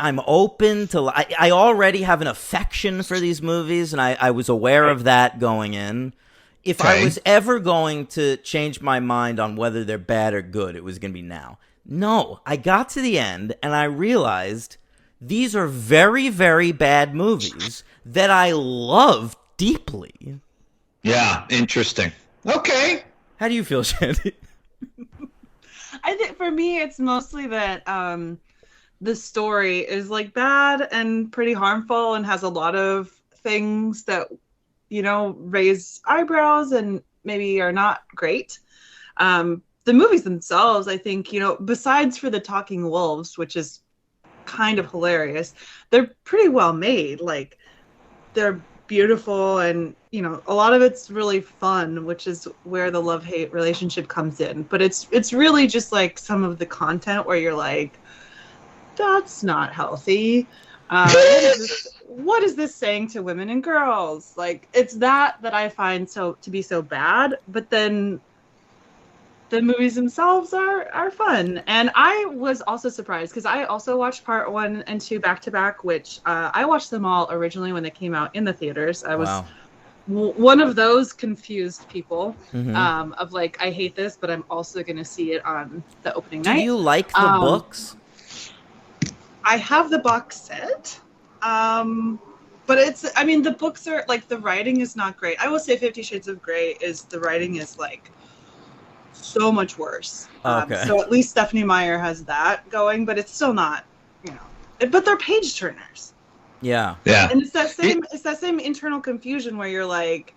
I'm open to. I already have an affection for these movies, and I was aware of that going in. If I was ever going to change my mind on whether they're bad or good, it was going to be now. No, I got to the end, and I realized these are very, very bad movies that I love deeply. Yeah, interesting. Okay. How do you feel, Shandy? I think for me, it's mostly that the story is like bad and pretty harmful and has a lot of things that, you know, raise eyebrows and maybe are not great. The movies themselves, I think, you know, besides for the talking wolves, which is kind of hilarious, they're pretty well made. Like, they're beautiful, and, you know, a lot of it's really fun, which is where the love-hate relationship comes in. But it's really just like some of the content where you're like, that's not healthy. What is this saying to women and girls? Like, it's that I find to be so bad. But then the movies themselves are fun. And I was also surprised because I also watched part 1 and 2 back to back, which I watched them all originally when they came out in the theaters. I was one of those confused people of like, I hate this, but I'm also going to see it on the opening night. Do you like the books? I have the box set. But the books are like, the writing is not great. I will say 50 Shades of Grey the writing is like so much worse. Okay. So at least Stephanie Meyer has that going, but it's still not, you know, but they're page turners. Yeah. And it's that same internal confusion where you're like,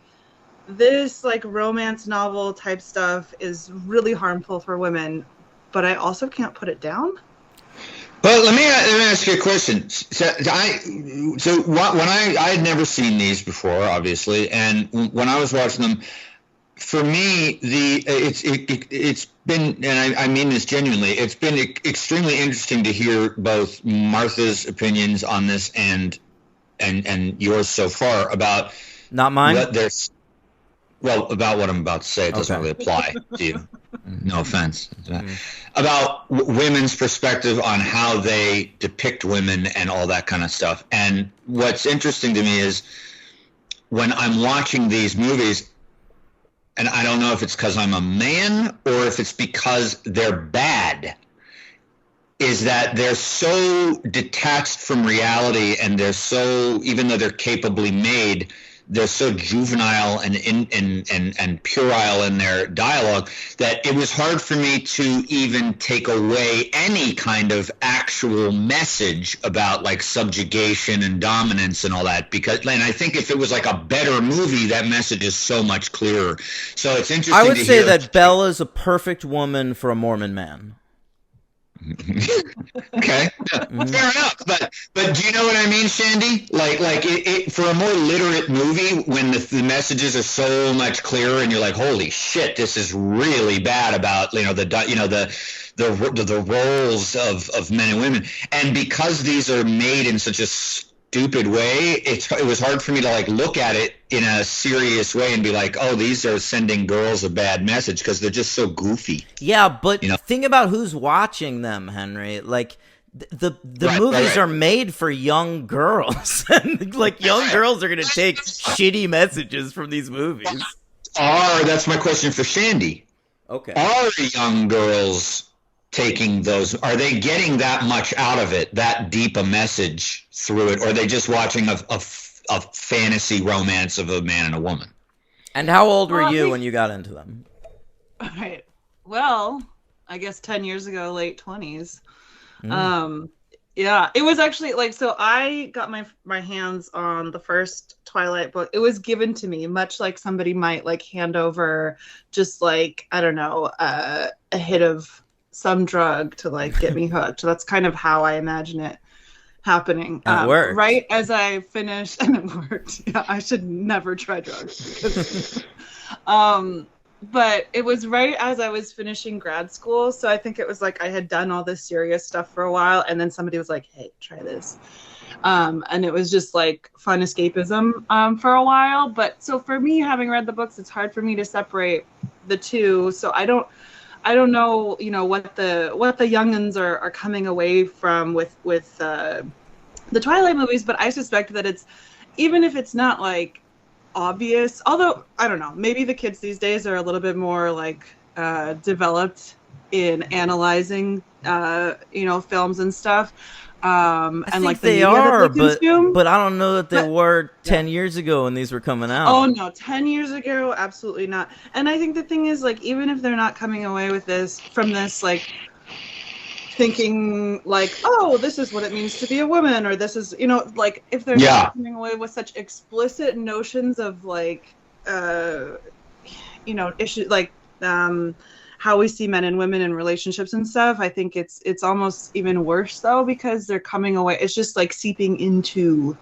this like romance novel type stuff is really harmful for women, but I also can't put it down. Well, let me ask you a question. When I had never seen these before, obviously, and when I was watching them, for me, it's been, and I mean this genuinely, it's been extremely interesting to hear both Martha's opinions on this and yours so far about not mine. About what I'm about to say. It doesn't really apply to you. No offense. About women's perspective on how they depict women and all that kind of stuff. And what's interesting to me is when I'm watching these movies, and I don't know if it's because I'm a man or if it's because they're bad, is that they're so detached from reality, and they're so, even though they're capably made, they're so juvenile and puerile in their dialogue that it was hard for me to even take away any kind of actual message about like subjugation and dominance and all that, and I think if it was like a better movie, that message is so much clearer. So it's interesting. I would say that Bella's a perfect woman for a Mormon man. Okay, fair enough. But do you know what I mean, Shandy? Like it for a more literate movie, when the messages are so much clearer, and you're like, holy shit, this is really bad about the roles of men and women, and because these are made in such a stupid way, it was hard for me to like look at it in a serious way and be like, oh, these are sending girls a bad message, because they're just so goofy. Yeah, but think about who's watching them, Henry. Like the movies are made for young girls, and like young girls are going to take shitty messages from these movies. That's my question for Shandy. Okay. Are young girls taking those? Are they getting that much out of it, that deep a message through it, or are they just watching a fantasy romance of a man and a woman? And how old were you when you got into them? All right. Well, I guess 10 years ago, late 20s. Yeah, it was actually like, so I got my hands on the first Twilight book. It was given to me, much like somebody might like hand over just like, I don't know, a hit of some drug to like get me hooked. So that's kind of how I imagine it happening. It worked. Right as I finished, and it worked. Yeah, I should never try drugs. Because, but it was right as I was finishing grad school. So I think it was like I had done all this serious stuff for a while, and then somebody was like, hey, try this. And it was just like fun escapism for a while. But so for me, having read the books, it's hard for me to separate the two. So I don't know, you know, what the youngins are coming away from with the Twilight movies, but I suspect that it's, even if it's not like obvious, although I don't know, maybe the kids these days are a little bit more like developed in analyzing you know, films and stuff. I and like think they media are, that they consume. but I don't know that they But- were 10 years ago when these were coming out. Oh no, 10 years ago, absolutely not. And I think the thing is, like, even if they're not coming away with this from this, like, thinking like, oh, this is what it means to be a woman, or this is, you know, like, if they're Yeah. not coming away with such explicit notions of like, you know, issues like how we see men and women in relationships and stuff, I think it's almost even worse though, because they're coming away, it's just like seeping into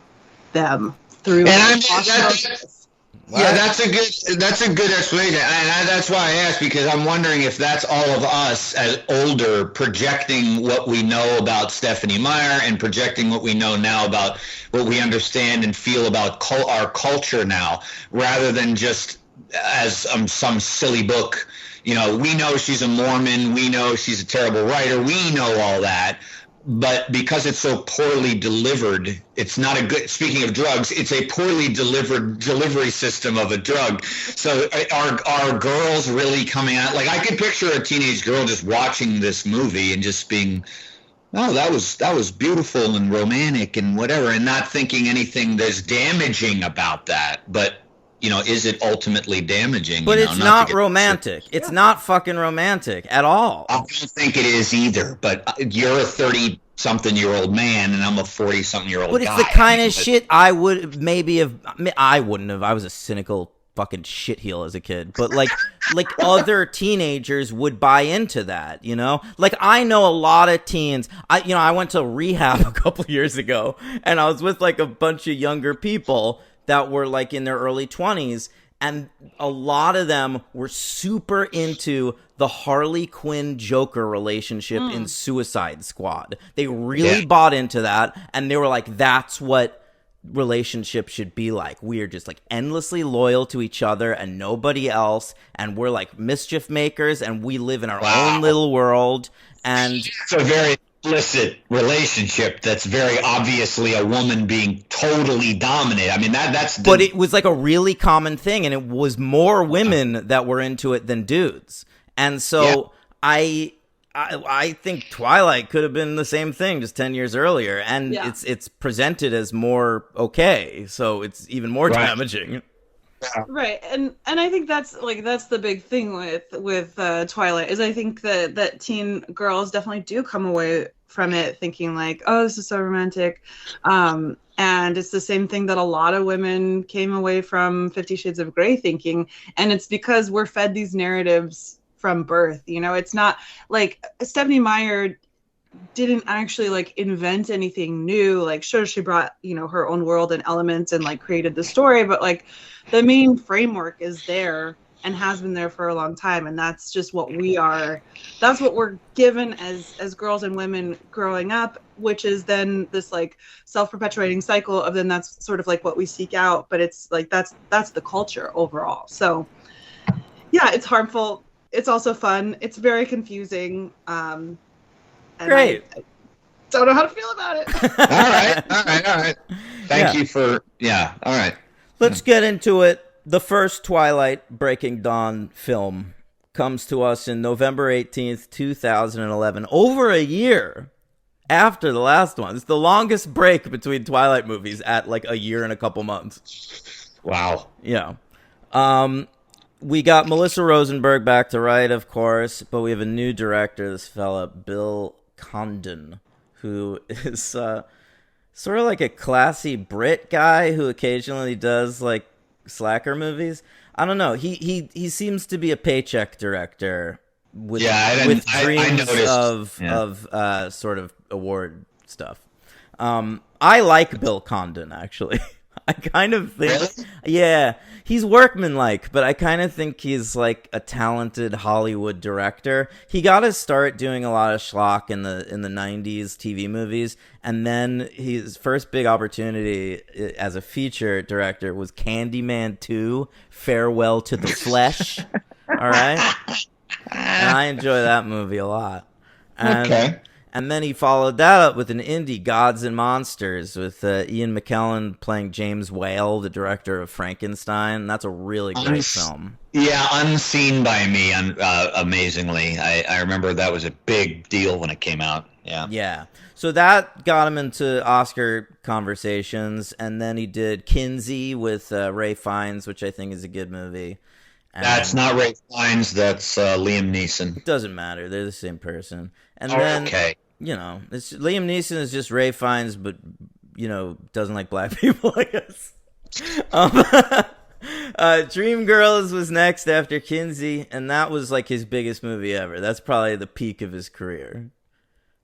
them through osmosis. Yeah, that's a good explanation, and that's why I asked, because I'm wondering if that's all of us as older projecting what we know about Stephanie Meyer and projecting what we know now about what we understand and feel about our culture now, rather than just as some silly book. You know, we know she's a Mormon, we know she's a terrible writer, we know all that. But because it's so poorly delivered, it's not a good, speaking of drugs, it's a poorly delivered delivery system of a drug. So are girls really coming out? Like, I could picture a teenage girl just watching this movie and just being, oh, that was beautiful and romantic and whatever, and not thinking anything there's damaging about that. But, you know, is it ultimately damaging? But you know, it's not to get romantic. It's not fucking romantic at all. I don't think it is either, but you're a 30-something-year-old man, and I'm a 40-something-year-old guy. But it's the kind of shit I would maybe have. I wouldn't have. I was a cynical fucking shitheel as a kid. But like other teenagers would buy into that, you know? Like, I know a lot of teens. I went to rehab a couple years ago, and I was with like a bunch of younger people that were like in their early 20s, and a lot of them were super into the Harley Quinn Joker relationship in Suicide Squad. They really bought into that, and they were like, that's what relationships should be like. We are just like endlessly loyal to each other and nobody else, and we're like mischief makers, and we live in our own little world. And it's a very explicit relationship that's very obviously a woman being totally dominant. I mean, that's the, but it was like a really common thing, and it was more women that were into it than dudes. And so I think Twilight could have been the same thing just 10 years earlier, and it's presented as more okay, so it's even more damaging. Right, and I think that's the big thing with Twilight, is I think that teen girls definitely do come away from it thinking like, oh, this is so romantic, and it's the same thing that a lot of women came away from 50 Shades of Grey thinking, and it's because we're fed these narratives from birth. You know, it's not like Stephanie Meyer didn't actually like invent anything new. Like, sure, she brought, you know, her own world and elements and like created the story, but like the main framework is there and has been there for a long time, and that's just what that's what we're given as girls and women growing up, which is then this like self-perpetuating cycle of then that's sort of like what we seek out, but it's like that's the culture overall. So yeah, it's harmful, it's also fun, it's very confusing. Great. I don't know how to feel about it. all right. Thank you for, all right. Let's get into it. The first Twilight Breaking Dawn film comes to us in November 18th, 2011. Over a year after the last one. It's the longest break between Twilight movies at like a year and a couple months. Wow. Yeah. We got Melissa Rosenberg back to write, of course, but we have a new director, this fella, Bill Condon, who is sort of like a classy Brit guy who occasionally does like slacker movies. I don't know. He seems to be a paycheck director with dreams of sort of award stuff. I like Bill Condon, actually. I kind of think, he's workmanlike, but I kind of think he's like a talented Hollywood director. He got to start doing a lot of schlock in the 90s TV movies, and then his first big opportunity as a feature director was Candyman 2, Farewell to the Flesh. All right? And I enjoy that movie a lot. Okay. And then he followed that up with an indie, Gods and Monsters, with Ian McKellen playing James Whale, the director of Frankenstein. That's a really great film. Yeah, unseen by me, amazingly. I remember that was a big deal when it came out. Yeah. Yeah. So that got him into Oscar conversations. And then he did Kinsey with Ray Fiennes, which I think is a good movie. And That's not Ray Fiennes. That's Liam Neeson. it doesn't matter. They're the same person. And then, you know, Liam Neeson is just Ray Fiennes, but, you know, doesn't like black people, I guess. Dreamgirls was next after Kinsey, and that was like his biggest movie ever. That's probably the peak of his career.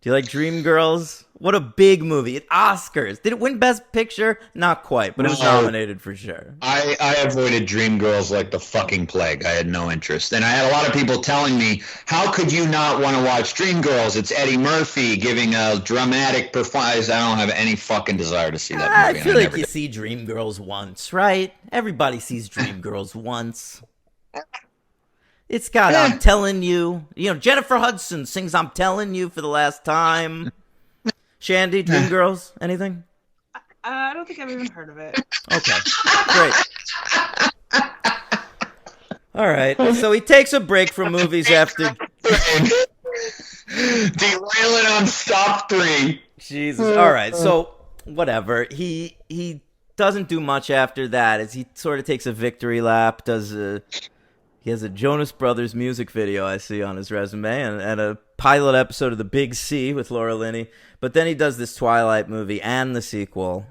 Do you like Dreamgirls? What a big movie. Oscars. Did it win Best Picture? Not quite, but it was nominated for sure. I avoided Dreamgirls like the fucking plague. I had no interest. And I had a lot of people telling me, how could you not want to watch Dreamgirls? It's Eddie Murphy giving a dramatic performance. I don't have any fucking desire to see that movie. I feel like you see Dreamgirls once, right? Everybody sees Dreamgirls once. It's got I'm Telling You. You know, Jennifer Hudson sings I'm Telling You for the last time. Shandy, Dreamgirls, anything? I don't think I've even heard of it. Okay, great. All right, so he takes a break from movies after... Derailing on stop 3. Jesus. All right, so whatever. He doesn't do much after that. As he sort of takes a victory lap, he has a Jonas Brothers music video I see on his resume, and a pilot episode of The Big C with Laura Linney. But then he does this Twilight movie and the sequel,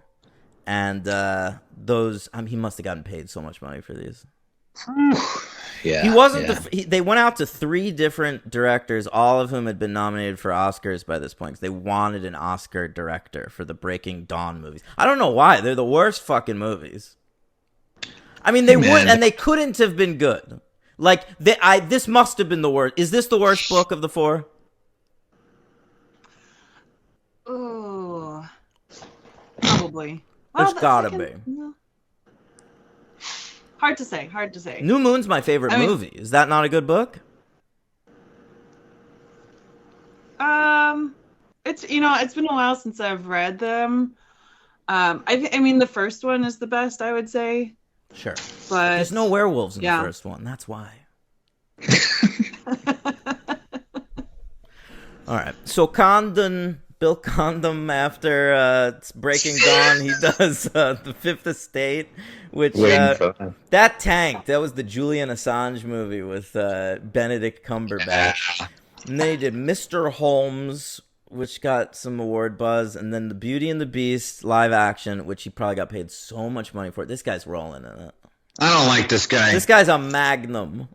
and he must have gotten paid so much money for these. Yeah, he wasn't. They went out to 3 different directors, all of whom had been nominated for Oscars by this point, because they wanted an Oscar director for the Breaking Dawn movies. I don't know why. They're the worst fucking movies. I mean, they would, and they couldn't have been good. Like, this must have been the worst. Is this the worst book of the 4? Oh, probably. It's gotta be. No. Hard to say. New Moon's my favorite movie. Is that not a good book? It's it's been a while since I've read them. I mean the first one is the best, I would say. Sure. But there's no werewolves in the first one. That's why. All right. So Bill Condon, after Breaking Dawn, he does The Fifth Estate, which that tanked. That was the Julian Assange movie with Benedict Cumberbatch. Yeah. And then he did Mr. Holmes, which got some award buzz, and then The Beauty and the Beast live action, which he probably got paid so much money for. This guy's rolling in it. I don't like this guy. This guy's a magnum.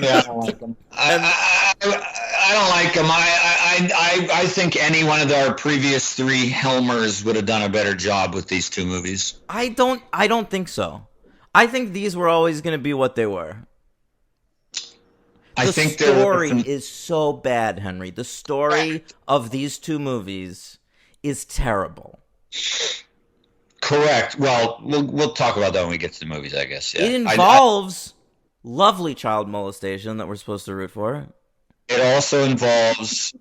Yeah, I don't like him. I don't like him. I think any one of our previous 3 Helmers would have done a better job with these 2 movies. I don't think so. I think these were always going to be what they were. The story is so bad, Henry. The story of these 2 movies is terrible. Correct. Well, we'll talk about that when we get to the movies, I guess. Yeah. It involves lovely child molestation that we're supposed to root for. It also involves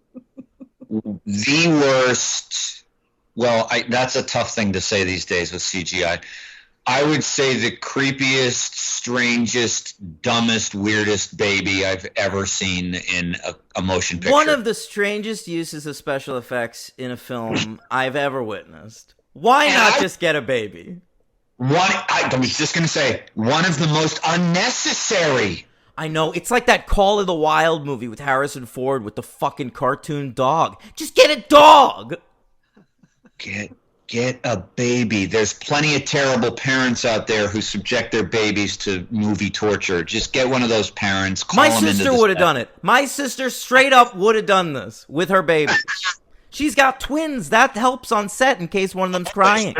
the worst. Well, that's a tough thing to say these days with CGI. I would say the creepiest, strangest, dumbest, weirdest baby I've ever seen in a motion picture. One of the strangest uses of special effects in a film I've ever witnessed. Why not just get a baby? I was just going to say, one of the most unnecessary. I know. It's like that Call of the Wild movie with Harrison Ford with the fucking cartoon dog. Just get a dog! Get a baby. There's plenty of terrible parents out there who subject their babies to movie torture. Just get one of those parents. My sister would have done it. My sister straight up would have done this with her baby. She's got twins. That helps on set in case one of them's crying.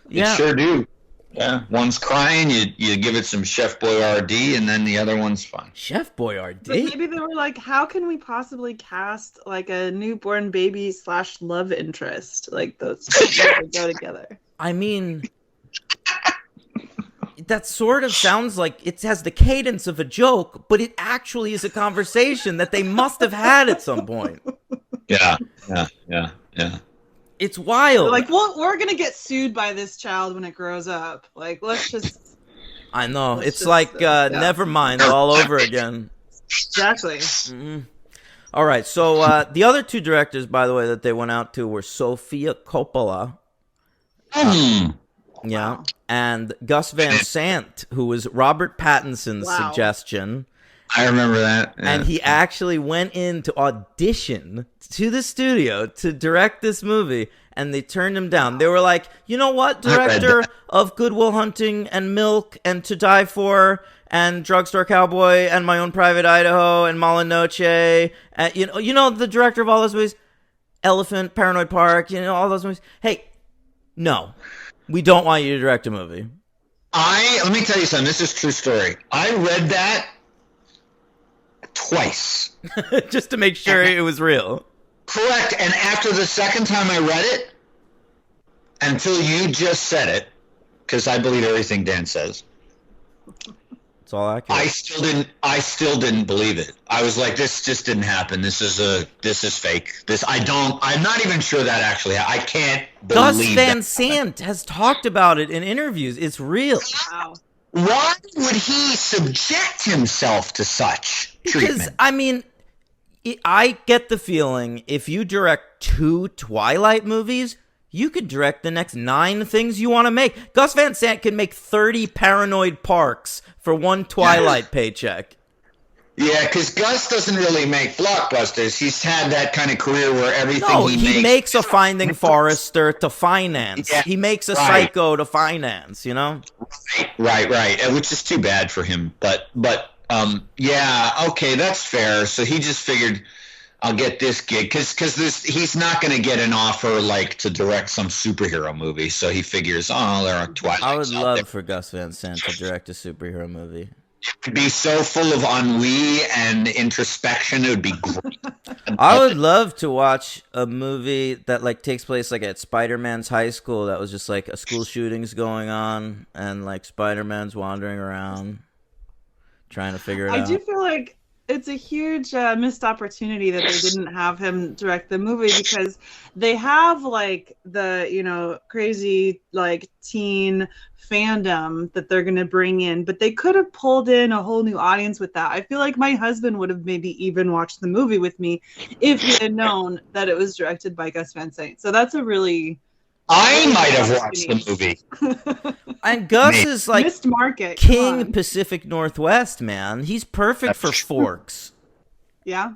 It sure do. Yeah, one's crying, you give it some Chef Boyardee, and then the other one's fine. Chef Boyardee? But maybe they were like, how can we possibly cast like a newborn baby / love interest? Like those two go together. I mean, that sort of sounds like it has the cadence of a joke, but it actually is a conversation that they must have had at some point. Yeah. It's wild. They're like, well, we're gonna get sued by this child when it grows up. Like, let's just. I know. It's just, like yeah. Nevermind all over again. Exactly. Mm-hmm. All right. So the other two directors, by the way, that they went out to were Sofia Coppola. Yeah. Wow. And Gus Van Sant, who was Robert Pattinson's suggestion. I remember that. Yeah. And he actually went in to audition to the studio to direct this movie, and they turned him down. They were like, you know what, director of Good Will Hunting and Milk and To Die For and Drugstore Cowboy and My Own Private Idaho and Mala Noche, you know the director of all those movies, Elephant, Paranoid Park, all those movies. Hey, no, we don't want you to direct a movie. Let me tell you something. This is a true story. I read that twice. Just to make sure it was real. Correct. And after the second time I read it, until you just said it, because I believe everything Dan says, it's all accurate. I still didn't believe it. I was like, this just didn't happen. This is fake. I'm not even sure that actually, I can't believe Gus Van Sant has talked about it in interviews. It's real. Wow. Why would he subject himself to such treatment? Because, I mean, I get the feeling if you direct 2 Twilight movies, you could direct the next 9 things you want to make. Gus Van Sant could make 30 Paranoid Parks for 1 Twilight paycheck. Yeah, because Gus doesn't really make blockbusters. He's had that kind of career where everything he makes a Finding Forrester to finance. Yeah, he makes a Psycho to finance, Right. Which is too bad for him. But yeah, okay, that's fair. So he just figured, I'll get this gig because he's not going to get an offer like to direct some superhero movie. So he figures, there are Twilight. I would love for Gus Van Sant to direct a superhero movie. It would be so full of ennui and introspection. It would be great. I would love to watch a movie that takes place at Spider-Man's high school. That was just a school shootings going on and Spider-Man's wandering around trying to figure it out. I do feel like it's a huge missed opportunity that they didn't have him direct the movie because they have the crazy teen fandom that they're going to bring in, but they could have pulled in a whole new audience with that. I feel like my husband would have maybe even watched the movie with me if he had known that it was directed by Gus Van Sant. So that's a really I might have watched the movie. And Gus is missed market. King Pacific Northwest, man. He's perfect for Forks. Yeah.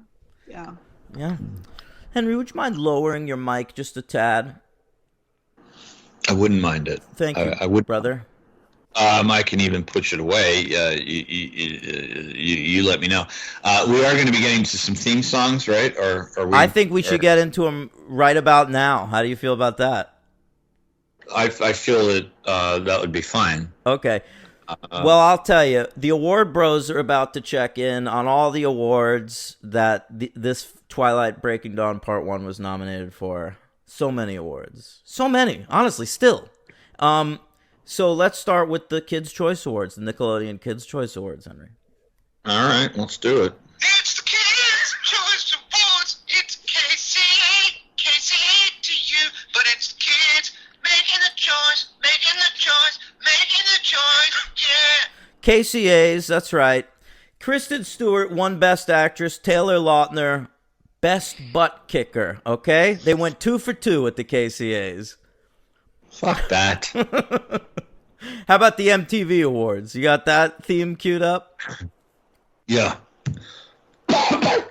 Henry, would you mind lowering your mic just a tad? I wouldn't mind it. Thank you, I would, brother. I can even push it away. You let me know. We are going to be getting to some theme songs, right? Or are we? I think we should get into them right about now. How do you feel about that? I feel that that would be fine. Okay. Well, I'll tell you, the award bros are about to check in on all the awards that this Twilight Breaking Dawn Part 1 was nominated for. So many awards. So many, honestly, still. So let's start with the Kids' Choice Awards, the Nickelodeon Kids' Choice Awards, Henry. All right, let's do it. It's the Kids' Choice Awards. It's KCA to you, but it's the kids making the choice, yeah. KCAs, that's right. Kristen Stewart won Best Actress. Taylor Lautner, Best Butt Kicker. Okay, they went 2 for 2 at the KCAs. Fuck that. How about the MTV Awards? You got that theme queued up? Yeah. I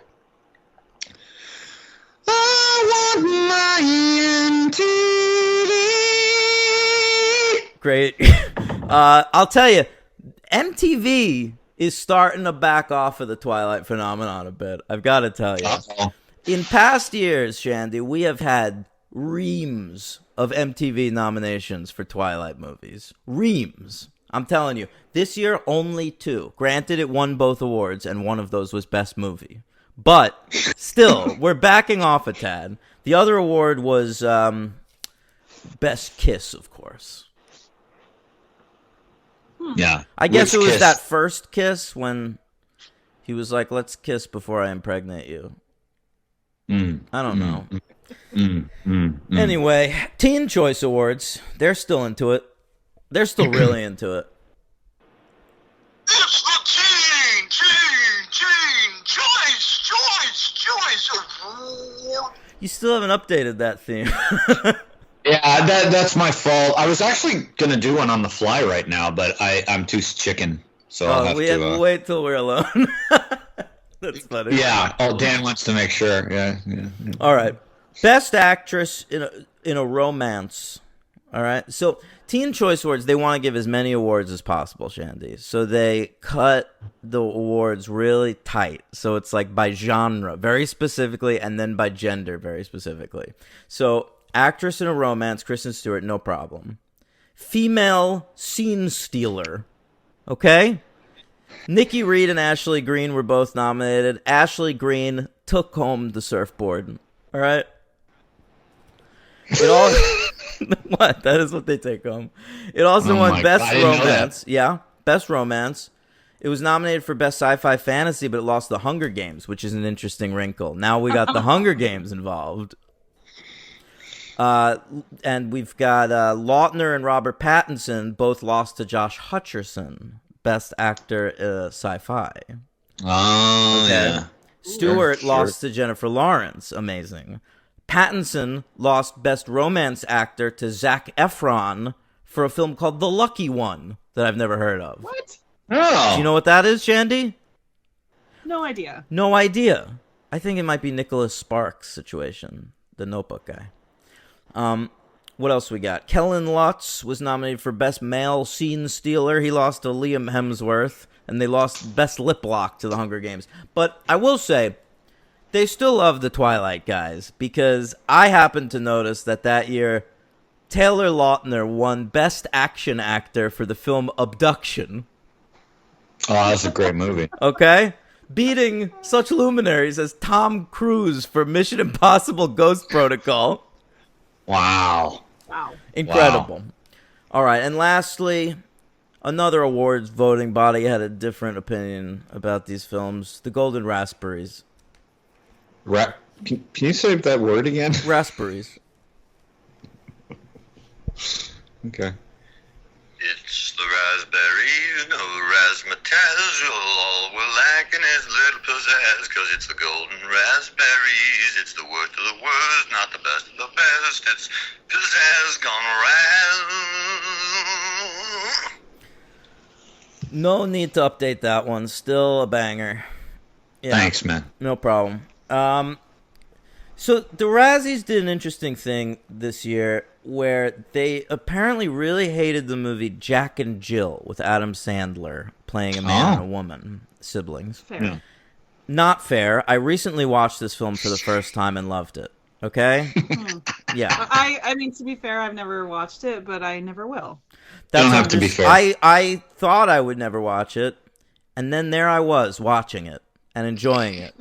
want my MTV. Great. I'll tell you, MTV is starting to back off of the Twilight phenomenon a bit. I've got to tell you. Uh-oh. In past years, Shandy, we have had reams of MTV nominations for Twilight movies. Reams. I'm telling you. This year, only 2. Granted, it won both awards, and one of those was Best Movie. But still, we're backing off a tad. The other award was Best Kiss, of course. Yeah. I guess Which it was kiss? that first kiss when he was like, "Let's kiss before I impregnate you." I don't know. Anyway, Teen Choice Awards. They're still into it. They're still really into it. It's the teen choice award. You still haven't updated that theme. Yeah, that's my fault. I was actually gonna do one on the fly right now, but I'm too chicken, so I'll have we to. have to wait till we're alone. That's funny. Yeah. Oh, Dan wants to make sure. Yeah. All right. Best actress in a romance. All right. So Teen Choice Awards, they want to give as many awards as possible, Shandy. So they cut the awards really tight. So it's like by genre, very specifically, and then by gender, very specifically. So actress in a romance, Kristen Stewart, no problem. Female scene stealer. Okay? Nikki Reed and Ashley Greene were both nominated. Ashley Greene took home the surfboard. All right? It all what? That is what they take home. It also won Best Romance. Yeah, Best Romance. It was nominated for Best Sci-Fi Fantasy, but it lost the Hunger Games, which is an interesting wrinkle. Now we got the Hunger Games involved. And we've got Lautner and Robert Pattinson both lost to Josh Hutcherson, Best Actor Sci-Fi. Oh, yeah. Stewart lost to Jennifer Lawrence. Amazing. Pattinson lost Best Romance Actor to Zac Efron for a film called The Lucky One that I've never heard of. What? Oh. Do you know what that is, Shandy? No idea. No idea. I think it might be Nicholas Sparks' situation, the Notebook guy. What else we got? Kellen Lutz was nominated for Best Male Scene Stealer. He lost to Liam Hemsworth, and they lost Best Lip Lock to the Hunger Games. But I will say, they still love the Twilight guys, because I happened to notice that year, Taylor Lautner won Best Action Actor for the film Abduction. Oh, that's a great movie. Okay? Beating such luminaries as Tom Cruise for Mission Impossible Ghost Protocol. Wow. Incredible. Wow. All right, and lastly, another awards voting body had a different opinion about these films. The Golden Raspberries. Can you say that word again? Raspberries. Okay. It's the raspberries, no razzmatazz. All we're lacking is little pizzazz, 'cause it's the golden raspberries. It's the worst of the worst, not the best of the best. It's pizzazz gone raz. No need to update that one. Still a banger. Yeah, thanks, man. No problem. So the Razzies did an interesting thing this year where they apparently really hated the movie Jack and Jill with Adam Sandler playing a man and a woman, siblings. Fair. Yeah. Not fair. I recently watched this film for the first time and loved it. Okay? Yeah. I mean, to be fair, I've never watched it, but I never will. That's don't have to be fair. I thought I would never watch it, and then there I was watching it and enjoying it.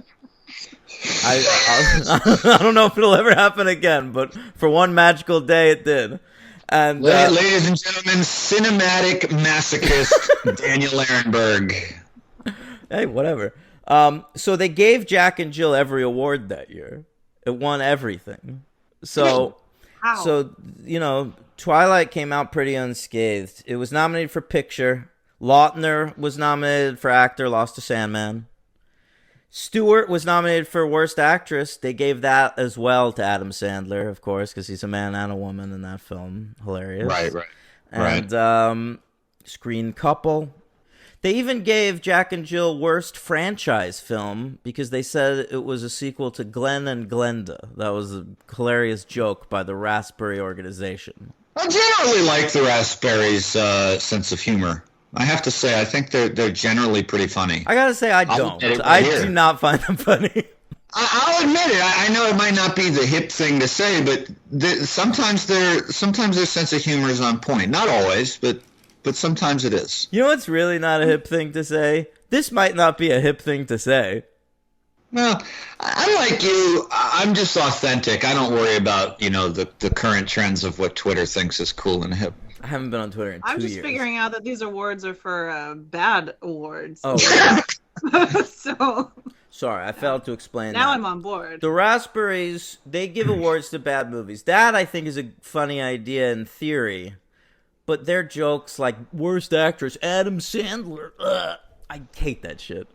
I don't know if it'll ever happen again, but for one magical day it did. And ladies and gentlemen, cinematic masochist Daniel Ehrenberg. Hey, whatever. So they gave Jack and Jill every award that year. It won everything. So, Twilight came out pretty unscathed. It was nominated for picture. Lautner was nominated for actor, lost to Sandman. Stewart was nominated for Worst Actress. They gave that as well to Adam Sandler, of course, because he's a man and a woman in that film. Hilarious. Right. And Screen Couple. They even gave Jack and Jill Worst Franchise Film because they said it was a sequel to Glenn and Glenda. That was a hilarious joke by the Raspberry organization. I generally like the Raspberries' sense of humor. I have to say, I think they're generally pretty funny. I gotta say, I don't. I do not find them funny. I'll admit it. I know it might not be the hip thing to say, but sometimes their sense of humor is on point. Not always, but sometimes it is. You know what's really not a hip thing to say? This might not be a hip thing to say. Well, I like you. I'm just authentic. I don't worry about, the current trends of what Twitter thinks is cool and hip. I haven't been on Twitter in 2 years. I'm just figuring out that these awards are for bad awards. Oh, so sorry, I failed to explain now that. I'm on board. The Raspberries, they give awards to bad movies. That, I think, is a funny idea in theory. But their jokes, like, worst actress, Adam Sandler. Ugh, I hate that shit.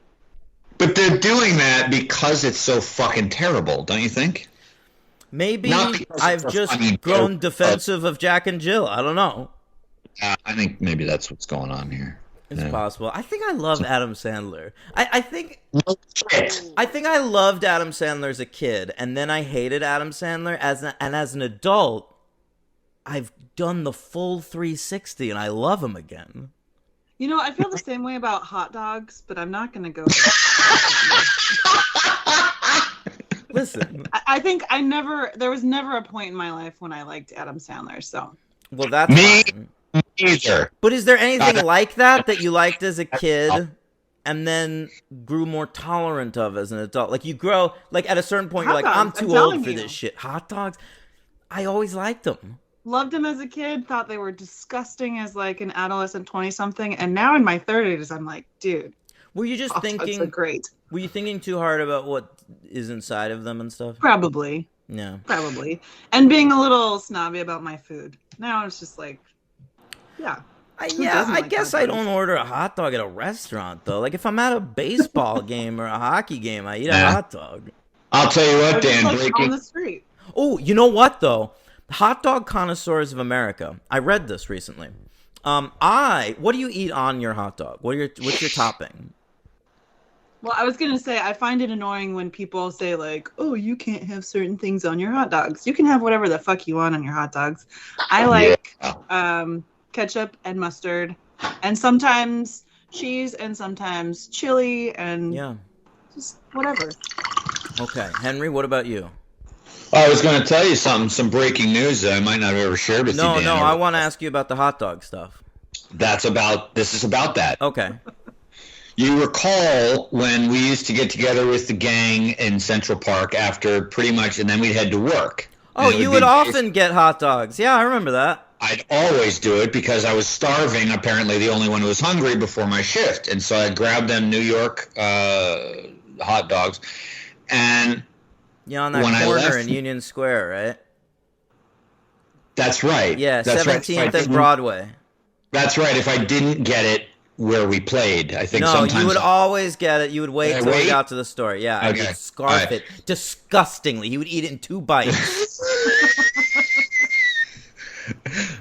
But they're doing that because it's so fucking terrible, don't you think? Maybe I've just grown defensive of Jack and Jill. I don't know. I think maybe that's what's going on here. It's possible. I think I love Adam Sandler. I think I loved Adam Sandler as a kid, and then I hated Adam Sandler as an adult. I've done the full 360, and I love him again. I feel the same way about hot dogs, but I'm not going to go. Listen, I think there was never a point in my life when I liked Adam Sandler. So, well, that's me fine. Either. But is there anything like that you liked as a kid and then grew more tolerant of as an adult? Like you grow, like at a certain point, you're like, I'm too old for this shit. Hot dogs? I always liked them. Loved them as a kid, thought they were disgusting as like an adolescent 20-something, and now in my 30s, I'm like, dude. Were you just thinking? Great. Were you thinking too hard about what is inside of them and stuff? Probably. Yeah. Probably. And being a little snobby about my food. Now it's just like, yeah. I guess I don't order a hot dog at a restaurant though. Like if I'm at a baseball game or a hockey game, I eat a hot dog. I'll tell you what, Dan. On the street. Oh, you know what though? Hot Dog Connoisseurs of America. I read this recently. What do you eat on your hot dog? What's your topping? Well, I was going to say, I find it annoying when people say, like, oh, you can't have certain things on your hot dogs. You can have whatever the fuck you want on your hot dogs. I like ketchup and mustard, and sometimes cheese, and sometimes chili, and just whatever. Okay. Henry, what about you? I was going to tell you some breaking news that I might not have ever shared with you, Dan. No, I want to ask you about the hot dog stuff. This is about that. Okay. You recall when we used to get together with the gang in Central Park after pretty much, and then we'd head to work. Oh, you would often get hot dogs. Yeah, I remember that. I'd always do it because I was starving, apparently the only one who was hungry before my shift. And so I grabbed them New York hot dogs. And yeah, on that corner in Union Square, right? That's right. Yeah, that's 17th and Broadway. That's right. If I didn't get it where we played, I think sometimes... No, you would always get it. You would wait till we got to the store. Yeah, okay. I would scarf it disgustingly. He would eat it in 2 bites.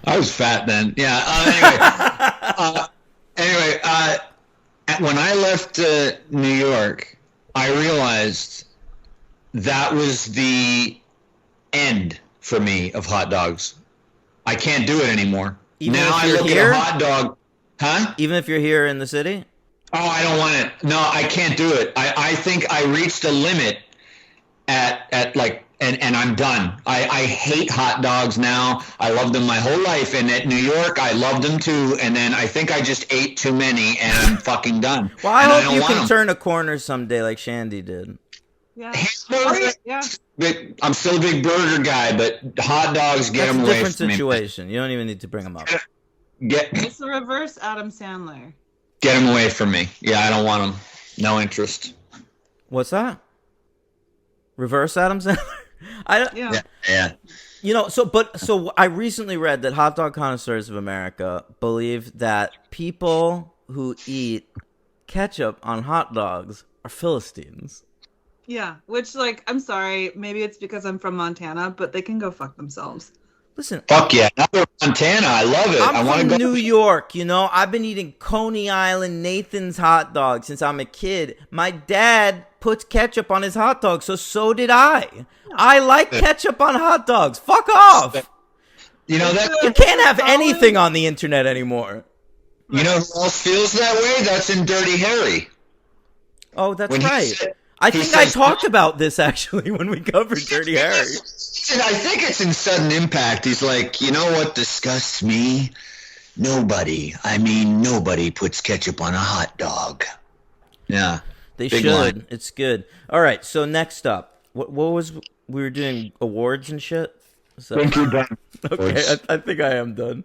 I was fat then. Yeah. Anyway, when I left New York, I realized that was the end for me of hot dogs. I can't do it anymore. Even now if I you're look here? at a hot dog. Huh? Even if you're here in the city? Oh, I don't want it. No, I can't do it. I think I reached a limit at like, and I'm done. I hate hot dogs now. I loved them my whole life. And at New York, I loved them too. And then I think I just ate too many and I'm fucking done. Well, I hope you can turn a corner someday like Shandy did. Yeah. Yeah. I'm still a big burger guy, but hot dogs, get them away from me. That's a different situation. You don't even need to bring them up. It's the reverse Adam Sandler. Get them away from me. Yeah, I don't want them. No interest. What's that? Reverse Adam Sandler? Yeah. You know, so I recently read that Hot Dog Connoisseurs of America believe that people who eat ketchup on hot dogs are Philistines. Yeah, which, like, I'm sorry, maybe it's because I'm from Montana, but they can go fuck themselves. Listen. Fuck yeah. Another Montana. I love it. I'm from New York, you know. I've been eating Coney Island Nathan's hot dogs since I'm a kid. My dad puts ketchup on his hot dogs, so did I. I like ketchup on hot dogs. Fuck off. You know that you can't have anything on the internet anymore. You know who else feels that way? That's in Dirty Harry. Oh, that's right. I think I talked about this actually when we covered Dirty Harry. I think it's in Sudden Impact. He's like, you know what disgusts me? Nobody puts ketchup on a hot dog. Yeah. They Big should. line. It's good. All right. So next up, what was we were doing awards and shit? So, Thank you, done. okay, I think I am done.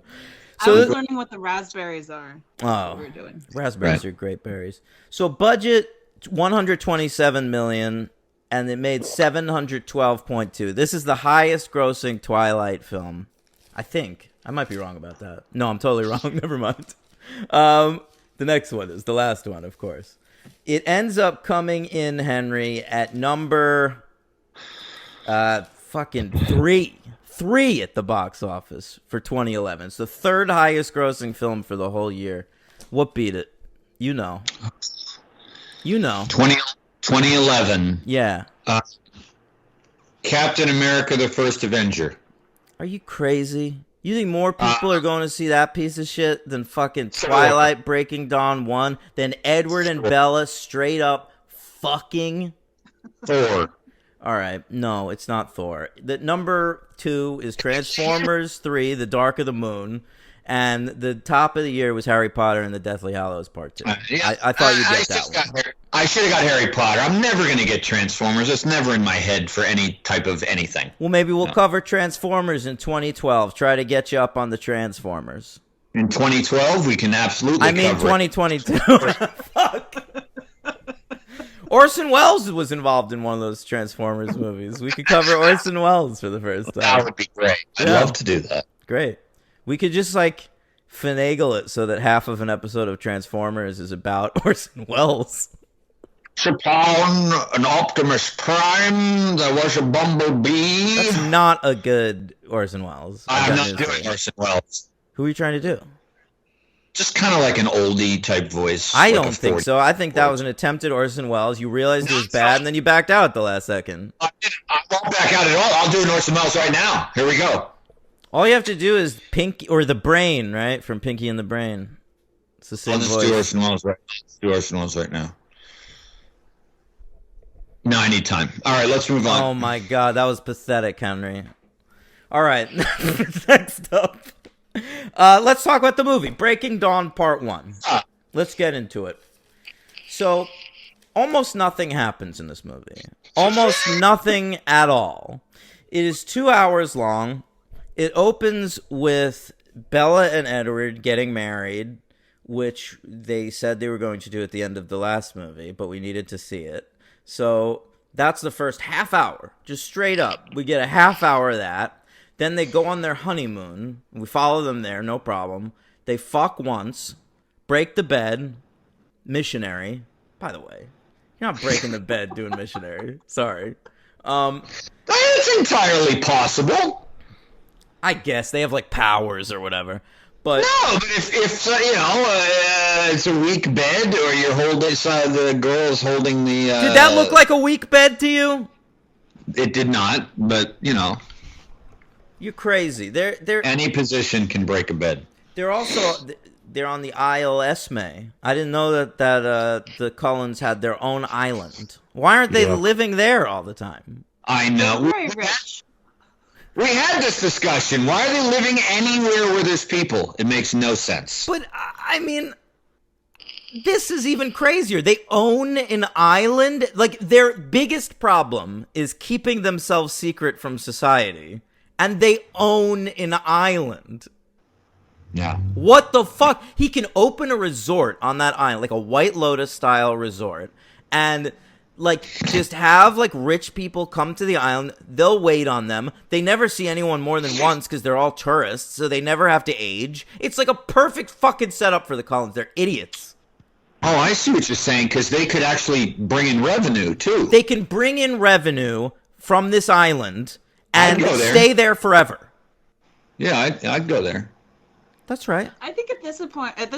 I So was learning what the raspberries are. oh, We were doing. raspberries are great berries. So budget 127 million, and it made 712.2. This is the highest grossing Twilight film, I think. I might be wrong about that. No, I'm totally wrong. Never mind. The next one is the last one, of course. It ends up coming in, Henry, at number fucking three at the box office for 2011. It's the third highest grossing film for the whole year. What beat it? You know. 2011. Yeah. Captain America: The First Avenger. Are you crazy? You think more people are going to see that piece of shit than fucking Twilight Breaking Dawn 1? Than Edward and Bella straight up fucking? Thor. All right. No, it's not Thor. The number 2 is Transformers 3, The Dark of the Moon. And the top of the year was Harry Potter and the Deathly Hallows Part 2. Yeah, I thought you'd get that one. I should have got Harry Potter. I'm never going to get Transformers. It's never in my head for any type of anything. Well, maybe we'll cover Transformers in 2012. Try to get you up on the Transformers. In 2012, we can absolutely I mean cover 2022. Fuck. Orson Welles was involved in one of those Transformers movies. We could cover Orson Welles for the first time. That would be great. I'd love to do that. Great. We could just like finagle it so that half of an episode of Transformers is about Orson Welles. Upon an Optimus Prime, there was a bumblebee. That's not a good Orson Welles. I'm not doing Orson Welles. Who are you trying to do? Just kind of like an oldie type voice. I like don't a think 40. so. I think that was an attempted Orson Welles. You realized it was bad, and then you backed out at the last second. I won't back out at all. I'll do an Orson Welles right now. Here we go. All you have to do is Pinky or the Brain, right? From Pinky and the Brain. It's the same I'll just voice. do Orson Welles right now. Let's do Orson Welles right now. No, I need time. All right, let's move on. Oh my god, that was pathetic, Henry. All right, next up. Let's talk about the movie, Breaking Dawn Part 1. Let's get into it. So, almost nothing happens in this movie. Almost nothing at all. It is 2 hours long. It opens with Bella and Edward getting married, which they said they were going to do at the end of the last movie, but we needed to see it. So that's the first half hour, just straight up. We get a half hour of that. Then they go on their honeymoon. We follow them there, no problem. They fuck once, break the bed, missionary. By the way, you're not breaking the bed doing missionary. Sorry. It's entirely possible. I guess they have like powers or whatever. But no, but if it's a weak bed, or you're holding the girl's holding the. Did that look like a weak bed to you? It did not, but you're crazy. They're any position can break a bed. They're on the Isle Esme. I didn't know that the Cullens had their own island. Why aren't they living there all the time? I know. They're very rich. We had this discussion. Why are they living anywhere where there's people? It makes no sense. But, I mean, this is even crazier. They own an island. Like, their biggest problem is keeping themselves secret from society. And they own an island. Yeah. What the fuck? He can open a resort on that island, like a White Lotus-style resort, and like just have like rich people come to the island. They'll wait on them. They never see anyone more than once because they're all tourists, so they never have to age. It's like a perfect fucking setup for the Cullens. They're idiots. Oh, I see what you're saying, because they could actually bring in revenue too. They can bring in revenue from this island and stay there forever. Yeah, I'd go there. That's right. I think at this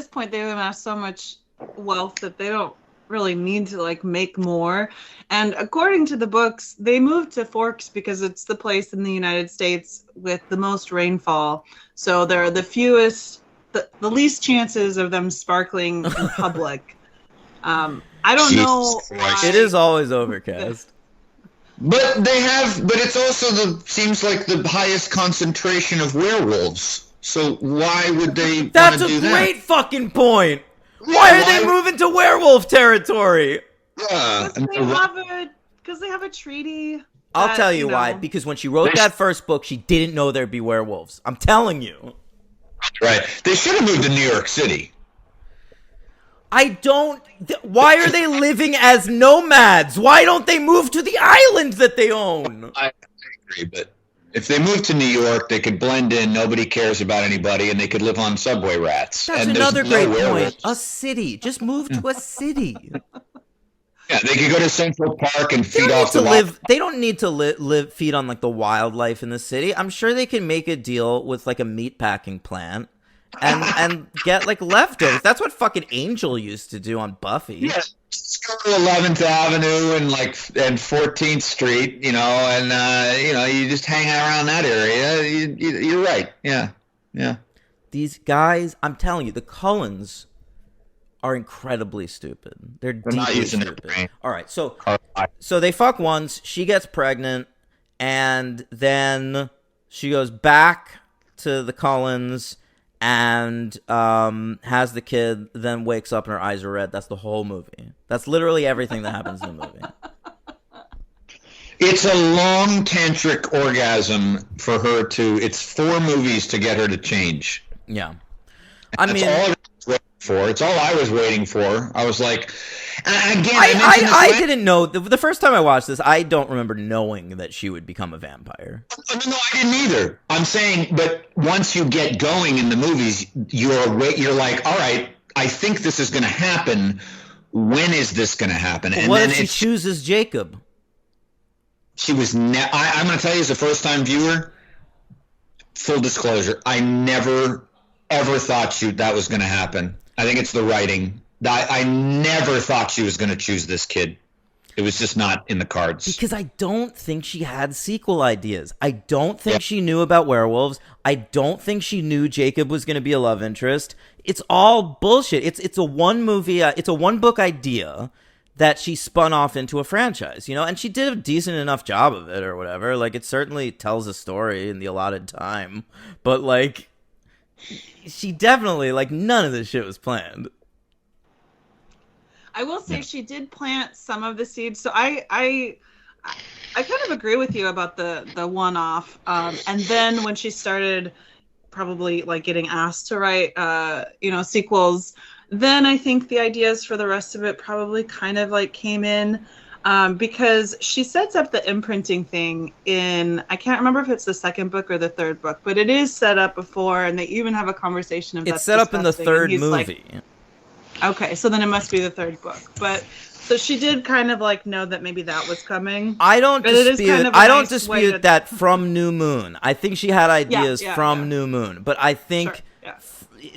point they've amassed so much wealth that they don't really need to like make more. And according to the books, they moved to Forks because it's the place in the United States with the most rainfall. So there are the least chances of them sparkling in public. I don't know why. It is always overcast. But it's also seems like the highest concentration of werewolves. So why would they want to do that? That's a great fucking point. Why are they moving to werewolf territory? Yeah. Because they have a treaty. I'll that, tell you why. Because when she wrote that first book, she didn't know there'd be werewolves. I'm telling you. Right. They should have moved to New York City. Why are they living as nomads? Why don't they move to the island that they own? I agree, but if they moved to New York, they could blend in. Nobody cares about anybody, and they could live on subway rats. That's and another great werewolves. point. A city. Just move to a city. Yeah, they could go to Central Park and feed off the They don't need to feed on like the wildlife in the city. I'm sure they can make a deal with like a meat packing plant and get like leftovers. That's what fucking Angel used to do on Buffy. Yeah, just go to 11th Avenue and 14th Street, and you just hang out around that area. You're right. Yeah. These guys, I'm telling you, the Cullens are incredibly stupid. They're deeply not using stupid. their brain. All right, so they fuck once. She gets pregnant, and then she goes back to the Cullens and has the kid. Then wakes up and her eyes are red. That's the whole movie. That's literally everything that happens in the movie. It's a long tantric orgasm for her to. It's 4 movies to get her to change. Yeah, It's all I was waiting for. I was like, again, I didn't know. The first time I watched this, I don't remember knowing that she would become a vampire. No, I didn't either. I'm saying, but once you get going in the movies, you're like, all right, I think this is going to happen. When is this going to happen? And what then if she chooses Jacob? She was. I'm going to tell you, as a first-time viewer, full disclosure, I never ever thought that was going to happen. I think it's the writing. I never thought she was going to choose this kid. It was just not in the cards. Because I don't think she had sequel ideas. I don't think she knew about werewolves. I don't think she knew Jacob was going to be a love interest. It's all bullshit. It's a one movie. It's a one book idea that she spun off into a franchise. And she did a decent enough job of it or whatever. Like, it certainly tells a story in the allotted time. But like, she definitely, none of this shit was planned. I will say she did plant some of the seeds. So I kind of agree with you about the one-off. And then when she started probably getting asked to write, sequels, then I think the ideas for the rest of it probably kind of came in. Because she sets up the imprinting thing in, I can't remember if it's the second book or the third book, but it is set up before, and they even have a conversation of it's set up in the third movie. Okay, so then it must be the third book. But so she did kind of know that maybe that was coming. I don't dispute that from New Moon. I think she had ideas from New Moon, but I think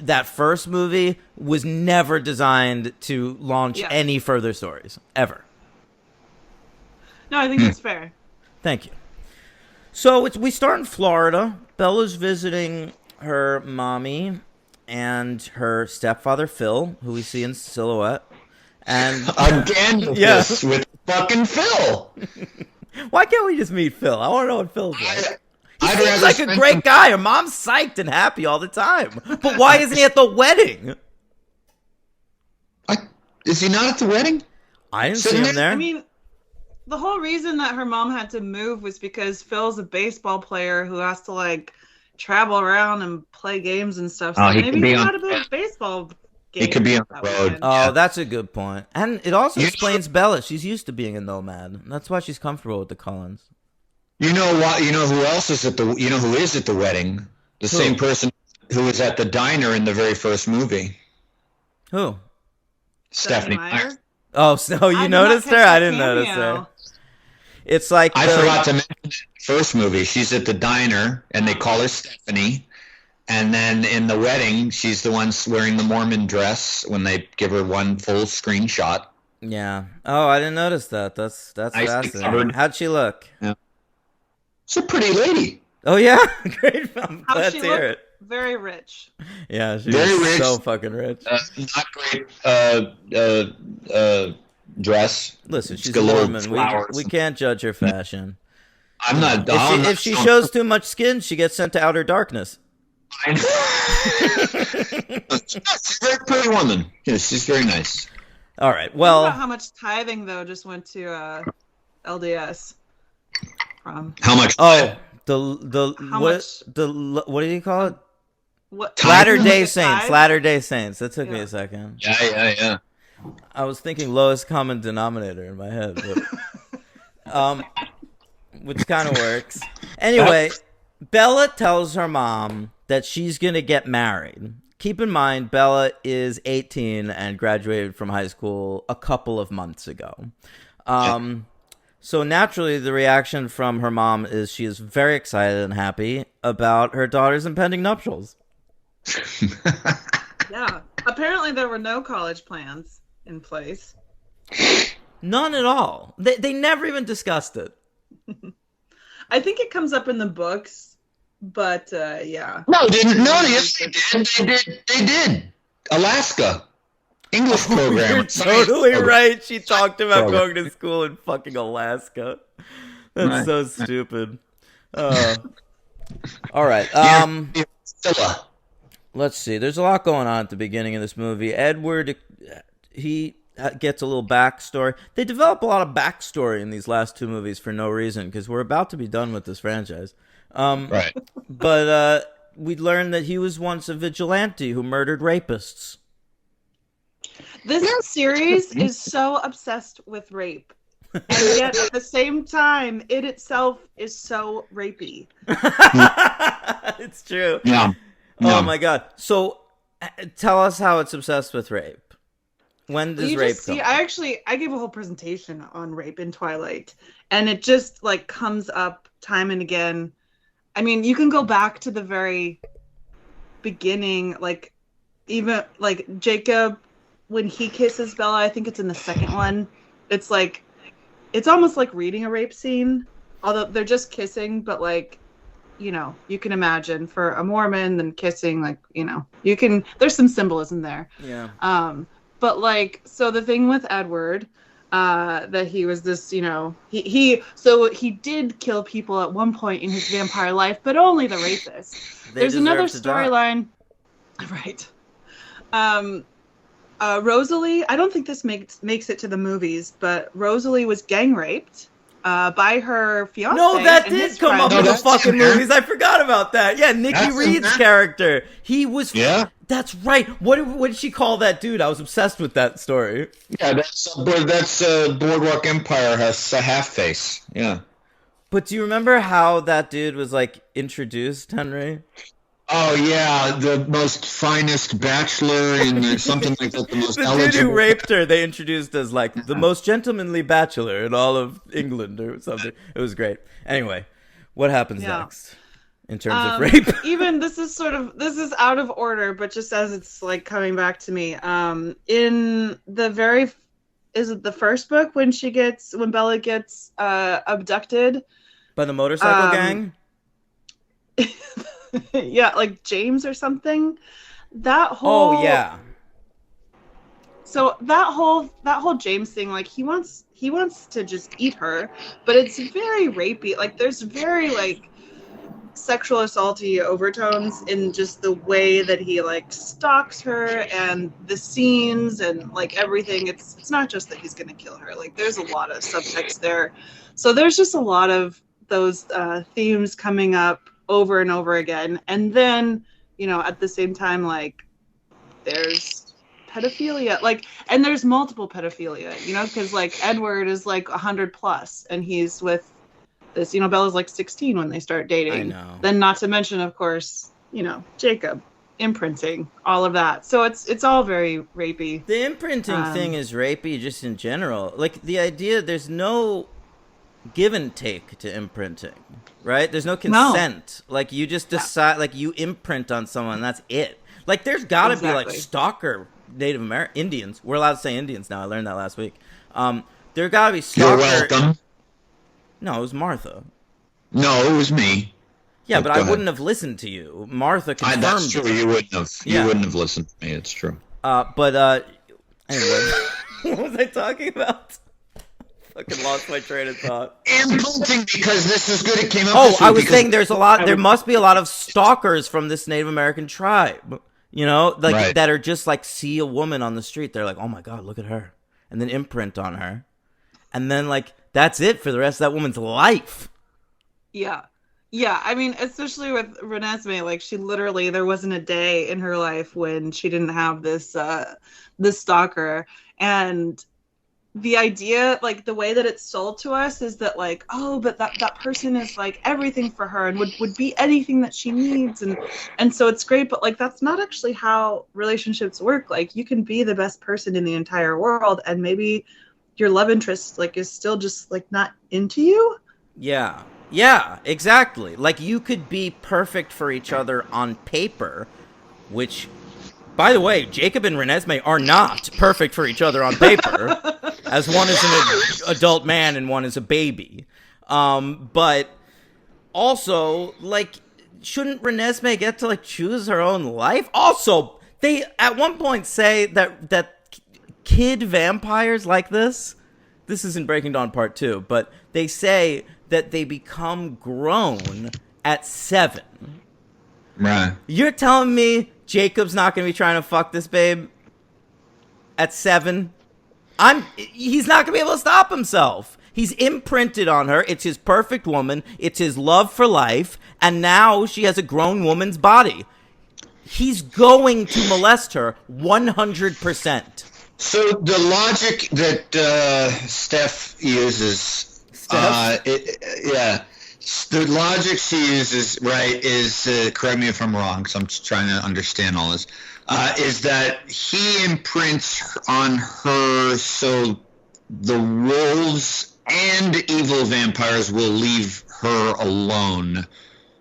that first movie was never designed to launch any further stories ever. No, I think that's fair. Thank you. So we start in Florida. Bella's visiting her mommy and her stepfather, Phil, who we see in silhouette. And again, with fucking Phil. Why can't we just meet Phil? I want to know what Phil's like. He seems like a great guy. Her mom's psyched and happy all the time. But why isn't he at the wedding? Is he not at the wedding? I didn't see him there. I mean, the whole reason that her mom had to move was because Phil's a baseball player who has to travel around and play games and stuff. So maybe he's not a big baseball game. He could be on the road. Oh, that's a good point. And it also explains Bella. She's used to being a nomad. That's why she's comfortable with the Cullens. You know what? You know who else is at the? You know who is at the wedding? The same person who was at the diner in the very first movie. Who? Stephanie Meyer. Oh, so you noticed her? I didn't notice her. It's like I forgot to mention the first movie. She's at the diner, and they call her Stephanie. And then in the wedding, she's the one wearing the Mormon dress when they give her one full screenshot. Yeah. Oh, I didn't notice that. That's fascinating. How'd she look? Yeah. She's a pretty lady. Oh yeah, great. I'm glad to hear it. Very rich. Yeah, she's very rich. So fucking rich. Not great. Dress. Listen, she's a Mormon. We can't judge her fashion. I'm not. If she shows too much skin, she gets sent to outer darkness. She's a very pretty woman. Yes, she's very nice. All right. Think about Well, how much tithing though just went to LDS from How much? How much- what do you call it? what Latter Day like a Saints. tithe? Latter Day Saints. That took me Yeah. a second. Yeah. I was thinking lowest common denominator in my head, but, which kind of works. Anyway, Bella tells her mom that she's gonna get married. Keep in mind, Bella is 18 and graduated from high school a couple of months ago. So naturally, the reaction from her mom is she is very excited and happy about her daughter's impending nuptials. Yeah. Apparently there were no college plans in place. None at all. They never even discussed it. I think it comes up in the books, but yeah. No, didn't. No, yes, they did. They did. Alaska. English program. You're totally Program. right. She talked about Program. going to school in fucking Alaska. That's Right. so stupid. All right. Scylla. Let's see. There's a lot going on at the beginning of this movie. Edward, he gets a little backstory. They develop a lot of backstory in these last two movies for no reason, because we're about to be done with this franchise. Right. But we learned that he was once a vigilante who murdered rapists. This series is so obsessed with rape. And yet at the same time, it itself is so rapey. It's true. Yeah. Oh my god. So tell us how it's obsessed with rape. When does You rape just come? see, I gave a whole presentation on rape in Twilight, and it just like comes up time and again. I mean, you can go back to the very beginning, like even like Jacob when he kisses Bella. I think it's in the second one. It's like it's almost like reading a rape scene, although they're just kissing, but like, you know, you can imagine for a Mormon then kissing, like, you know, you can, there's some symbolism there. Yeah. But like, so the thing with Edward, that he was this, you know, he did kill people at one point in his vampire life, but only the rapist. They There's another deserve to die. storyline, right? Rosalie, I don't think this makes it to the movies, but Rosalie was gang raped by her fiance. No, that and did his come up friend. in the that's fucking in there. movies. I forgot about that. Yeah, Nikki That's in Reed's there. character. He was. Yeah. That's right. What did she call that dude? I was obsessed with that story. Yeah, that's Boardwalk Empire has a half face. Yeah. But do you remember how that dude was like introduced, Henry? Oh yeah, the most finest bachelor in something like that. The most The dude eligible. who raped her, they introduced as like the most gentlemanly bachelor in all of England or something. It was great. Anyway, what happens Yeah. next in terms of rape? Even this is out of order, but just as it's like coming back to me. In the is it the first book when Bella gets abducted? By the motorcycle Um, gang? Yeah, like James or something. That whole Oh yeah. So that whole James thing, like he wants to just eat her, but it's very rapey. Like there's very like sexual assaulty overtones in just the way that he like stalks her and the scenes and like everything. It's not just that he's gonna kill her. Like there's a lot of subtext there. So there's just a lot of those themes coming up over and over again. And then, you know, at the same time, like there's pedophilia, like, and there's multiple pedophilia, you know, because like Edward is like 100 plus and he's with this, you know, Bella's like 16 when they start dating. I know. Then not to mention, of course, you know, Jacob, imprinting, all of that. So it's all very rapey. The imprinting thing is rapey just in general. Like the idea, there's no give and take to imprinting, right? There's no consent. Like you just decide, like you imprint on someone, that's it. Like there's got to be like Exactly. stalker Native American Indians. We're allowed to say Indians now. I learned that last week. There got to be You're stalker. welcome. No, it was Martha. No, it was me. Yeah, Go but I ahead. wouldn't have listened to you. Martha confirmed. That's true. it. You wouldn't have. Yeah. You wouldn't have listened to me. It's true. But anyway, what was I talking about? Fucking lost my train of thought. Imprinting, because this is good. It came up. Oh, this I week was because- saying there must be a lot of stalkers from this Native American tribe, you know, like Right. that are just like see a woman on the street. They're like, oh my God, look at her. and then imprint on her. And then, like, that's it for the rest of that woman's life. Yeah. Yeah, I mean, especially with Renesmee, like, she literally, there wasn't a day in her life when she didn't have this stalker. And the idea, like, the way that it's sold to us is that, like, oh, but that person is, like, everything for her and would be anything that she needs. And so it's great, but, like, that's not actually how relationships work. Like, you can be the best person in the entire world, and maybe your love interest, like, is still just, like, not into you. Yeah. Yeah, exactly. Like, you could be perfect for each other on paper, which, by the way, Jacob and Renesmee are not perfect for each other on paper, as one is an adult man and one is a baby. But also, like, shouldn't Renesmee get to, like, choose her own life? Also, they at one point say that kid vampires like this is in Breaking Dawn Part 2, but they say that they become grown at 7. Right. You're telling me Jacob's not going to be trying to fuck this babe at 7? He's not going to be able to stop himself. He's imprinted on her. It's his perfect woman. It's his love for life. And now she has a grown woman's body. He's going to molest her 100%. So the logic that Steph uses, the logic she uses, right, is, correct me if I'm wrong, because I'm just trying to understand all this, is that he imprints on her so the wolves and evil vampires will leave her alone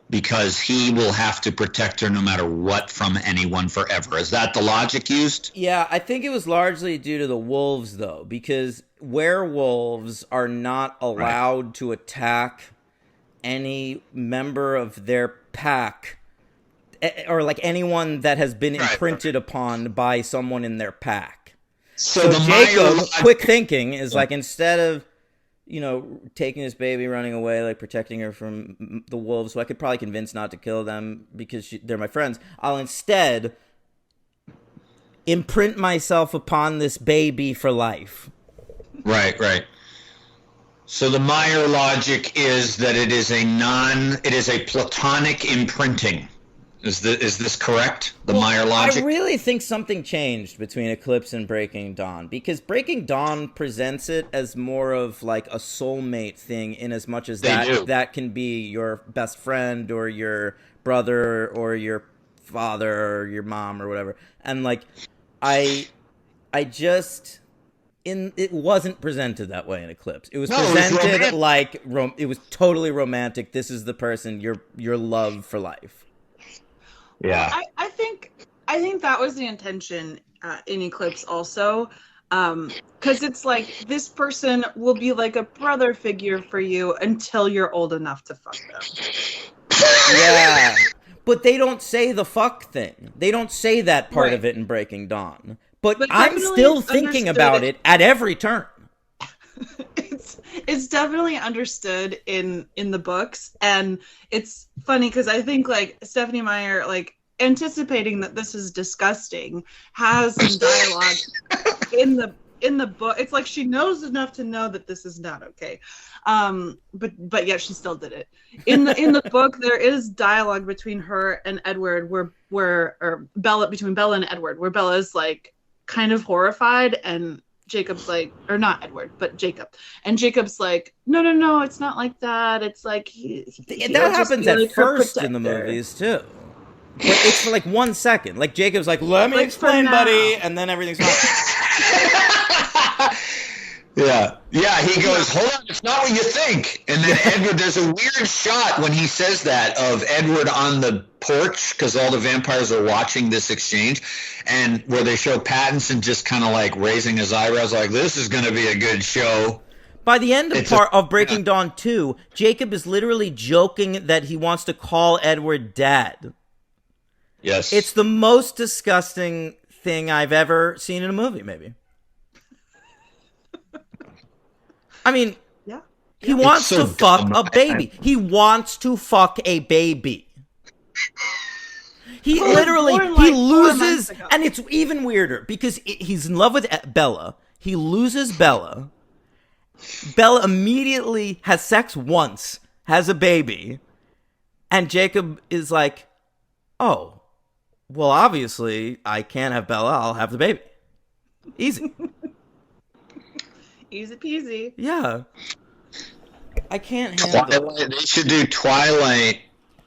because he will have to protect her no matter what from anyone forever. Is that the logic used? Yeah, I think it was largely due to the wolves, though, because werewolves are not allowed to attack any member of their pack, or like anyone that has been imprinted upon by someone in their pack. So Jacob, quick thinking, is like, instead of, you know, taking this baby, running away, like protecting her from the wolves, who I could probably convince not to kill them because they're my friends, I'll instead imprint myself upon this baby for life. Right. So the Meyer logic is that it is a platonic imprinting. Is this correct? The Meyer logic? I really think something changed between Eclipse and Breaking Dawn, because Breaking Dawn presents it as more of like a soulmate thing, in as much as that can be your best friend or your brother or your father or your mom or whatever. And like, it wasn't presented that way in Eclipse. It was presented like it was totally romantic. This is the person, your love for life. Yeah, I think that was the intention in Eclipse also, because it's like, this person will be like a brother figure for you until you're old enough to fuck them. Yeah, but they don't say the fuck thing. They don't say that part of it in Breaking Dawn. But I'm still thinking about it at every turn. It's definitely understood in the books, and it's funny because I think like Stephenie Meyer, like, anticipating that this is disgusting, has some dialogue in the book. It's like she knows enough to know that this is not okay, but yet she still did it. In the book, there is dialogue between her and Edward, between Bella and Edward, where Bella's like kind of horrified, and Jacob's like, or not Edward, but Jacob. And Jacob's like, no, it's not like that. It's like that happens at first in the movies too. But it's for like 1 second. Like, Jacob's like, let me explain, buddy, and then everything's fine. Yeah, he goes, hold on, it's not what you think. And then Edward, there's a weird shot when he says that of Edward on the porch, because all the vampires are watching this exchange, and where they show Pattinson just kind of like raising his eyebrows like, this is going to be a good show. By the end of Breaking Dawn 2, Jacob is literally joking that he wants to call Edward Dad. Yes. It's the most disgusting thing I've ever seen in a movie, maybe. I mean, he wants to fuck a baby. He wants to fuck a baby. He loses, and it's even weirder because he's in love with Bella. He loses Bella. Bella immediately has sex once, has a baby, and Jacob is like, oh, well, obviously, I can't have Bella, I'll have the baby. Easy. Easy peasy. Yeah. I can't handle Twilight, they should do Twilight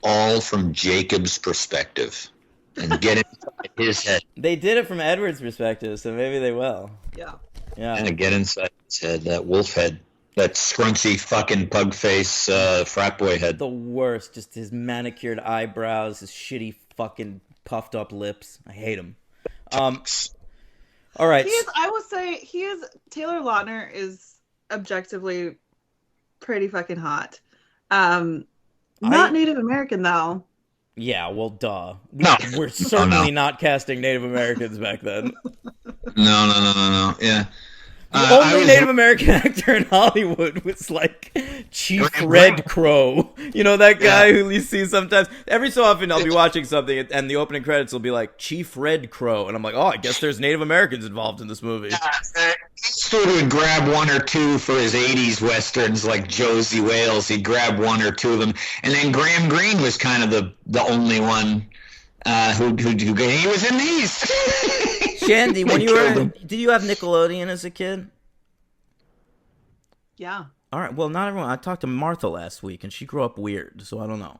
all from Jacob's perspective and get inside his head. They did it from Edward's perspective, so maybe they will. Yeah. Yeah. And get inside his head, that wolf head, that scrunchy fucking pug face frat boy head. The worst. Just his manicured eyebrows, his shitty fucking puffed up lips. I hate him. All right. I will say Taylor Lautner is objectively pretty fucking hot. Not Native American though. Yeah, well, duh. No. We're certainly not casting Native Americans back then. No. Yeah. The only Native American actor in Hollywood was like Chief Red Crow. You know that guy who you see sometimes? Every so often I'll be watching something and the opening credits will be like Chief Red Crow. And I'm like, oh, I guess there's Native Americans involved in this movie. Eastwood would grab one or two for his 80s westerns like Josie Wales. He'd grab one or two of them. And then Graham Greene was kind of the only one who he was in these. Shandy, did you have Nickelodeon as a kid? Yeah. All right. Well, not everyone. I talked to Martha last week, and she grew up weird, so I don't know.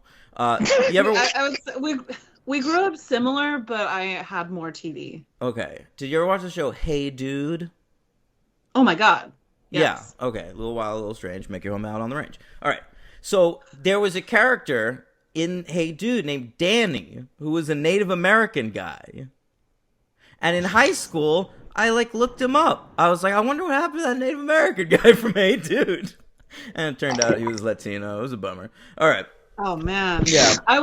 You ever? We grew up similar, but I had more TV. Okay. Did you ever watch the show Hey Dude? Oh my God. Yes. Yeah. Okay. A little wild, a little strange. Make your home out on the range. All right. So there was a character in Hey Dude named Danny, who was a Native American guy. And in high school, I looked him up. I was like, I wonder what happened to that Native American guy from Hey Dude. And it turned out he was Latino. It was a bummer. All right. Oh man. Yeah. I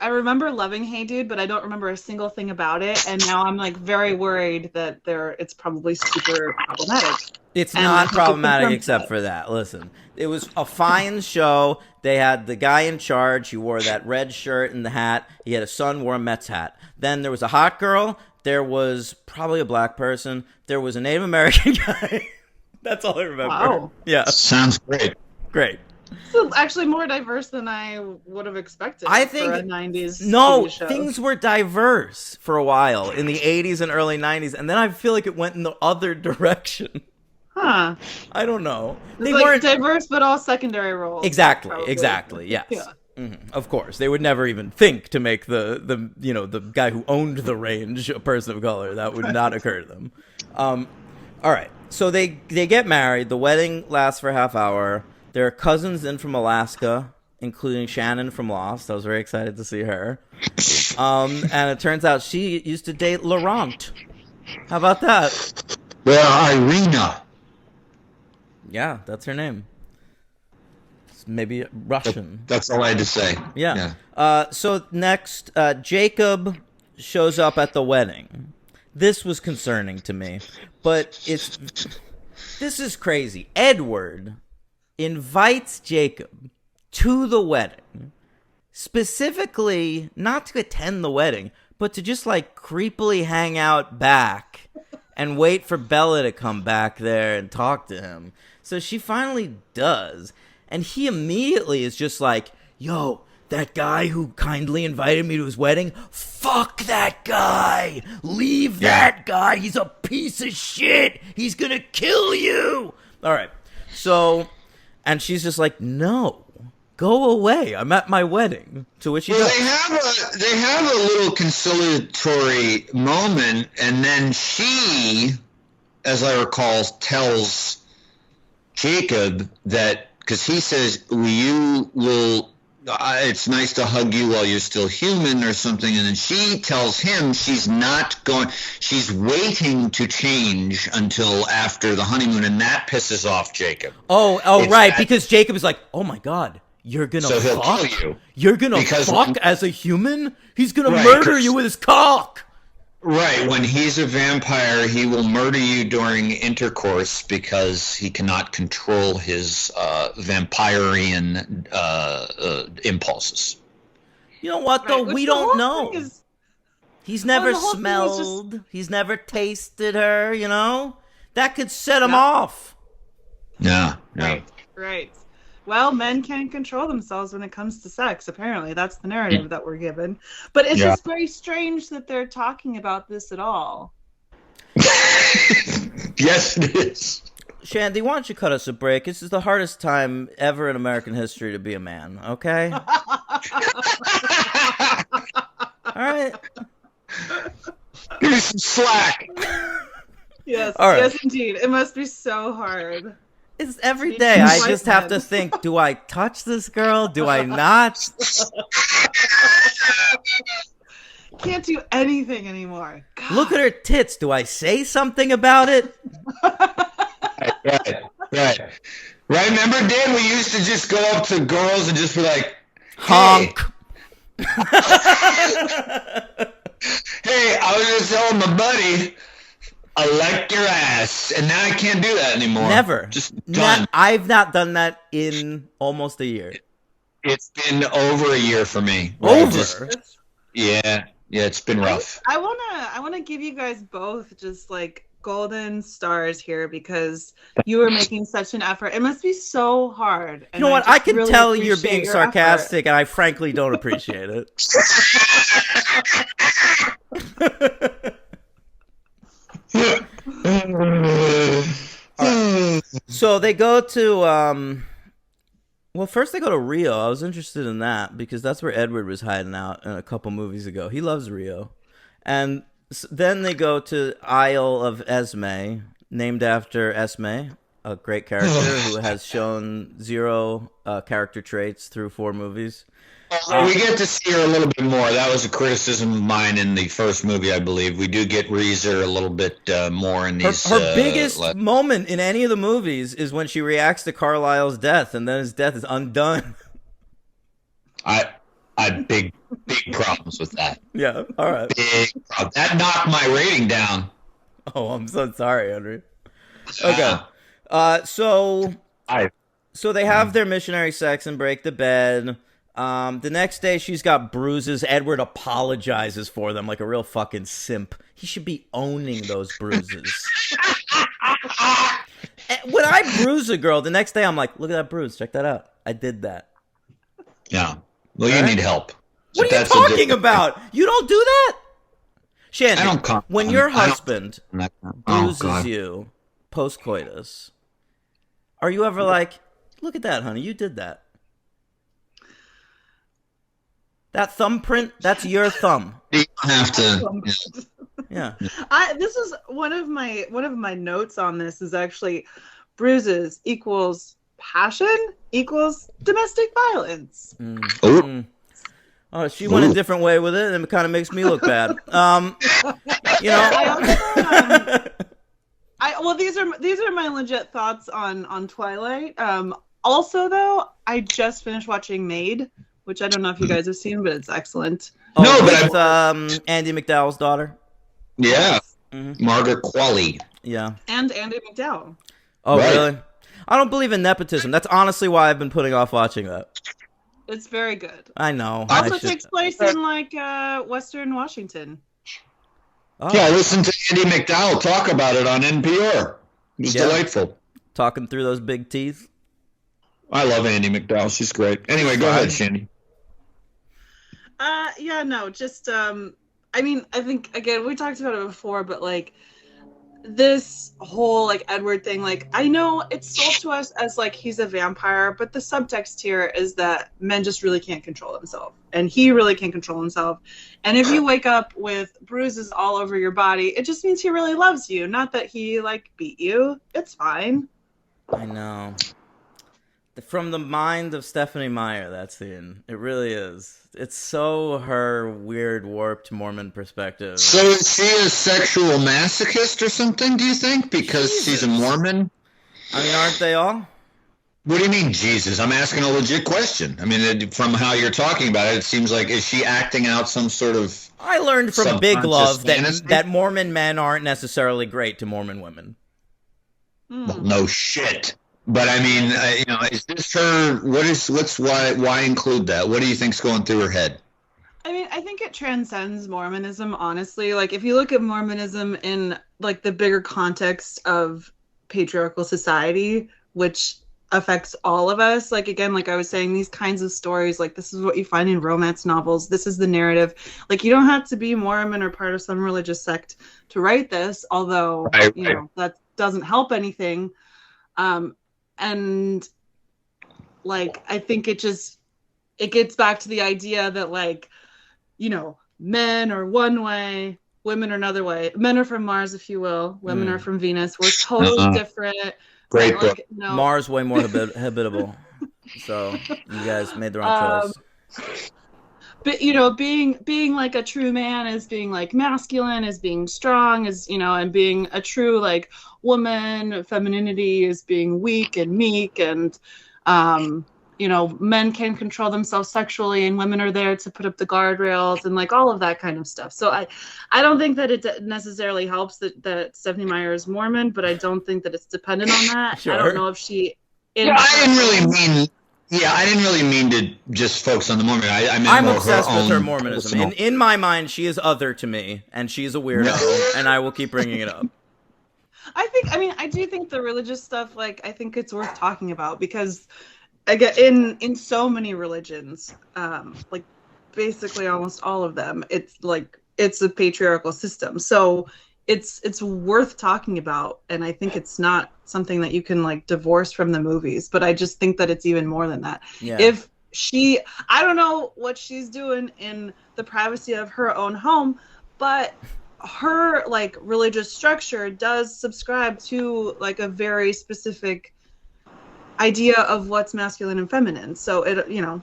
remember loving Hey Dude, but I don't remember a single thing about it. And now I'm very worried that it's probably super problematic. It's not problematic except for that. Listen, it was a fine show. They had the guy in charge. He wore that red shirt and the hat. He had a son, wore a Mets hat. Then there was a hot girl. There was probably a black person. There was a Native American guy. That's all I remember. Wow. Yeah. Sounds great. Great. It's actually more diverse than I would have expected. I think for a 90s no, TV show. Things were diverse for a while in the 80s and early 90s, and then I feel like it went in the other direction. Huh. I don't know. They weren't diverse, but all secondary roles. Exactly. Probably. Exactly. Yes. Yeah. Mm-hmm. Of course, they would never even think to make the guy who owned the range a person of color. That would not occur to them. All right. So they get married. The wedding lasts for a half hour. There are cousins in from Alaska, including Shannon from Lost. I was very excited to see her. And it turns out she used to date Laurent. How about that? Well, Irina. Yeah, that's her name. It's maybe Russian. That's all I had to say. Yeah. So next, Jacob shows up at the wedding. This was concerning to me, but this is crazy. Edward invites Jacob to the wedding, specifically not to attend the wedding, but to just creepily hang out back and wait for Bella to come back there and talk to him. So she finally does, and he immediately is just like, yo, that guy who kindly invited me to his wedding, fuck that guy, leave that guy, he's a piece of shit, he's gonna kill you. All right, so, and she's just like, no, go away, I'm at my wedding. To which he does. They have a little conciliatory moment, and then she, as I recall, tells Jacob that, because he says, it's nice to hug you while you're still human or something, and then she tells him she's waiting to change until after the honeymoon, and that pisses off Jacob. Right, because Jacob is like, oh my god, you're gonna he'll fuck? kill you. You're gonna fuck as a human? He's gonna murder you with his cock! Right, when he's a vampire, he will murder you during intercourse because he cannot control his vampirian impulses. You know what, though? We don't know. He's never the whole thing was just- smelled. He's never tasted her, you know? That could set him Yeah. off. Yeah. Right. Well, men can't control themselves when it comes to sex, apparently. That's the narrative that we're given. But it's just very strange that they're talking about this at all. Yes, it is. Shandy, why don't you cut us a break? This is the hardest time ever in American history to be a man, okay? All right. Give me some slack. Yes, All right. yes, indeed. It must be so hard. It's every day. I just have to think, do I touch this girl? Do I not? Can't do anything anymore. God. Look at her tits. Do I say something about it? Right. Remember, Dan, we used to just go up to girls and just be like, Honk. Hey, I was just telling my buddy, I like your ass. And now I can't do that anymore. Never. Just done. I've not done that in almost a year. It's been over a year for me. Over? Yeah, it's been rough. I wanna give you guys both just like golden stars here because you are making such an effort. It must be so hard. You know what? I can really tell you're appreciate being your sarcastic, and I frankly don't appreciate it. So they go to, well, first they go to Rio. I was interested in that because that's where Edward was hiding out in a couple movies ago. He loves Rio. And then they go to Isle of Esme, named after Esme, a great character who has shown zero character traits through 4 movies. We get to see her a little bit more. That was a criticism of mine in the first movie, I believe. We do get Reezer a little bit more in these. Her biggest moment in any of the movies is when she reacts to Carlisle's death, and then his death is undone. I had big problems with that. Yeah, all right. Big problem. That knocked my rating down. Oh, I'm so sorry, Henry. Okay. So they have their missionary sex and break the bed. The next day, she's got bruises. Edward apologizes for them like a real fucking simp. He should be owning those bruises. When I bruise a girl, the next day I'm like, look at that bruise. Check that out. I did that. Yeah. Well, you need help. What are you talking about? You don't do that? Shandy, when your husband bruises you post-coitus, are you ever like, look at that, honey, you did that? That thumbprint, that's your thumb. You don't have to. Yeah. This is one of my notes on this is actually bruises equals passion equals domestic violence. Oh, she went a different way with it, and it kind of makes me look bad. You know. Well, these are my legit thoughts on Twilight. Also, though, I just finished watching Maid, which I don't know if you guys have seen, but it's excellent. Oh, no, but with Andy McDowell's daughter. Yeah, Margaret Qualley. Yeah, and Andy McDowell. Oh, right. Really? I don't believe in nepotism. That's honestly why I've been putting off watching that. It's very good. I know. Also takes place in like Western Washington. Oh. Yeah, I listened to Andy McDowell talk about it on NPR. It was delightful. Talking through those big teeth. I love Andy McDowell. She's great. Anyway, go ahead, Shandy. I mean, I think again we talked about it before, but like this whole like Edward thing, like I know it's sold to us as like he's a vampire, but the subtext here is that men just really can't control themselves, and he really can't control himself. And if you wake up with bruises all over your body, it just means he really loves you, not that he like beat you. It's fine. I know. From the mind of Stephanie Meyer, that scene. It really is. It's so her weird, warped Mormon perspective. So is she a sexual masochist or something, do you think? Because she's a Mormon? I mean, aren't they all? What do you mean, Jesus? I'm asking a legit question. I mean, from how you're talking about it, it seems like, is she acting out some sort of... I learned from Big Love that Mormon men aren't necessarily great to Mormon women. Well, no shit. But I mean, is this her? Why include that? What do you think's going through her head? I mean, I think it transcends Mormonism, honestly. Like, if you look at Mormonism in, like, the bigger context of patriarchal society, which affects all of us, like, again, like I was saying, these kinds of stories, like, this is what you find in romance novels. This is the narrative. Like, you don't have to be Mormon or part of some religious sect to write this, although, you know, that doesn't help anything. And, like, I think it gets back to the idea that, like, you know, men are one way, women are another way. Men are from Mars, if you will. Women are from Venus. We're totally different. Great book. Like, no. Mars way more habitable. So you guys made the wrong choice. But, you know, being like a true man is being like masculine, is being strong, is, you know, and being a true like woman, femininity is being weak and meek, and you know, men can control themselves sexually and women are there to put up the guardrails and like all of that kind of stuff. So I don't think that it necessarily helps that Stephenie Meyer is Mormon, but I don't think that it's dependent on that. Sure. I don't know if she... I didn't really mean to just focus on the Mormon. I meant I'm more obsessed her with her own Mormonism. personal- In my mind, she is other to me, and she's a weirdo, and I will keep bringing it up. I do think the religious stuff, like, I think it's worth talking about because... Again, in so many religions, like basically almost all of them, it's like it's a patriarchal system. So it's worth talking about, and I think it's not something that you can like divorce from the movies. But I just think that it's even more than that. Yeah. If I don't know what she's doing in the privacy of her own home, but her like religious structure does subscribe to like a very specific idea of what's masculine and feminine. So it, you know,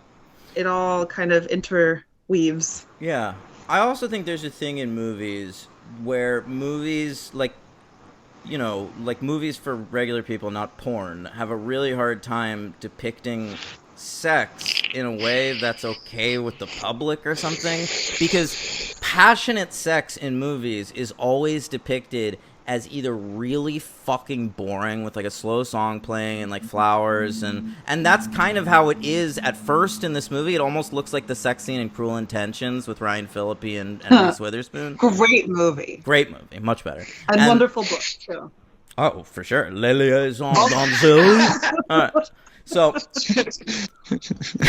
it all kind of interweaves. Yeah. I also think there's a thing in movies where movies like, you know, like movies for regular people, not porn, have a really hard time depicting sex in a way that's okay with the public or something, because passionate sex in movies is always depicted as either really fucking boring with like a slow song playing and like flowers, and that's kind of how it is at first in this movie. It almost looks like the sex scene in Cruel Intentions with Ryan Phillippe and Reese Witherspoon. Great movie, much better, and wonderful book too. Oh, for sure. Les Liaisons Dangereuses. All right. So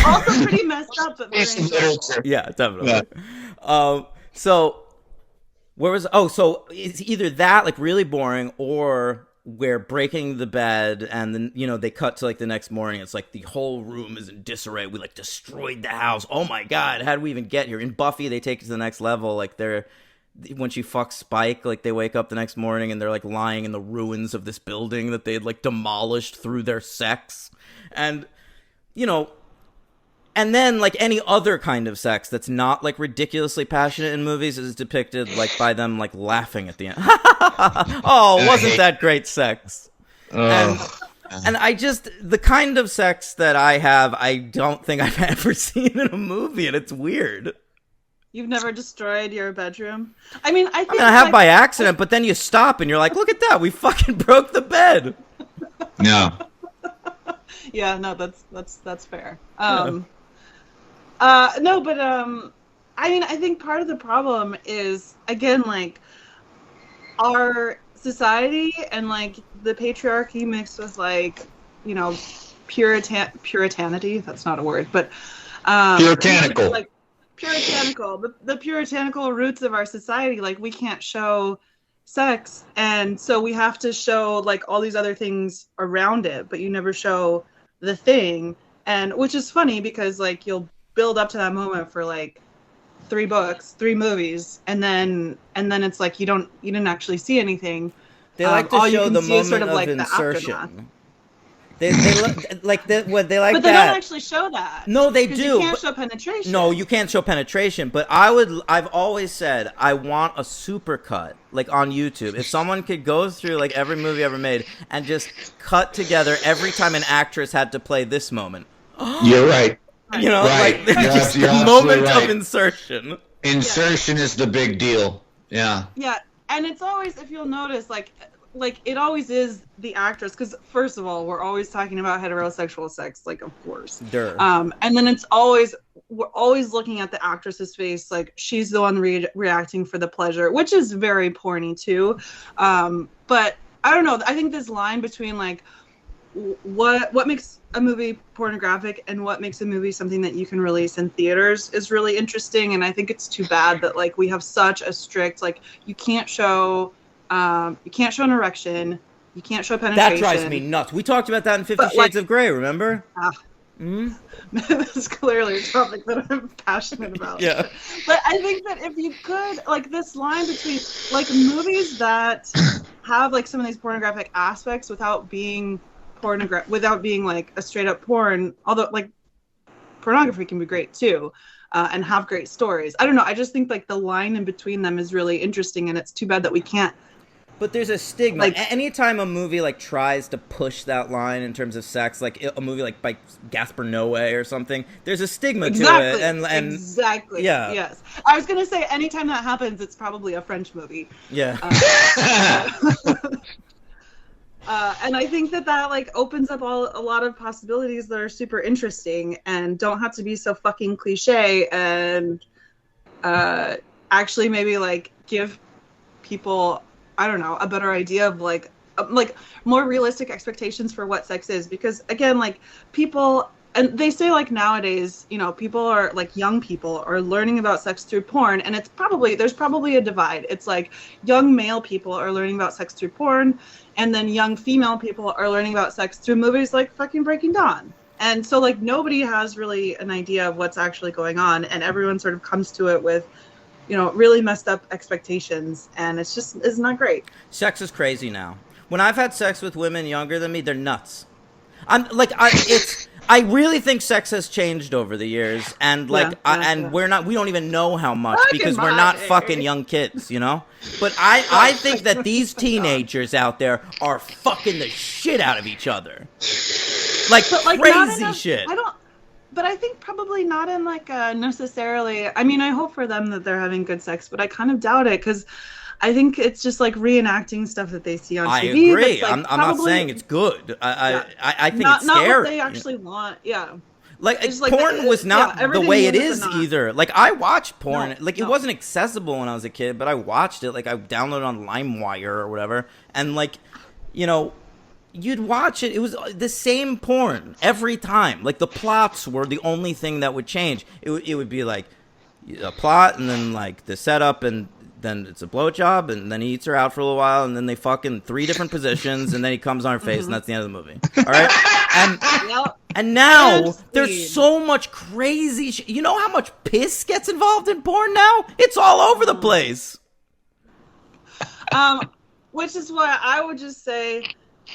also pretty messed up, but very enjoyable. Yeah, definitely. Yeah. So where was? Oh, so it's either that like really boring, or we're breaking the bed, and then you know they cut to like the next morning. It's like the whole room is in disarray. We like destroyed the house. Oh my god, how did we even get here? In Buffy, they take it to the next level. Like when she fucks Spike, like they wake up the next morning and they're like lying in the ruins of this building that they had like demolished through their sex, and you know. And then, like any other kind of sex that's not like ridiculously passionate in movies is depicted like by them like laughing at the end. Oh, wasn't that great sex? And I just, the kind of sex that I have, I don't think I've ever seen in a movie, and it's weird. You've never destroyed your bedroom? I mean, I have like, by accident, but then you stop and you're like, look at that, we fucking broke the bed. No. Yeah, no, that's fair. Yeah. No, but I mean, I think part of the problem is, again, like our society and like the patriarchy mixed with like, you know, puritanity. That's not a word, but puritanical. Like puritanical, the puritanical roots of our society. Like we can't show sex, and so we have to show like all these other things around it, but you never show the thing. And which is funny because like you'll build up to that moment for like 3 books, 3 movies, and then it's like you didn't actually see anything. They like to show the moment sort of of like insertion. They like that. What they like, but they that. don't actually show that. No, they do. You can't show penetration. No, you can't show penetration. But I've always said I want a supercut, like on YouTube. If someone could go through like every movie ever made and just cut together every time an actress had to play this moment. You're right. You know, right. like just the moment of insertion. Insertion is the big deal. Yeah. Yeah, and it's always, if you'll notice, like it always is the actress, because first of all, we're always talking about heterosexual sex, like of course. Durr. And then it's always we're always looking at the actress's face, like she's the one reacting for the pleasure, which is very porny too. But I don't know. I think this line between like what makes a movie pornographic and what makes a movie something that you can release in theaters is really interesting. And I think it's too bad that like we have such a strict, like you can't show an erection, you can't show penetration. That drives me nuts. We talked about that in 50 Shades of Grey, remember? That's clearly a topic that I'm passionate about. Yeah. But I think that if you could, like, this line between, like, movies that have, like, some of these pornographic aspects without being like, a straight-up porn, although, like, pornography can be great, too, and have great stories. I don't know. I just think, like, the line in between them is really interesting, and it's too bad that we can't. But there's a stigma. Like, anytime a movie like tries to push that line in terms of sex, like a movie like by Gaspar Noé or something, there's a stigma to it. And exactly. Yeah. Yes. I was gonna say anytime that happens, it's probably a French movie. Yeah. And I think that like opens up a lot of possibilities that are super interesting and don't have to be so fucking cliche, and actually maybe like give people, I don't know, a better idea of like more realistic expectations for what sex is. Because again, like people, and they say like nowadays, you know, people are like young people are learning about sex through porn, and there's probably a divide. It's like young male people are learning about sex through porn, and then young female people are learning about sex through movies like fucking Breaking Dawn. And so like nobody has really an idea of what's actually going on, and everyone sort of comes to it with, you know, really messed up expectations, and it's not great. Sex is crazy now. When I've had sex with women younger than me, they're nuts. I really think sex has changed over the years, and like, we don't even know how much because we're not fucking young kids, you know. But I think that these teenagers out there are fucking the shit out of each other, like crazy shit. But I think probably not in like necessarily. I mean, I hope for them that they're having good sex, but I kind of doubt it because I think it's just like reenacting stuff that they see on TV. I agree. Like, I'm not saying it's good. I think it's scary. Not what they actually want. Yeah. Like porn was not the way it is either. Like I watched porn. It wasn't accessible when I was a kid, but I watched it. Like I downloaded on LimeWire or whatever, and like, you know, you'd watch it. It was the same porn every time. Like the plots were the only thing that would change. It would be like a plot, and then like the setup, and then it's a blowjob, and then he eats her out for a little while, and then they fuck in 3 different positions, and then he comes on her face, and that's the end of the movie. All right? And now there's so much crazy shit. You know how much piss gets involved in porn now? It's all over the place. Which is why I would just say,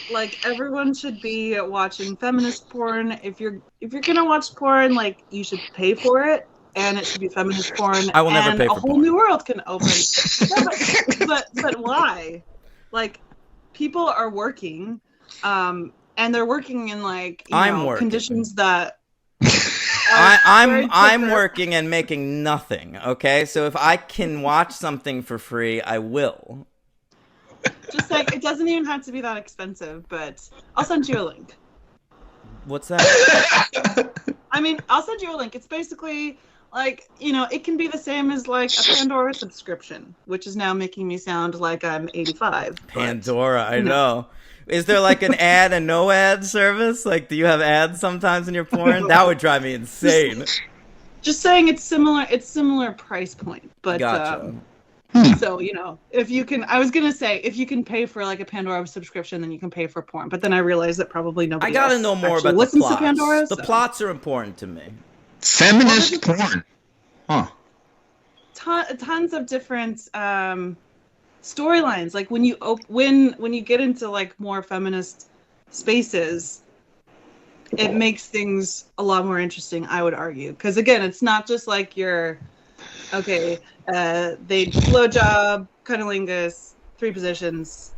like, everyone should be watching feminist porn. If you're gonna watch porn, like, you should pay for it. And it should be feminist porn. I will never pay for porn. And a whole new world can open. but why? Like, people are working, and they're working in like conditions that. I'm working and making nothing. Okay, so if I can watch something for free, I will. Just like, it doesn't even have to be that expensive, but I'll send you a link. What's that? I mean, I'll send you a link. It's basically like, you know, it can be the same as like a Pandora subscription, which is now making me sound like I'm 85. Pandora, I know. Is there like an ad and no ad service? Like, do you have ads sometimes in your porn? That would drive me insane. Just saying it's similar price point, but gotcha. So, you know, if you can, I was going to say, if you can pay for like a Pandora subscription, then you can pay for porn. But then I realized that probably nobody I got to know more about the plots. To Pandora, the plots are important to me. Feminist porn. Huh. Tons of different storylines. Like when you get into like more feminist spaces, it makes things a lot more interesting, I would argue. Because again, it's not just like they blowjob, cunnilingus, 3 positions.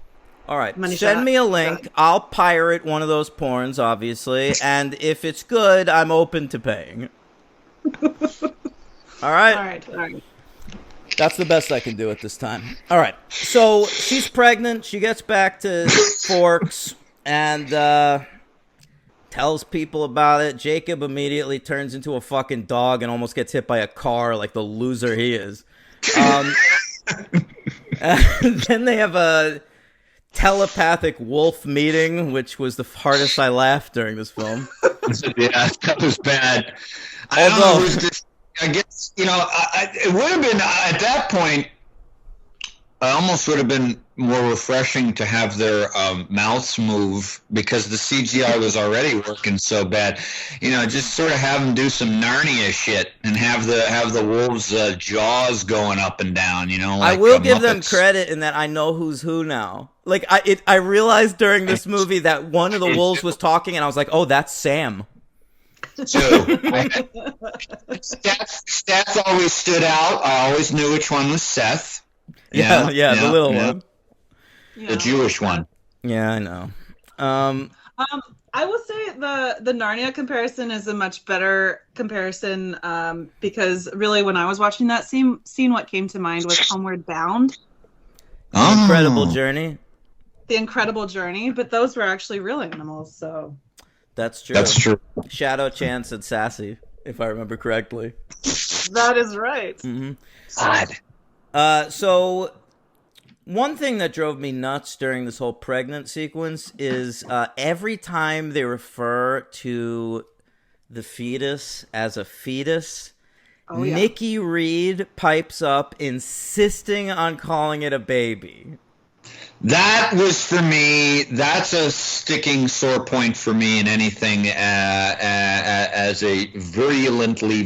All right, send me a link. I'll pirate one of those porns, obviously, and if it's good, I'm open to paying. All right. That's the best I can do at this time. All right, so she's pregnant. She gets back to Forks, and tells people about it. Jacob immediately turns into a fucking dog and almost gets hit by a car like the loser he is. And then they have a telepathic wolf meeting, which was the hardest I laughed during this film. Yeah, that was bad. Although, I guess, it would have been, at that point, it almost would have been more refreshing to have their mouths move, because the CGI was already working so bad. Just sort of have them do some Narnia shit and have the wolves' jaws going up and down. Like I will give them Muppets. credit in that I know who's who now. Like I realized during this movie that one of the wolves was talking, and I was like, oh, that's Sam. So, Seth always stood out. I always knew which one was Seth. Yeah, the little one. Yeah. The Jewish one. Yeah, I know. I will say the Narnia comparison is a much better comparison, because really when I was watching that scene, what came to mind was Homeward Bound. The Incredible Journey. The Incredible Journey, but those were actually real animals, so. That's true. That's true. Shadow, Chance, and Sassy, if I remember correctly. That is right. Mm-hmm. God. So one thing that drove me nuts during this whole pregnant sequence is every time they refer to the fetus as a fetus, Nikki Reed pipes up insisting on calling it a baby. That was, for me, that's a sticking sore point for me in anything as a vehemently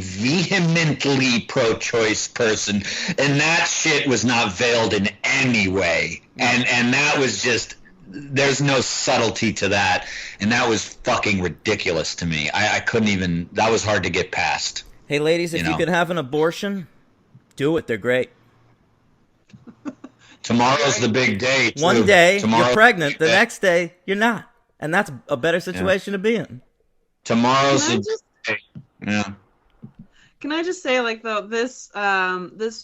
pro-choice person. And that shit was not veiled in any way. And that was just, there's no subtlety to that. And that was fucking ridiculous to me. I couldn't even, that was hard to get past. Hey, ladies, if you could have an abortion, do it. They're great. Tomorrow's the big day, too. One day, Tomorrow's you're pregnant. The next day, you're not. And that's a better situation to be in. Tomorrow's the day. Yeah. Can I just say, like, though, this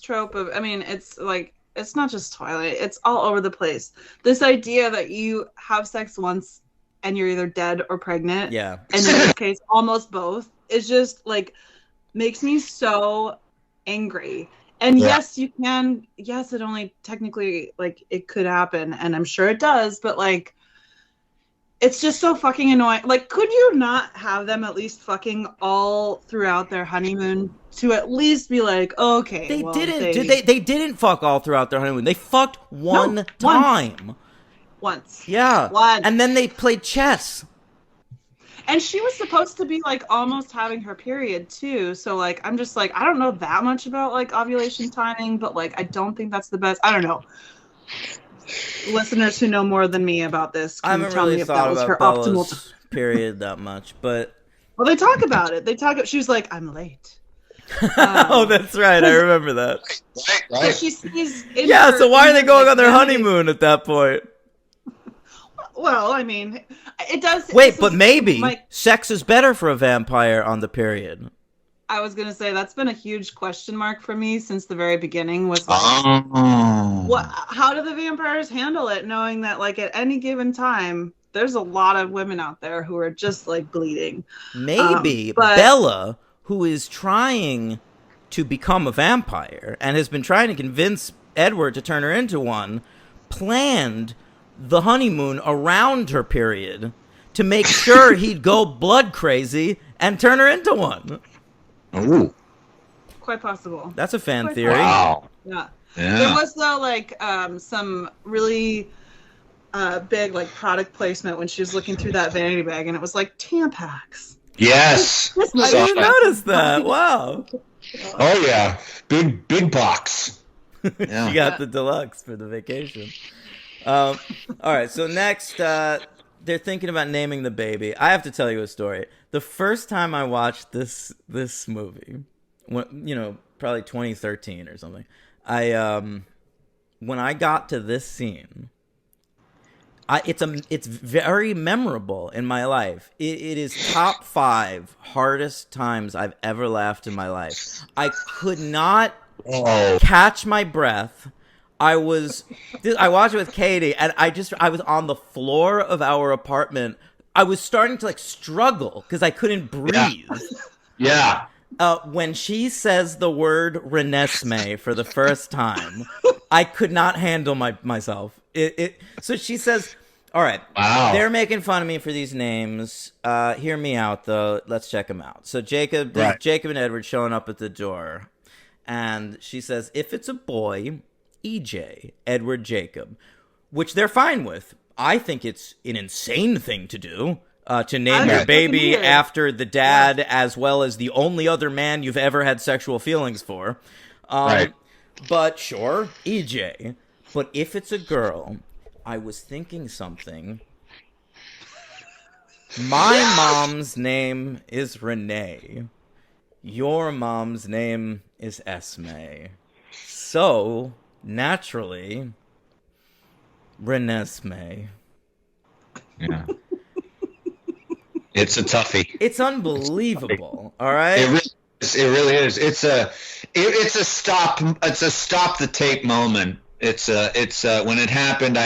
trope of, I mean, it's like, it's not just Twilight, it's all over the place. This idea that you have sex once and you're either dead or pregnant. Yeah. And in this case, almost both, is just, like, makes me so angry. And yes, you can, yes, it only technically, like, it could happen, and I'm sure it does, but, like, it's just so fucking annoying. Like, could you not have them at least fucking all throughout their honeymoon to at least be like, okay, They well, didn't. They didn't fuck all throughout their honeymoon. They fucked one time. Once. Yeah. Once. And then they played chess. And she was supposed to be, like, almost having her period, too. So, like, I'm just, like, I don't know that much about, like, ovulation timing, but, like, I don't think that's the best. I don't know. Listeners who know more than me about this I can haven't tell really me if that thought was about her Bella's optimal period that much, but... Well, they talk about it. She was like, I'm late. Oh, that's right. I remember that. Right. So she sees... Yeah, so why are they going on their honeymoon at that point? Well, I mean, it does... Wait, but maybe sex is better for a vampire on the period. I was going to say, that's been a huge question mark for me since the very beginning, was like, how do the vampires handle it, knowing that, like, at any given time, there's a lot of women out there who are just, like, bleeding. Maybe but Bella, who is trying to become a vampire and has been trying to convince Edward to turn her into one, planned the honeymoon around her period to make sure he'd go blood crazy and turn her into one. Ooh. Quite possible. That's a fan theory. Wow. Yeah. Yeah. There was, though, like, some really big, like, product placement when she was looking through that vanity bag, and it was like Tampax. Yes. I didn't notice that. Wow. Oh yeah, big box. Yeah. She got the deluxe for the vacation. All right, so next, they're thinking about naming the baby. I have to tell you a story. The first time I watched this movie, probably 2013 or something, when I got to this scene, it's very memorable in my life. It is top 5 hardest times I've ever laughed in my life. I could not catch my breath. I watched it with Katie, and I was on the floor of our apartment. I was starting to like struggle because I couldn't breathe. Yeah. When she says the word Renesmee for the first time, I could not handle myself. So she says, all right, Wow. They're making fun of me for these names. Hear me out, though. Let's check them out. So Jacob and Edward showing up at the door. And she says, if it's a boy, EJ, Edward Jacob, which they're fine with. I think it's an insane thing to do. To name your baby after the dad, as well as the only other man you've ever had sexual feelings for. But sure, EJ. But if it's a girl, I was thinking something. My mom's name is Renee. Your mom's name is Esme. So, naturally, Renesmee. Yeah. It's a toughie. It's unbelievable. All right. It really is. It's a stop. It's a stop the tape moment. It's when it happened.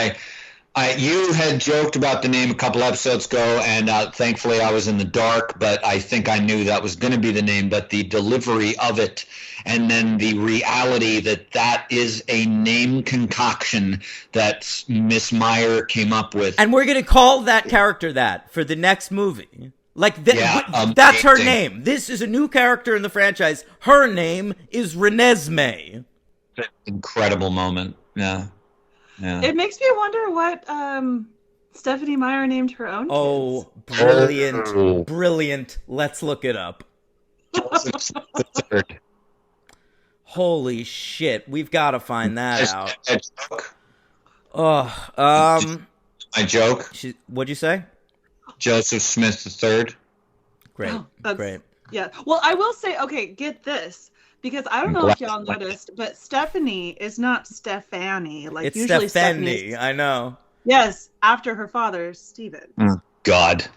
You had joked about the name a couple episodes ago, and thankfully I was in the dark. But I think I knew that was going to be the name. But the delivery of it, and then the reality that is a name concoction that Miss Meyer came up with, and we're gonna call that character that for the next movie. Like that's her name. This is a new character in the franchise. Her name is Renesmee. Incredible moment. Yeah. It makes me wonder what Stephanie Meyer named her own kids. Oh, brilliant. Brilliant. Let's look it up. The third. Holy shit. We've got to find that out. My joke? What'd you say? Joseph Smith III. Great. Great. Yeah. Well, I will say, okay, get this. Because I don't know if y'all noticed, but Stephanie is not Stephanie. Like it's usually Stephanie. I know. Yes, after her father, Stephen. God.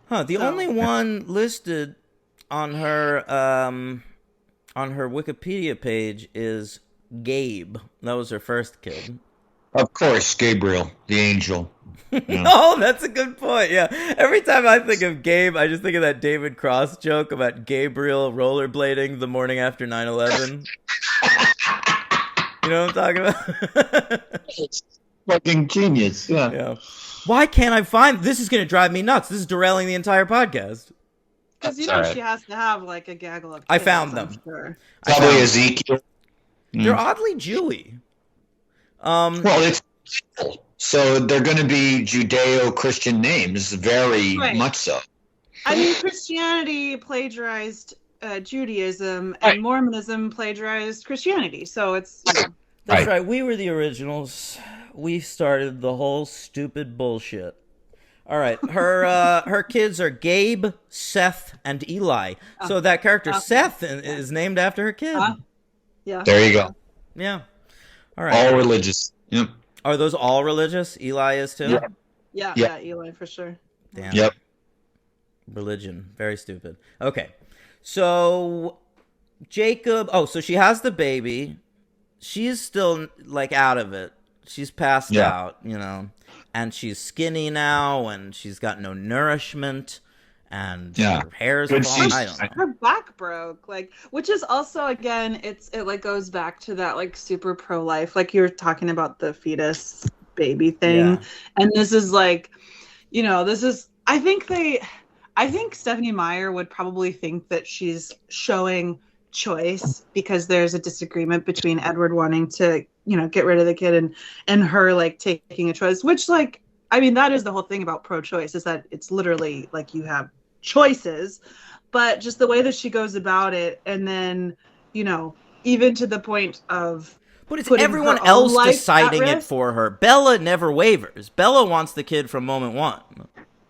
Huh? The only one listed on her Wikipedia page is Gabe. That was her first kid. Of course, Gabriel, the angel. Yeah. Oh, that's a good point. Yeah. Every time I think of Gabe, I just think of that David Cross joke about Gabriel rollerblading the morning after 9/11. You know what I'm talking about? It's fucking genius. Yeah. Why can't I find this? Is going to drive me nuts. This is derailing the entire podcast. Because you know she has to have like a gaggle of kids, I found them. Sure. Probably Ezekiel. They're oddly Jewy. Well, it's so they're going to be Judeo-Christian names, very much so. I mean, Christianity plagiarized Judaism, and Mormonism plagiarized Christianity. So it's that's right. We were the originals. We started the whole stupid bullshit. All right, her kids are Gabe, Seth, and Eli. So that character Seth is named after her kid. Yeah. There you go. Yeah. All right. All religious. Yep. Are those all religious? Eli is too? Yeah, Eli for sure. Damn. Yep. Religion. Very stupid. Okay. So Jacob, so she has the baby. She's still like out of it. She's passed out, you know. And she's skinny now, and she's got no nourishment, and her hair's falling. I don't know. Her back broke, which is also, again, it like goes back to that like super pro-life, like you were talking about the fetus baby thing, and this is like, you know, I think Stephanie Meyer would probably think that she's showing choice because there's a disagreement between Edward wanting to, you know, get rid of the kid and her like taking a choice, which like, I mean, that is the whole thing about pro-choice, is that it's literally like you have choices, but just the way that she goes about it, and then, you know, even to the point of but it's everyone else deciding it for her. Bella never wavers. Bella wants the kid from moment one.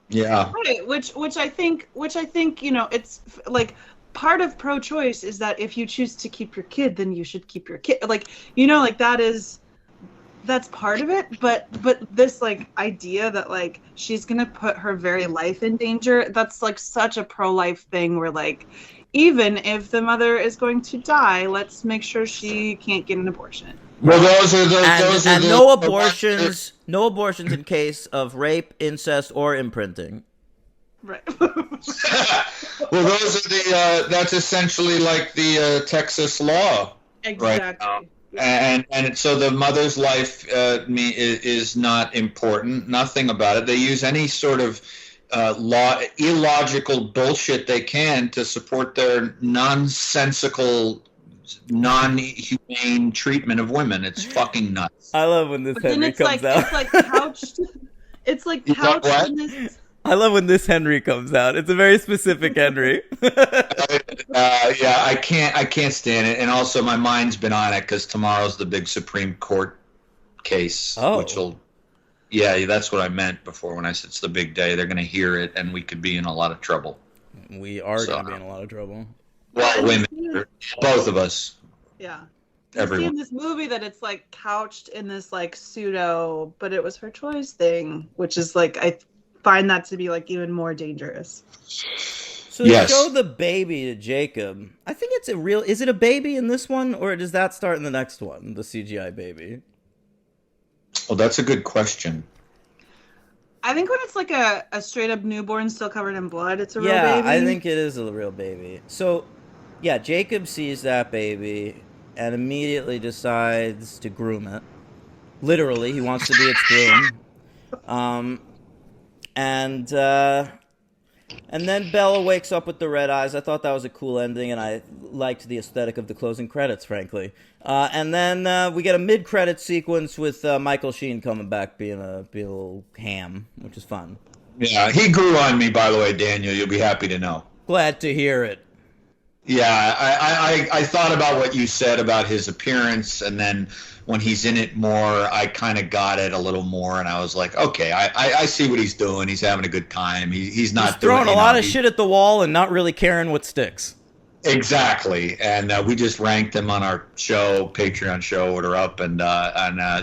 Yeah. Right, which I think, you know, it's like part of pro-choice is that if you choose to keep your kid, then you should keep your kid. Like, you know, like that's part of it. But this like idea that like she's gonna put her very life in danger, that's like such a pro-life thing where like, even if the mother is going to die, let's make sure she can't get an abortion. Well, those are the those are And the no the ones that- abortions, no abortions in case of rape, incest, or imprinting. Right. Well, those are the that's essentially like the Texas law, right now. Exactly. And so the mother's life is not important. Nothing about it. They use any sort of illogical bullshit they can to support their nonsensical, non-humane treatment of women. It's fucking nuts. I love when this But then Henry it's comes like out. it's like couched. It's like You know couched what? in this. I love when this Henry comes out. It's a very specific Henry. Yeah, I can't stand it. And also, my mind's been on it because tomorrow's the big Supreme Court case, Oh. which will. Yeah, that's what I meant before when I said it's the big day. They're going to hear it, and we could be in a lot of trouble. We are So- going to be in a lot of trouble. Well, women, both of us, Yeah. everyone. In this movie that it's like couched in this like pseudo, but it was her choice thing, which is like I find that to be like even more dangerous. So they Yes. show the baby to Jacob. I think it's a real. Is it a baby in this one, or does that start in the next one? The CGI baby. Well, that's a good question. I think when it's like a straight up newborn still covered in blood, it's a real Yeah, baby. I think it is a real baby. So, yeah, Jacob sees that baby and immediately decides to groom it. Literally, he wants to be its groom. And then Bella wakes up with the red eyes. I thought that was a cool ending, and I liked the aesthetic of the closing credits, frankly. And then we get a mid-credit sequence with Michael Sheen coming back being a little ham, which is fun. Yeah, he grew on me, by the way, Daniel. You'll be happy to know. Glad to hear it. Yeah, I thought about what you said about his appearance, and then when he's in it more, I kind of got it a little more, and I was like, okay, I see what he's doing. He's having a good time. He's not He's throwing doing, a lot of shit at the wall and not really caring what sticks. Exactly, and we just ranked him on our show, Patreon show, Order Up, and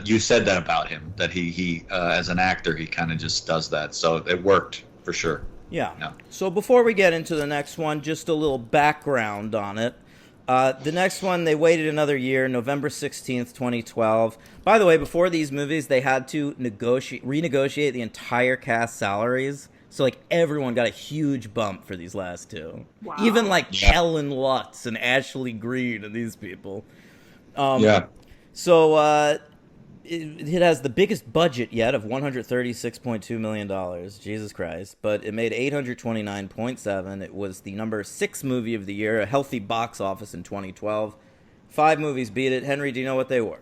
you said that about him, that he as an actor, he kind of just does that, so it worked for sure. Yeah. Yeah. So before we get into the next one, just a little background on it. The next one, they waited another year, November 16th, 2012. By the way, before these movies, they had to renegotiate the entire cast salaries. So, like, everyone got a huge bump for these last two. Wow. Even, like, Yeah. Helen Lutz and Ashley Greene and these people. Yeah. So, it has the biggest budget yet of $136.2 million. Jesus Christ. But it made $829.7. It was the number 6 movie of the year, a healthy box office in 2012. 5 movies beat it. Henry, do you know what they were?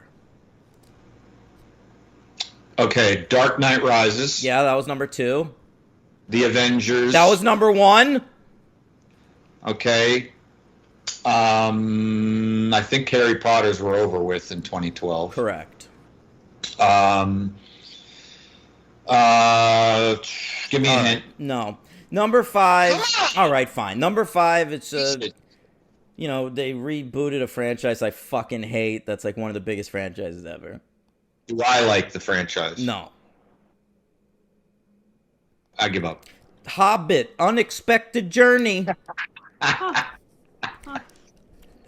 Okay, Dark Knight Rises. Yeah, that was number 2. The Avengers. That was number 1. Okay. I think Harry Potter's were over with in 2012. Correct. Give me a hint. No. Number 5. Come on! All right, fine. Number 5, it's you know, they rebooted a franchise I fucking hate. That's like one of the biggest franchises ever. Do I like the franchise? No. I give up. Hobbit, Unexpected Journey.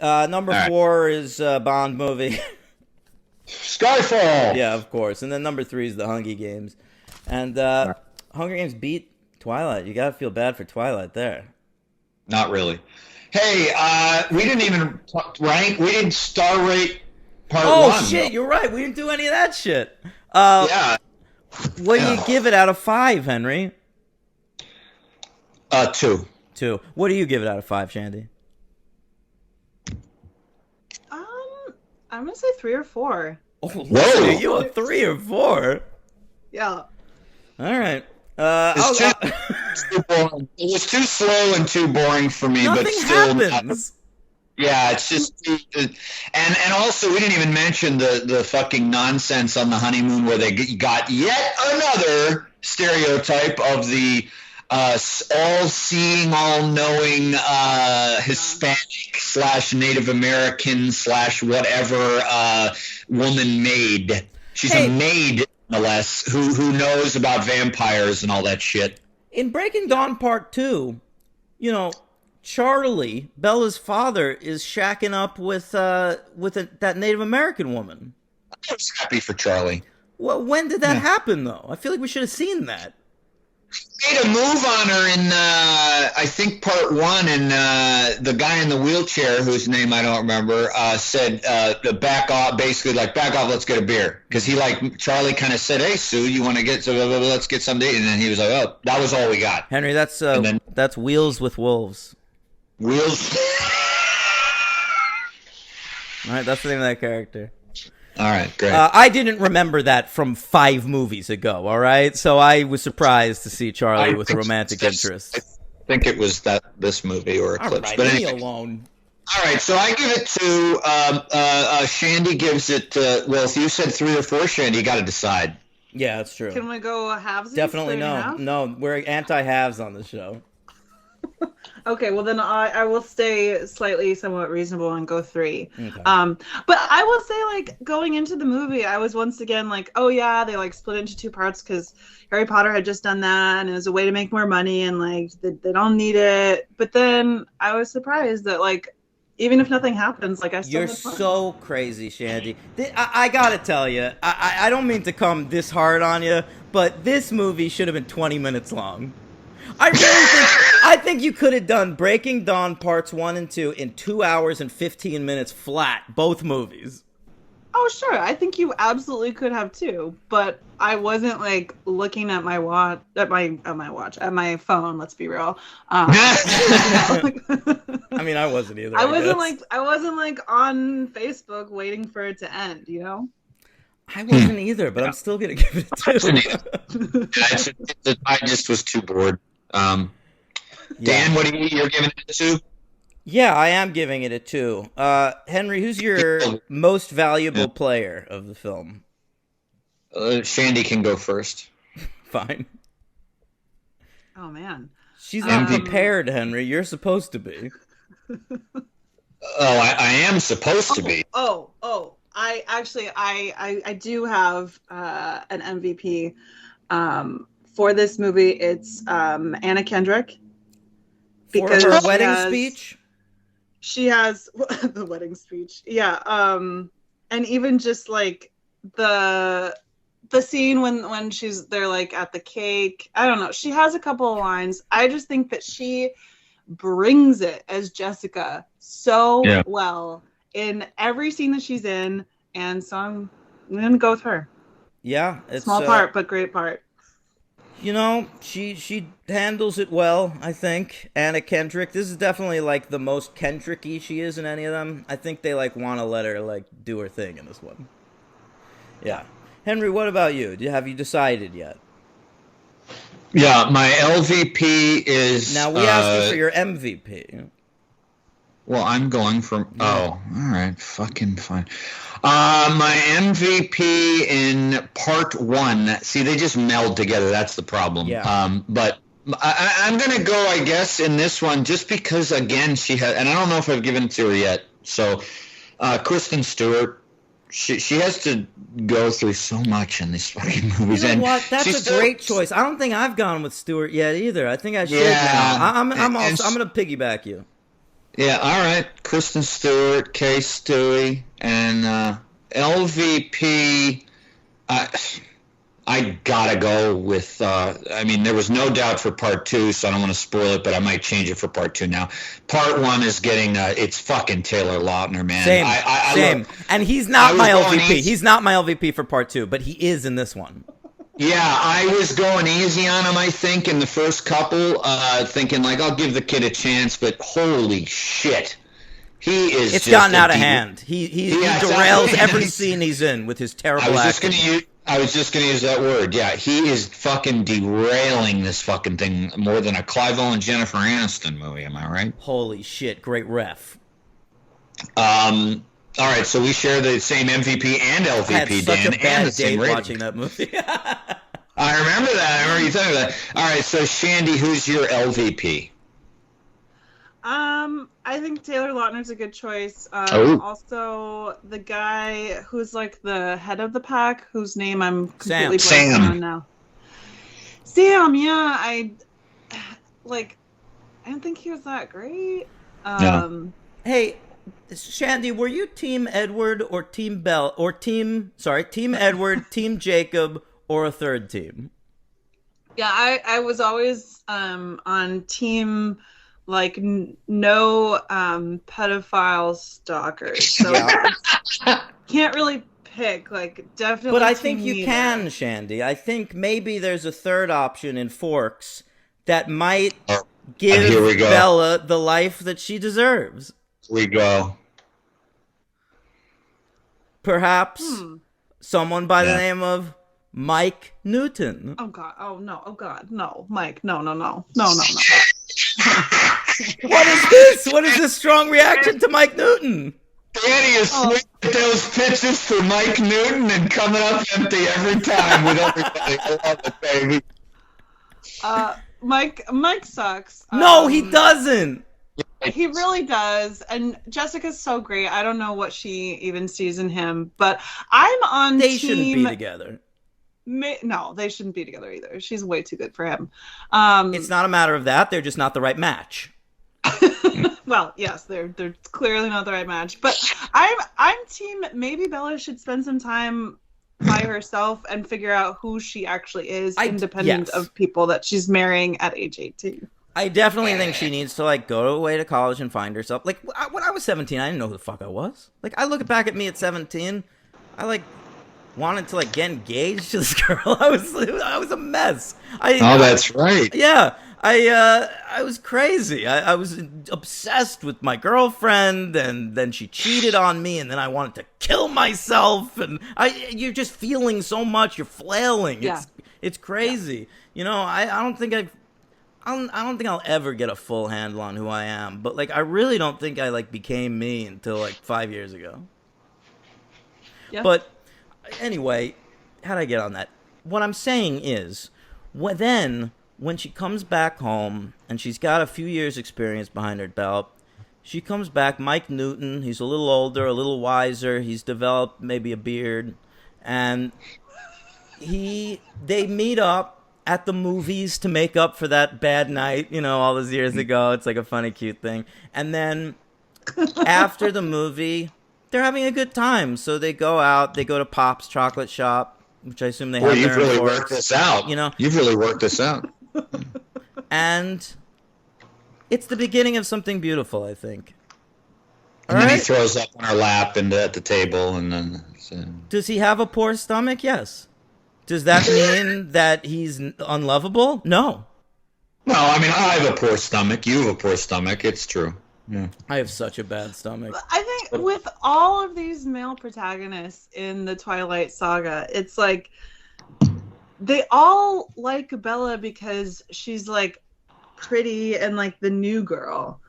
Number All right. 4 is a Bond movie. Skyfall. Yeah, of course. And then number 3 is the Hunger Games. And Hunger Games beat Twilight. You gotta feel bad for Twilight there. Not really. Hey, we didn't even rank. We didn't star rate part Oh, one. shit, you're right. We didn't do any of that shit. Yeah. What do you give it out of 5, Henry? 2. 2. What do you give it out of 5, Shandy? I'm gonna say 3 or 4. Oh, Whoa. Lucy, you a 3 or 4? Yeah. All right. It's too boring. It was too slow and too boring for me. Nothing but still happens. Yeah, it's just, and also we didn't even mention the fucking nonsense on the honeymoon where they got yet another stereotype of the all-seeing, all-knowing Hispanic / Native American / whatever woman maid. She's Hey. a maid, nonetheless, who knows about vampires and all that shit. In Breaking Dawn Part 2, you know, Charlie, Bella's father, is shacking up with that Native American woman. I was happy for Charlie. Well, when did that happen, though? I feel like we should have seen that. Made a move on her in, I think, part 1, and the guy in the wheelchair, whose name I don't remember, said, back off, basically, like, back off, let's get a beer. Because Charlie kind of said, hey, Sue, you want to get, let's get something to eat. And then he was like, oh, that was all we got. Henry, that's Wheels with Wolves. Wheels. All right, that's the name of that character. All right, great. I didn't remember that from 5 movies ago, all right? So I was surprised to see Charlie with a romantic interest. I think it was this movie or Eclipse. All right, but leave anyway. me alone. All right, so I give it to Shandy gives it, well, if you said 3 or 4, Shandy, you got to decide. Yeah, that's true. Can we go halves? Definitely no. No, we're anti-halves on the show. Okay, well then I will stay slightly somewhat reasonable and go 3. Okay. But I will say, like, going into the movie, I was once again like, oh yeah, they like split into 2 parts because Harry Potter had just done that and it was a way to make more money and like they don't need it. But then I was surprised that, like, even if nothing happens, like, I still You're had fun. so crazy, Shandy. I gotta tell you, I don't mean to come this hard on you, but this movie should have been 20 minutes long. I think you could have done Breaking Dawn parts 1 and 2 in 2 hours and 15 minutes flat, both movies. Oh, sure. I think you absolutely could have too, but I wasn't like looking at my watch at my phone. Let's be real. I mean, I wasn't either. I wasn't like on Facebook waiting for it to end. You know. I wasn't either, but I'm still gonna give it a 2. I just was too bored. Dan, what do you're giving it to? Yeah, I am giving it a 2. Henry, who's your most valuable player of the film? Shandy can go first. Fine. Oh man, she's unprepared, Henry. You're supposed to be. I am supposed to be. I do have an MVP for this movie. It's Anna Kendrick. Because her wedding speech? She has the wedding speech. Yeah. And even just like the scene when they're like at the cake. I don't know. She has a couple of lines. I just think that she brings it as Jessica so well in every scene that she's in, and so I'm gonna go with her. Yeah, it's small part, but great part. You know, she handles it well, I think. Anna Kendrick. This is definitely like the most Kendrick-y she is in any of them. I think they like want to let her like do her thing in this one. Yeah, Henry, what about you? Have you decided yet? Yeah, my LVP is. Now we asked you for your MVP. Well, I'm going for. Oh, all right, fucking fine. My MVP in part 1. See, they just meld together. That's the problem. Yeah. But I'm gonna go, I guess, in this one just because, again, she had, and I don't know if I've given it to her yet. So, Kristen Stewart. She has to go through so much in these fucking movies. You know what? That's a great choice. I don't think I've gone with Stewart yet either. I think I should now. I'm going to piggyback you. Yeah, all right. Kristen Stewart, Kay Stewie, and LVP. I gotta go with. I mean, there was no doubt for part 2, so I don't want to spoil it, but I might change it for part 2 now. Part 1 is getting. It's fucking Taylor Lautner, man. Same. And he's not my LVP. He's not my LVP for part 2, but he is in this one. Yeah, I was going easy on him, I think, in the first couple, thinking, like, I'll give the kid a chance, but holy shit. He is It's gotten out of hand. He derails every scene he's in with his terrible acting. I was just going to use that word. Yeah, he is fucking derailing this fucking thing more than a Clive Owen and Jennifer Aniston movie, am I right? Holy shit, great ref. All right, so we share the same MVP and LVP, I had such Dan, a bad and the same date rating. watching that movie. I remember that. I remember you telling me that. All right, so Shandy, who's your LVP? I think Taylor Lautner's a good choice. Also, the guy who's like the head of the pack, whose name I'm completely blanking on now. Sam, yeah, I don't think he was that great. Hey, Shandy, were you Team Edward or Team Bell or Team Edward, Team Jacob, or a third team? Yeah, I was always on team like no pedophile stalkers. So can't really pick, like definitely. But I think team you neither. can, Shandy. I think maybe there's a third option in Forks that might give here we go. Bella the life that she deserves. We go. Perhaps someone by the Yeah. name of Mike Newton. Oh God! Oh no! Oh God! No, Mike! No! No! No! No! No! No! What is this? What is this strong reaction to Mike Newton? Danny is swinging those pitches for Mike Newton and coming up empty every time with everybody. I love it, baby. Mike sucks. No, he doesn't. He really does. And Jessica's so great. I don't know what she even sees in him, but I'm on They team... shouldn't be together. No, they shouldn't be together either. She's way too good for him. It's not a matter of that. They're just not the right match. Well, yes, they're clearly not the right match. But I'm team maybe Bella should spend some time by herself and figure out who she actually is, independent yes. of people that she's marrying at age 18. I definitely think she needs to, like, go away to college and find herself. Like, when I was 17, I didn't know who the fuck I was. Like, I look back at me at 17, I, like, wanted to, like, get engaged to this girl. I was a mess. That's right. Yeah, I was crazy. I was obsessed with my girlfriend, and then she cheated on me, and then I wanted to kill myself, and you're just feeling so much. You're flailing. Yeah. It's crazy. You know, I don't think I'll ever get a full handle on who I am, but like I really don't think I like became me until like 5 years ago. Yeah. But anyway, how'd I get on that? What I'm saying is, when she comes back home and she's got a few years experience behind her belt, she comes back, Mike Newton, he's a little older, a little wiser, he's developed maybe a beard, and they meet up at the movies to make up for that bad night, you know, all those years ago. It's like a funny, cute thing. And then after the movie, they're having a good time. So they go out, they go to Pop's chocolate shop, which I assume they have You've there in really Forks. worked this out. You know? You've really worked this out. And it's the beginning of something beautiful, I think. And then he throws up on her lap and at the table, and then... Does he have a poor stomach? Yes. Does that mean that he's unlovable? No. No, I mean, I have a poor stomach. You have a poor stomach. It's true. Yeah. I have such a bad stomach. I think with all of these male protagonists in the Twilight saga, it's like they all like Bella because she's like pretty and like the new girl.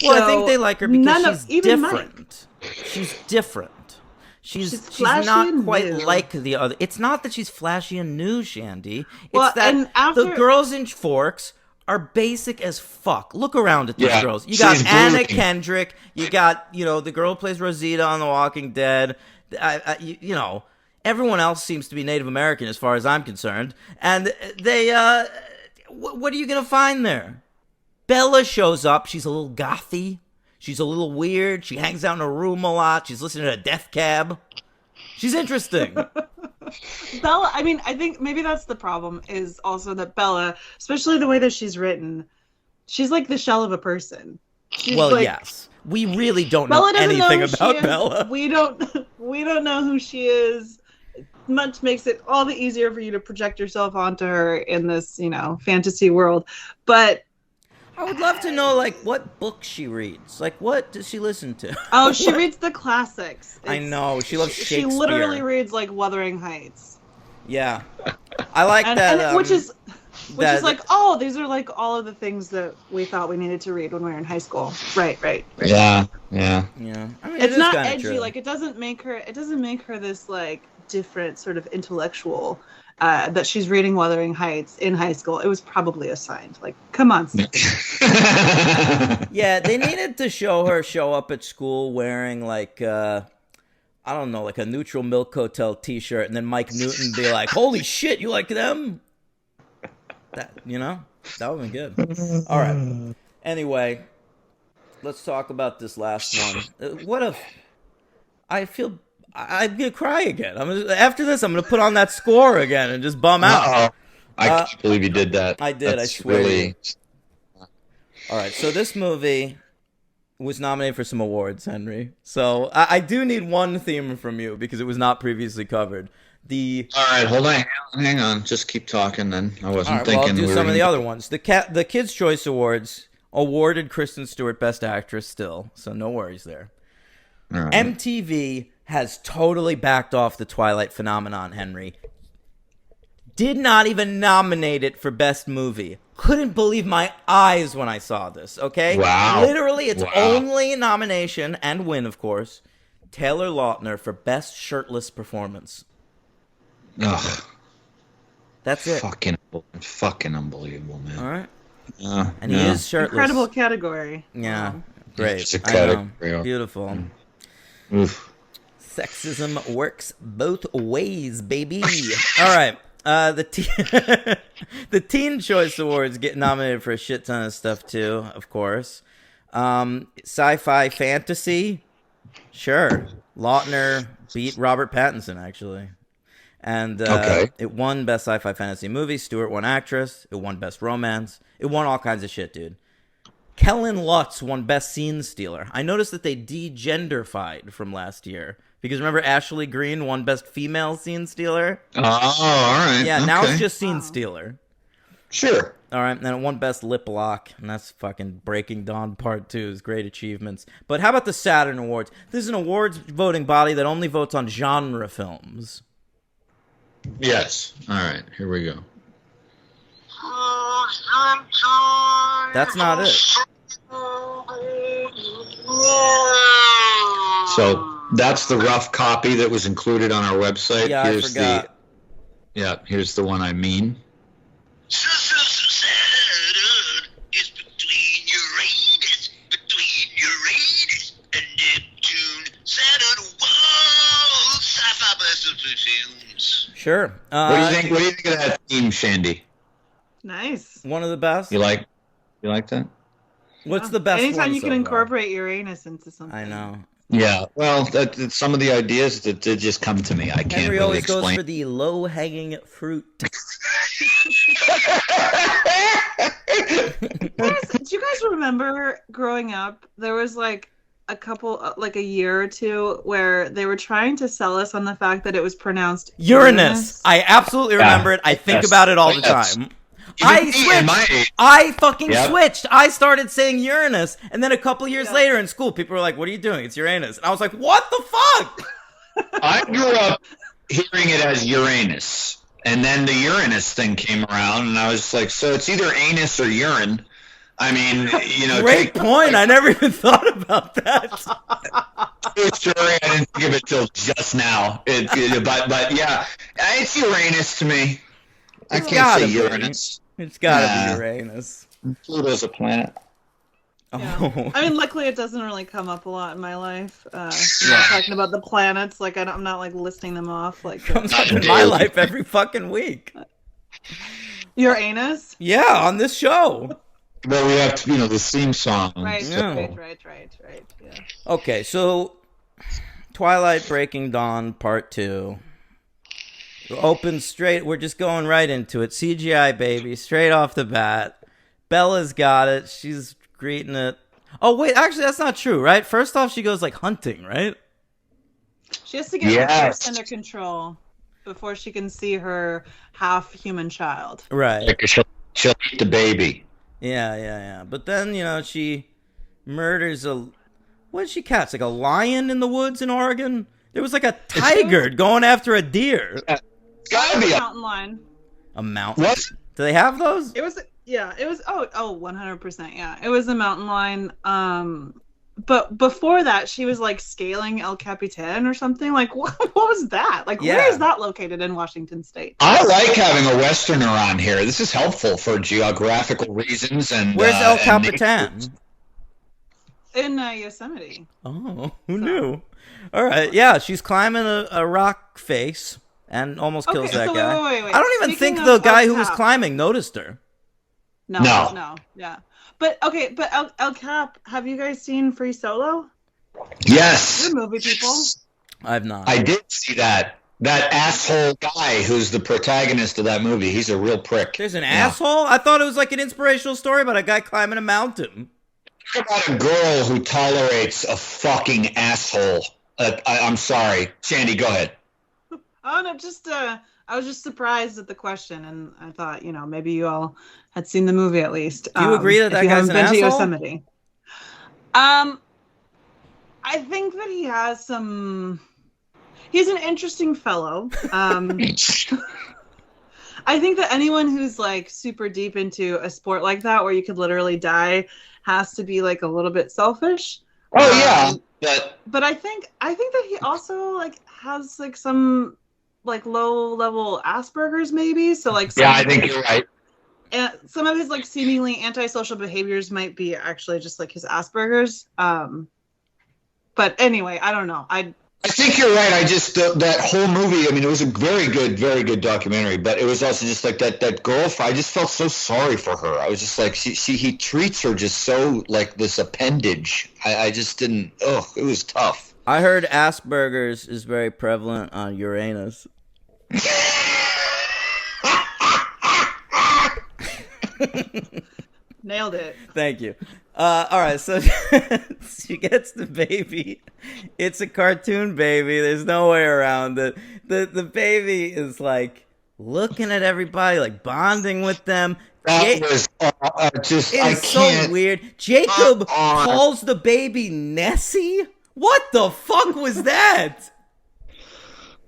Well, So I think they like her because she's even different. She's different. She's flashy not and quite new. like the other. It's not that she's flashy and new, Shandy. It's Well, that and after- the girls in Forks are basic as fuck. Look around at these Yeah, girls. You got she's Anna brooding. Kendrick. You got, you know, the girl who plays Rosita on The Walking Dead. You know, everyone else seems to be Native American as far as I'm concerned. And they, what are you going to find there? Bella shows up. She's a little gothy. She's a little weird. She hangs out in her room a lot. She's listening to Death Cab. She's interesting. Bella, I mean, I think maybe that's the problem, is also that Bella, especially the way that she's written, she's like the shell of a person. She's Well, like, yes. We really don't know Bella doesn't anything know who about she is. Bella. We don't know who she is. Much makes it all the easier for you to project yourself onto her in this, you know, fantasy world. But I would love to know, like, what books she reads. Like, what does she listen to? oh, she reads the classics. I know. She loves She Shakespeare. literally reads like Wuthering Heights. Yeah. I like And, that. and which is that- like, oh, these are like all of the things that we thought we needed to read when we were in high school. Right. Yeah. Yeah. I mean, it It's is not kinda edgy. true. Like it doesn't make her this like different sort of intellectual. That she's reading Wuthering Heights in high school. It was probably assigned. Like, come on. Yeah, they needed to show her show up at school wearing, like, I don't know, like a Neutral Milk Hotel t-shirt, and then Mike Newton be like, holy shit, you like them? That, you know? That would be good. All right. Anyway, let's talk about this last one. I'm gonna cry again. After this, I'm gonna put on that score again and just bum out. Uh-oh. I can't believe you did that. I did. That's I swear. Really... All right. So this movie was nominated for some awards, Henry. So I do need one theme from you because it was not previously covered. All right, hold on. Hang on. Just keep talking then. I wasn't thinking. Well, I'll do some of the other ones. The Kids' Choice Awards awarded Kristen Stewart Best Actress still, so no worries there. All right. MTV has totally backed off the Twilight phenomenon, Henry. Did not even nominate it for Best Movie. Couldn't believe my eyes when I saw this, okay? Wow. Literally, its only nomination, and win, of course, Taylor Lautner for Best Shirtless Performance. Ugh. That's it. Fucking unbelievable, man. All right. Yeah. And he is shirtless. Incredible category. Yeah. Great. It's a category. Beautiful. Oof. Sexism works both ways, baby. All right. The Teen Choice Awards get nominated for a shit ton of stuff too, of course. Sci-fi fantasy, sure. Lautner beat Robert Pattinson actually, and it won Best Sci-Fi Fantasy Movie. Stewart won Actress. It won Best Romance. It won all kinds of shit, dude. Kellen Lutz won Best Scene Stealer. I noticed that they de-genderfied from last year. Because remember, Ashley Greene won Best Female Scene Stealer? Oh, all right. Yeah, now it's just Scene Stealer. Sure. All right, and then it won Best Lip Lock, and that's fucking Breaking Dawn Part 2's great achievements. But how about the Saturn Awards? This is an awards voting body that only votes on genre films. Yes. All right, here we go. That's not it. So... that's the rough copy that was included on our website. Yeah, I forgot. Here's the one I mean. Saturn is between Uranus and Neptune. Saturn, whoa, sci-fi films. Sure. What do you think? What do you think of that theme, Shandy? Nice. One of the best. You like that? What's the best? Anytime one you can so incorporate Uranus into something. far? I know. Yeah, well, some of the ideas that did just come to me. I can't Henry really always explain. goes for the low-hanging fruit. Do you guys remember growing up? There was like a year or two where they were trying to sell us on the fact that it was pronounced Uranus. I absolutely remember it. I think about it all the time. I switched. I started saying Uranus, and then a couple years later in school, people were like, "What are you doing? It's Uranus." And I was like, "What the fuck?" I grew up hearing it as Uranus, and then the Uranus thing came around, and I was like, "So it's either anus or urine." I mean, Great point. I never even thought about that. True story. I didn't think of it till just now. But yeah, it's Uranus to me. I can't say Uranus. It's gotta be Uranus. Pluto's a planet. Yeah. Oh. I mean, luckily it doesn't really come up a lot in my life. Talking about the planets, like I'm not like listing them off. Like comes up in my life every fucking week. Uranus? Yeah, on this show. Well, we have to, the theme song. Right. Yeah. Okay, so Twilight Breaking Dawn Part 2. Open straight. We're just going right into it. CGI, baby. Straight off the bat. Bella's got it. She's greeting it. Oh, wait. Actually, that's not true, right? First off, she goes, hunting, right? She has to get her thirst under control before she can see her half-human child. Right. Like she'll eat the baby. Yeah. But then, she murders what did she catch? Like a lion in the woods in Oregon? There was like a tiger going after a deer. Gotta be a mountain lion. A mountain? What? Do they have those? It was 100%. Yeah, it was a mountain lion. But before that, she was like scaling El Capitan or something. Like, what was that? Like, where is that located in Washington State? I like having a Westerner on here. This is helpful for geographical reasons. And where's El Capitan? In Yosemite. Oh, who knew? All right, yeah, she's climbing a rock face and almost kills that guy. Wait. I don't even think the guy who was climbing noticed her. No. Yeah. But okay, but El Cap, have you guys seen Free Solo? Yes. You're movie people. I've not. I did see that. That asshole guy who's the protagonist of that movie. He's a real prick. There's an asshole? I thought it was like an inspirational story about a guy climbing a mountain. Talk about a girl who tolerates a fucking asshole. I'm sorry. Shandy, go ahead. Oh no, just I was just surprised at the question, and I thought, maybe you all had seen the movie at least. Do you agree that if you guy's haven't an been to asshole? Yosemite? I think that he has some. He's an interesting fellow. I think that anyone who's like super deep into a sport like that, where you could literally die, has to be like a little bit selfish. Oh yeah, but I think that he also like has like some like low level Asperger's maybe. So like I think you're right. And some of his like seemingly antisocial behaviors might be actually just like his Asperger's. But anyway, I don't know. I think you're right. I just that whole movie. I mean, it was a very good documentary, but it was also just like that girlfriend. I just felt so sorry for her. I was just like, he treats her just so like this appendage. I just didn't. It was tough. I heard Asperger's is very prevalent on Uranus. nailed it. Thank you. All right, so she gets the baby. It's a cartoon baby. There's no way around it. The baby is like looking at everybody, like bonding with them. That was just. It is so weird. Jacob calls the baby Nessie. What the fuck was that?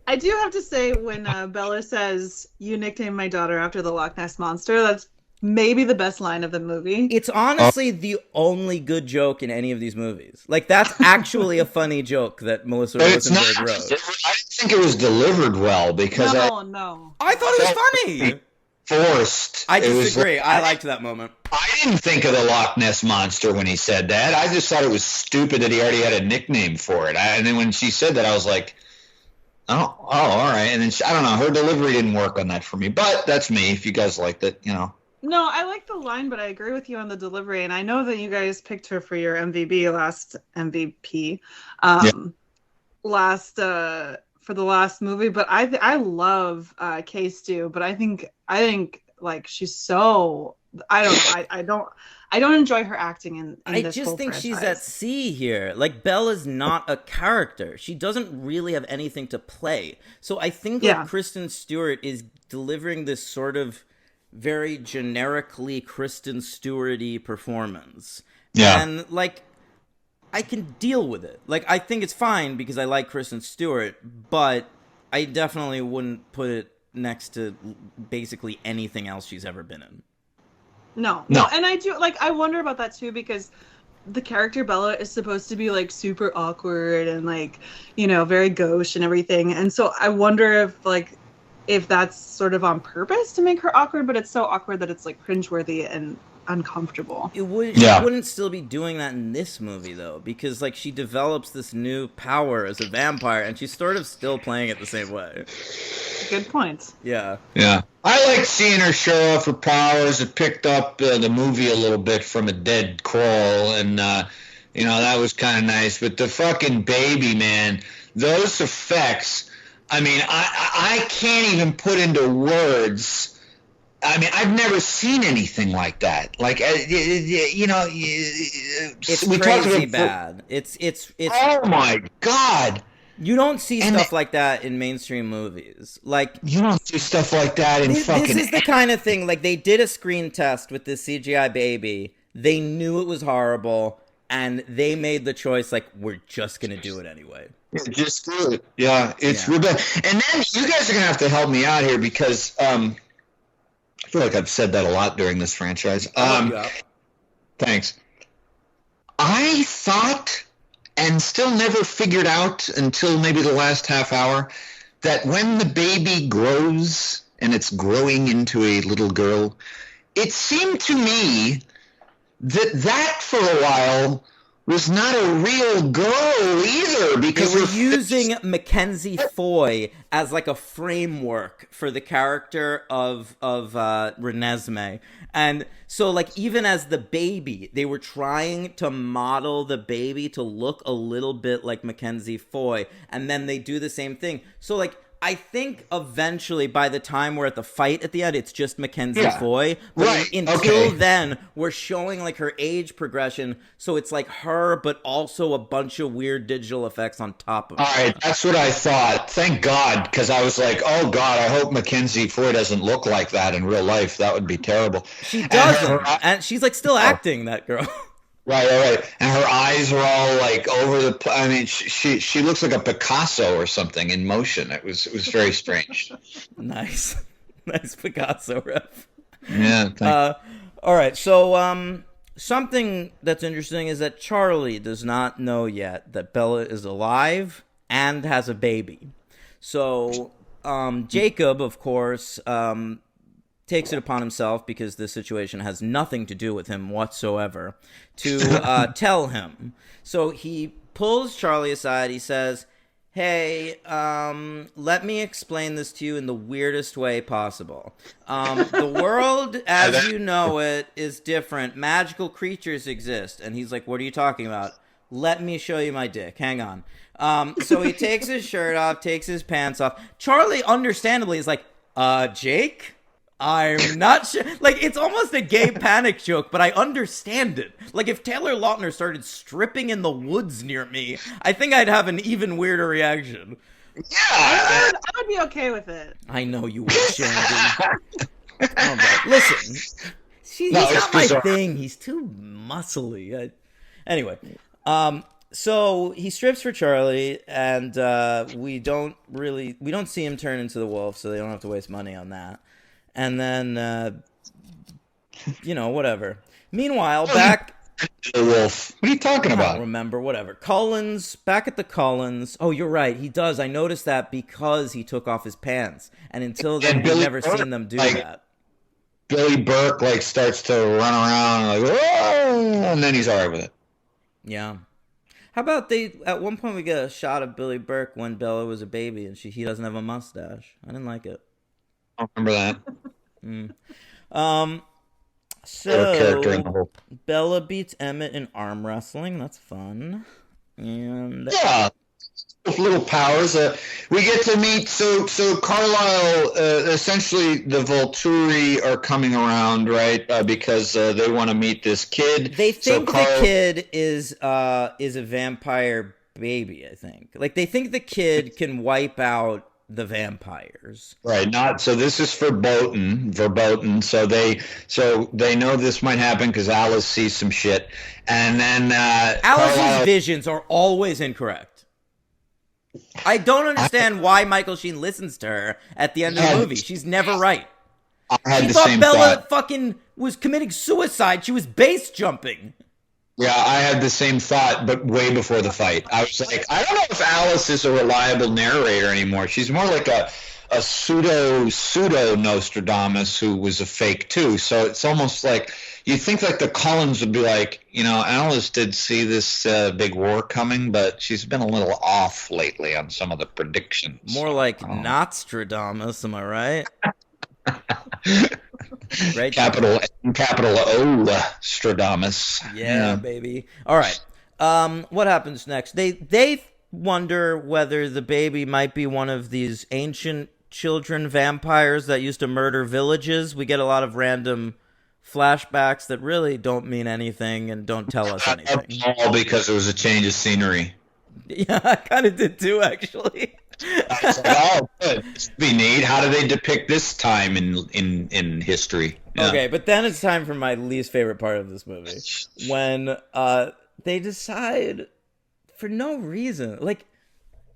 I do have to say, when Bella says, "You nicknamed my daughter after the Loch Ness Monster," that's maybe the best line of the movie. It's honestly the only good joke in any of these movies. Like, that's actually a funny joke that Melissa Rosenberg wrote. I didn't think it was delivered well because no. I thought it was funny. Forced. I disagree. I liked that moment. I didn't think of the Loch Ness Monster when he said that. I just thought it was stupid that he already had a nickname for it. And then when she said that, I was like, oh, all right. And then I don't know. Her delivery didn't work on that for me. But that's me. If you guys liked it, No, I like the line, but I agree with you on the delivery. And I know that you guys picked her for your last MVP, for the last movie. But I love Kay Stu, but I think like she's so, I don't know. I don't enjoy her acting in I this just whole think franchise. she's at sea here. Like, Bella's not a character. She doesn't really have anything to play. So I think like Kristen Stewart is delivering this sort of very generically Kristen Stewart-y performance. Yeah. And, like, I can deal with it. Like, I think it's fine because I like Kristen Stewart, but I definitely wouldn't put it next to basically anything else she's ever been in. No. And I do, like, I wonder about that too, because the character Bella is supposed to be, like, super awkward and, like, very gauche and everything. And so I wonder if that's sort of on purpose to make her awkward, but it's so awkward that it's like cringeworthy and uncomfortable. She wouldn't still be doing that in this movie though, because like she develops this new power as a vampire and she's sort of still playing it the same way. Good point. Yeah. I like seeing her show off her powers. It picked up the movie a little bit from a dead crawl, and that was kind of nice. But the fucking baby, man, those effects. I mean, I can't even put into words. I mean, I've never seen anything like that. Like, it's crazy bad. It's. Oh my God! You don't see stuff like that in mainstream movies. Like, you don't see stuff like that in fucking. This is the kind of thing. Like, they did a screen test with this CGI baby. They knew it was horrible, and they made the choice. Like, we're just gonna do it anyway. Just do it. Yeah, it's real bad. And then you guys are going to have to help me out here because I feel like I've said that a lot during this franchise. Thanks. I thought, and still never figured out until maybe the last half hour, that when the baby grows and it's growing into a little girl, it seemed to me that for a while was not a real girl either, They because were her using Mackenzie Foy as like a framework for the character of Renesmee. And so, like, even as the baby, they were trying to model the baby to look a little bit like Mackenzie Foy, and then they do the same thing. So, like, I think eventually, by the time we're at the fight at the end, it's just Mackenzie Foy. But right. until then, we're showing like her age progression, so it's like her, but also a bunch of weird digital effects on top of it. All right, that's what I thought. Thank God, because I was like, oh God, I hope Mackenzie Foy doesn't look like that in real life. That would be terrible. She doesn't, and she's like still acting, that girl. Right. And her eyes are all like over the. I mean, she looks like a Picasso or something in motion. It was very strange. Nice Picasso ref. Yeah. All right. So something that's interesting is that Charlie does not know yet that Bella is alive and has a baby. So Jacob, of course, takes it upon himself, because this situation has nothing to do with him whatsoever, to tell him. So he pulls Charlie aside. He says, hey, let me explain this to you in the weirdest way possible. The world as you know it is different. Magical creatures exist. And he's like, what are you talking about? Let me show you my dick. Hang on. So he takes his shirt off, takes his pants off. Charlie, understandably, is like, Jake? I'm not sure. Like, it's almost a gay panic joke, but I understand it. Like, if Taylor Lautner started stripping in the woods near me, I think I'd have an even weirder reaction. Yeah. I would be okay with it. I know you would, Shandy. Oh, listen, he's not my thing. He's too muscly. Anyway, so he strips for Charlie, and we don't see him turn into the wolf, so they don't have to waste money on that. And then, whatever. Meanwhile, back... The wolf. What are you talking about? I don't remember, whatever. Cullens, back at the Cullens. Oh, you're right, he does. I noticed that because he took off his pants. And until then, we've never seen them do that. Billy Burke, starts to run around, whoa! And then he's all right with it. Yeah. How about at one point we get a shot of Billy Burke when Bella was a baby and he doesn't have a mustache. I didn't like it. I don't remember that. So Bella beats Emmett in arm wrestling. That's fun. And yeah, with little powers. We get to meet. So Carlisle. Essentially, the Volturi are coming around, right? Because they want to meet this kid. They think the kid is a vampire baby. I think. Like, they think the kid can wipe out the vampires, right? So this is verboten. So they know this might happen because Alice sees some shit, and then Alice's visions are always incorrect. I don't understand why Michael Sheen listens to her at the end of the movie. She's never right. She thought Bella fucking was committing suicide. She was base jumping. Yeah, I had the same thought, but way before the fight. I was like, I don't know if Alice is a reliable narrator anymore. She's more like a pseudo Nostradamus who was a fake too. So it's almost like you think like the Cullens would be like, Alice did see this big war coming, but she's been a little off lately on some of the predictions. More like Nostradamus, am I right? Right. Capital O Stradamus. Yeah, baby. All right. What happens next? They wonder whether the baby might be one of these ancient children vampires that used to murder villages. We get a lot of random flashbacks that really don't mean anything and don't tell us anything. All because it was a change of scenery. Yeah, I kind of did too, actually. I was like, oh, good. This would be neat. How do they depict this time in history? Yeah. Okay, but then it's time for my least favorite part of this movie. When they decide, for no reason, like,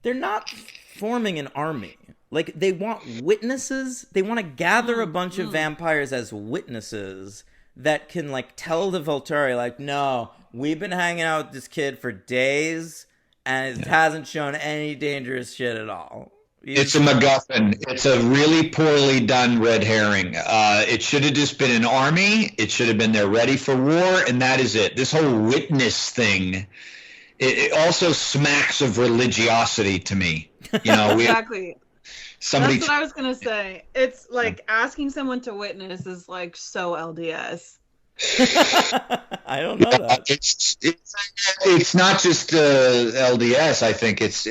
they're not forming an army. Like, they want witnesses. They want to gather a bunch of vampires as witnesses that can, like, tell the Volturi, like, no, we've been hanging out with this kid for days, and it hasn't shown any dangerous shit at all. It's a MacGuffin. It's a really poorly done red herring. It should have just been an army. It should have been there ready for war, and that is it. This whole witness thing, it also smacks of religiosity to me. Exactly. Somebody. That's what I was gonna say. It's like asking someone to witness is like so LDS. I don't know that. It's not just LDS. I think it's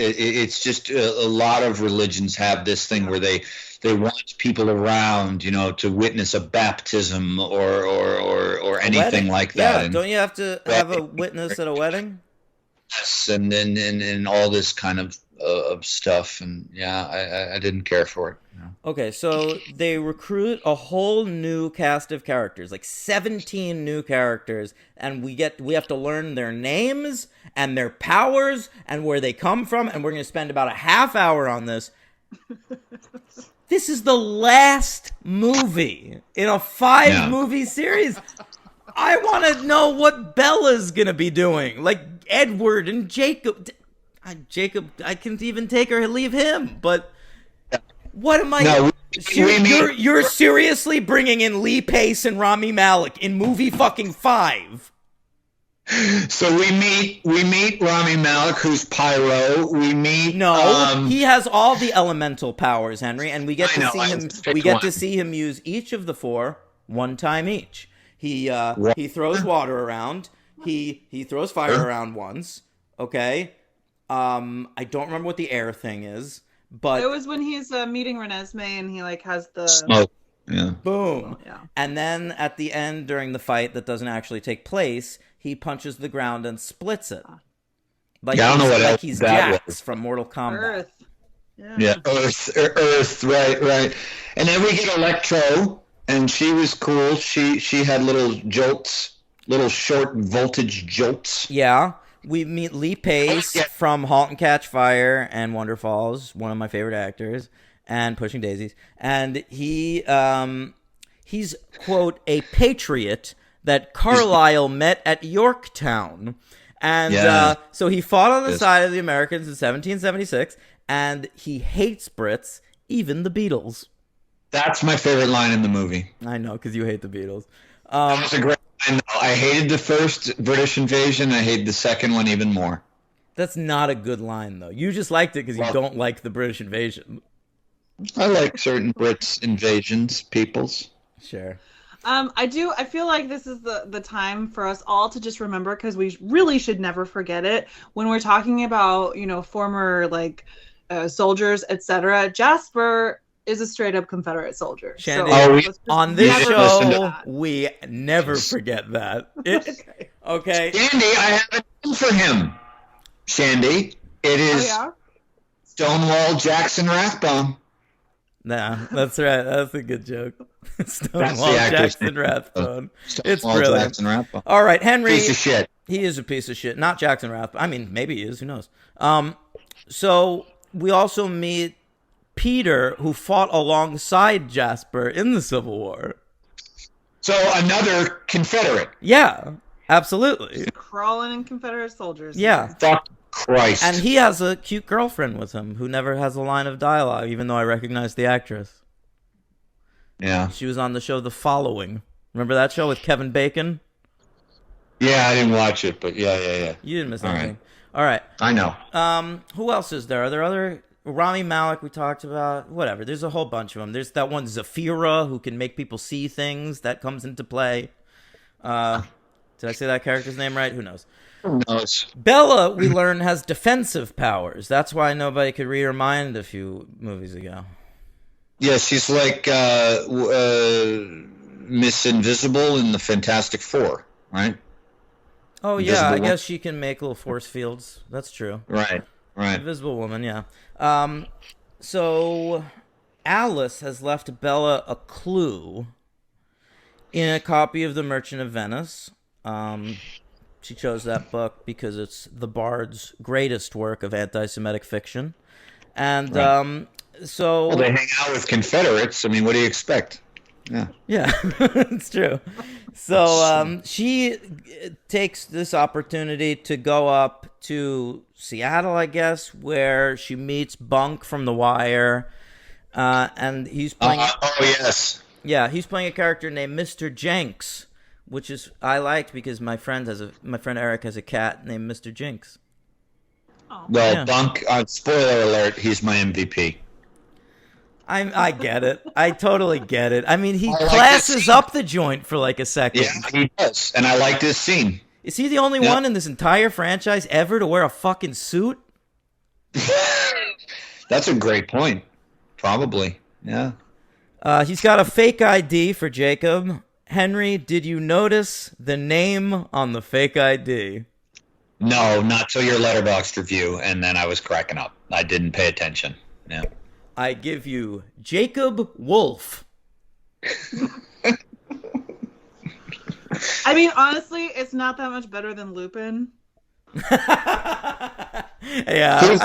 just a lot of religions have this thing where they want people around, to witness a baptism or anything like that. Yeah, don't you have to have a witness at a wedding? Yes, and then and all this kind of stuff, and I didn't care for it. Okay, so they recruit a whole new cast of characters, like 17 new characters, and we have to learn their names and their powers and where they come from, and we're going to spend about a half hour on this. This is the last movie in a 5-movie series. I want to know what Bella's going to be doing, like Edward and Jacob. Jacob, I can even take her and leave him, but... What am I? No, you're seriously bringing in Lee Pace and Rami Malek in movie fucking 5? So we meet Rami Malek, who's Pyro. We meet he has all the elemental powers, Henry, and we get to see him. We get to see him use each of the 4 one time each. He throws water around. He throws fire around once. Okay. I don't remember what the air thing is. But it was when he's meeting Renesmee and he like has the smoke. Yeah. Boom. Yeah. And then at the end during the fight that doesn't actually take place, he punches the ground and splits it. Like I don't know what like else he's that Jax was. from Mortal Kombat. Earth. Yeah, Earth, right. And then we get Electro, and she was cool. She had little jolts, little short voltage jolts. Yeah. We meet Lee Pace from *Halt and Catch Fire* and *Wonder Falls*, one of my favorite actors, and *Pushing Daisies*. And he's, quote, a patriot that Carlyle met at Yorktown. And so he fought on the side of the Americans in 1776, and he hates Brits, even the Beatles. That's my favorite line in the movie. I know, because you hate the Beatles. That was a great line. I hated the first British invasion. I hated the second one even more. That's not a good line, though. You just liked it because you don't like the British invasion. I like certain Brits invasions, peoples. Sure. I feel like this is the time for us all to just remember, because we really should never forget it when we're talking about, former soldiers, etc. Jasper is a straight up Confederate soldier. Shandy, on this show, we never forget that. Okay. Shandy, I have a name for him. Shandy, it is Stonewall Jackson Rathbone. Nah, that's right. That's a good joke. Stonewall Jackson Rathbone. It's brilliant. All right, Henry. Piece of shit. He is a piece of shit. Not Jackson Rathbone. I mean, maybe he is. Who knows? So we also meet Peter, who fought alongside Jasper in the Civil War. So another Confederate. Yeah, absolutely. Crawling in Confederate soldiers. Yeah. Fuck Christ. And he has a cute girlfriend with him who never has a line of dialogue, even though I recognize the actress. Yeah. She was on the show The Following. Remember that show with Kevin Bacon? Yeah, I didn't watch it, but yeah. You didn't miss anything. All right. I know. Who else is there? Are there other... Rami Malek we talked about. Whatever. There's a whole bunch of them. There's that one Zafira who can make people see things. That comes into play. Did I say that character's name right? Who knows? Who knows? Bella, we learn, has defensive powers. That's why nobody could read her mind a few movies ago. Yeah, she's like Miss Invisible in the Fantastic Four, right? Oh, yeah. I guess she can make little force fields. That's true. Right. Invisible Woman, yeah. So Alice has left Bella a clue in a copy of The Merchant of Venice. She chose that book because it's the Bard's greatest work of anti-Semitic fiction. And so... Well, they hang out with Confederates. I mean, what do you expect? Yeah. Yeah, it's true. So she takes this opportunity to go up to Seattle, I guess, where she meets Bunk from The Wire, and he's playing. Oh yes. Yeah, he's playing a character named Mr. Jenks, which is I liked because my friend Eric has a cat named Mr. Jinx. Oh. Well, Yeah. Bunk. Spoiler alert: he's my MVP. I get it. I totally get it. I mean, he I like classes this. up the joint for like a second. Yeah, he does, and I like this scene. Is he the only Yeah. one in this entire franchise ever to wear a fucking suit? That's a great point. Probably. Yeah. He's got a fake ID for Jacob. Henry, did you notice the name on the fake ID? No, not till your letterboxd review, and then I was cracking up. I didn't pay attention. Yeah. I give you Jacob Wolf. I mean, honestly, it's not that much better than Lupin. Yeah,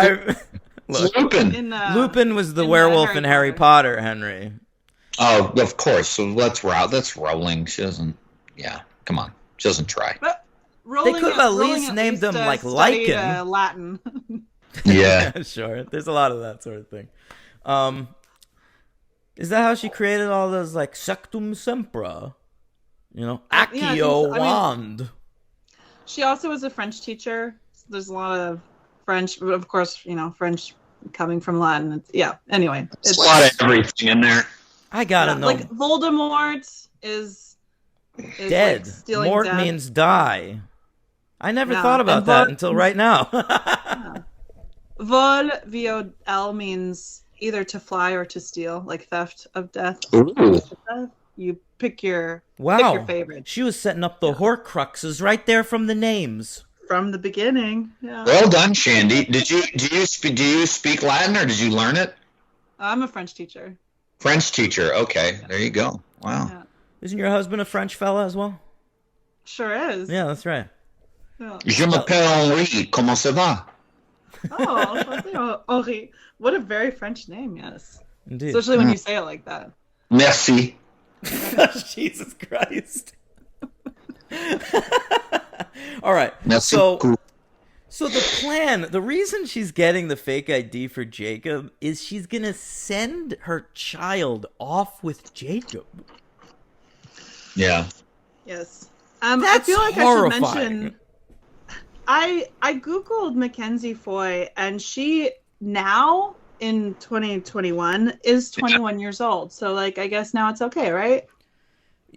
look, Lupin. In, Lupin was the in, werewolf in Harry Potter, Henry. Oh, of course. So that's Rowling. She doesn't. Yeah. Come on. She doesn't try. But Rowling, They could have at Rowling least named them, like, studied, Lycan. Latin. Yeah. Sure. There's a lot of that sort of thing. Is that how she created all those, like, Sectum Sempra? You know, Yeah, I think Accio so. I mean- Wand. She also was a French teacher. So there's a lot of French, but of course, French coming from Latin. It's, anyway. There's a lot of everything in there. I gotta know. Like Voldemort is Dead. Like stealing Mort death. means die. I never Yeah, thought about and that Vol- until right now. Vol, V-O-L, means either to fly or to steal, like theft of death. Ooh. You pick your Wow. pick your favorite She was setting up the Horcruxes right there from the names. from the beginning. Yeah, Well done, Shandy. Do you speak Latin or did you learn it? I'm a French teacher. French teacher. Okay, there you go. Wow. Yeah. Isn't your husband a French fella as well? Sure is. Yeah, that's right. Yeah. Je m'appelle Henri. Comment ça va? Oh, Henri. What a very French name, yes. Indeed. Especially when you say it like that. Merci. Jesus Christ. All right. Merci So, beaucoup. so the plan, the reason she's getting the fake ID for Jacob is she's going to send her child off with Jacob. Yeah. Yes. That's I feel like horrifying. I should mention I googled Mackenzie Foy, and she now in 2021 is 21 years old. So like I guess now it's okay, right?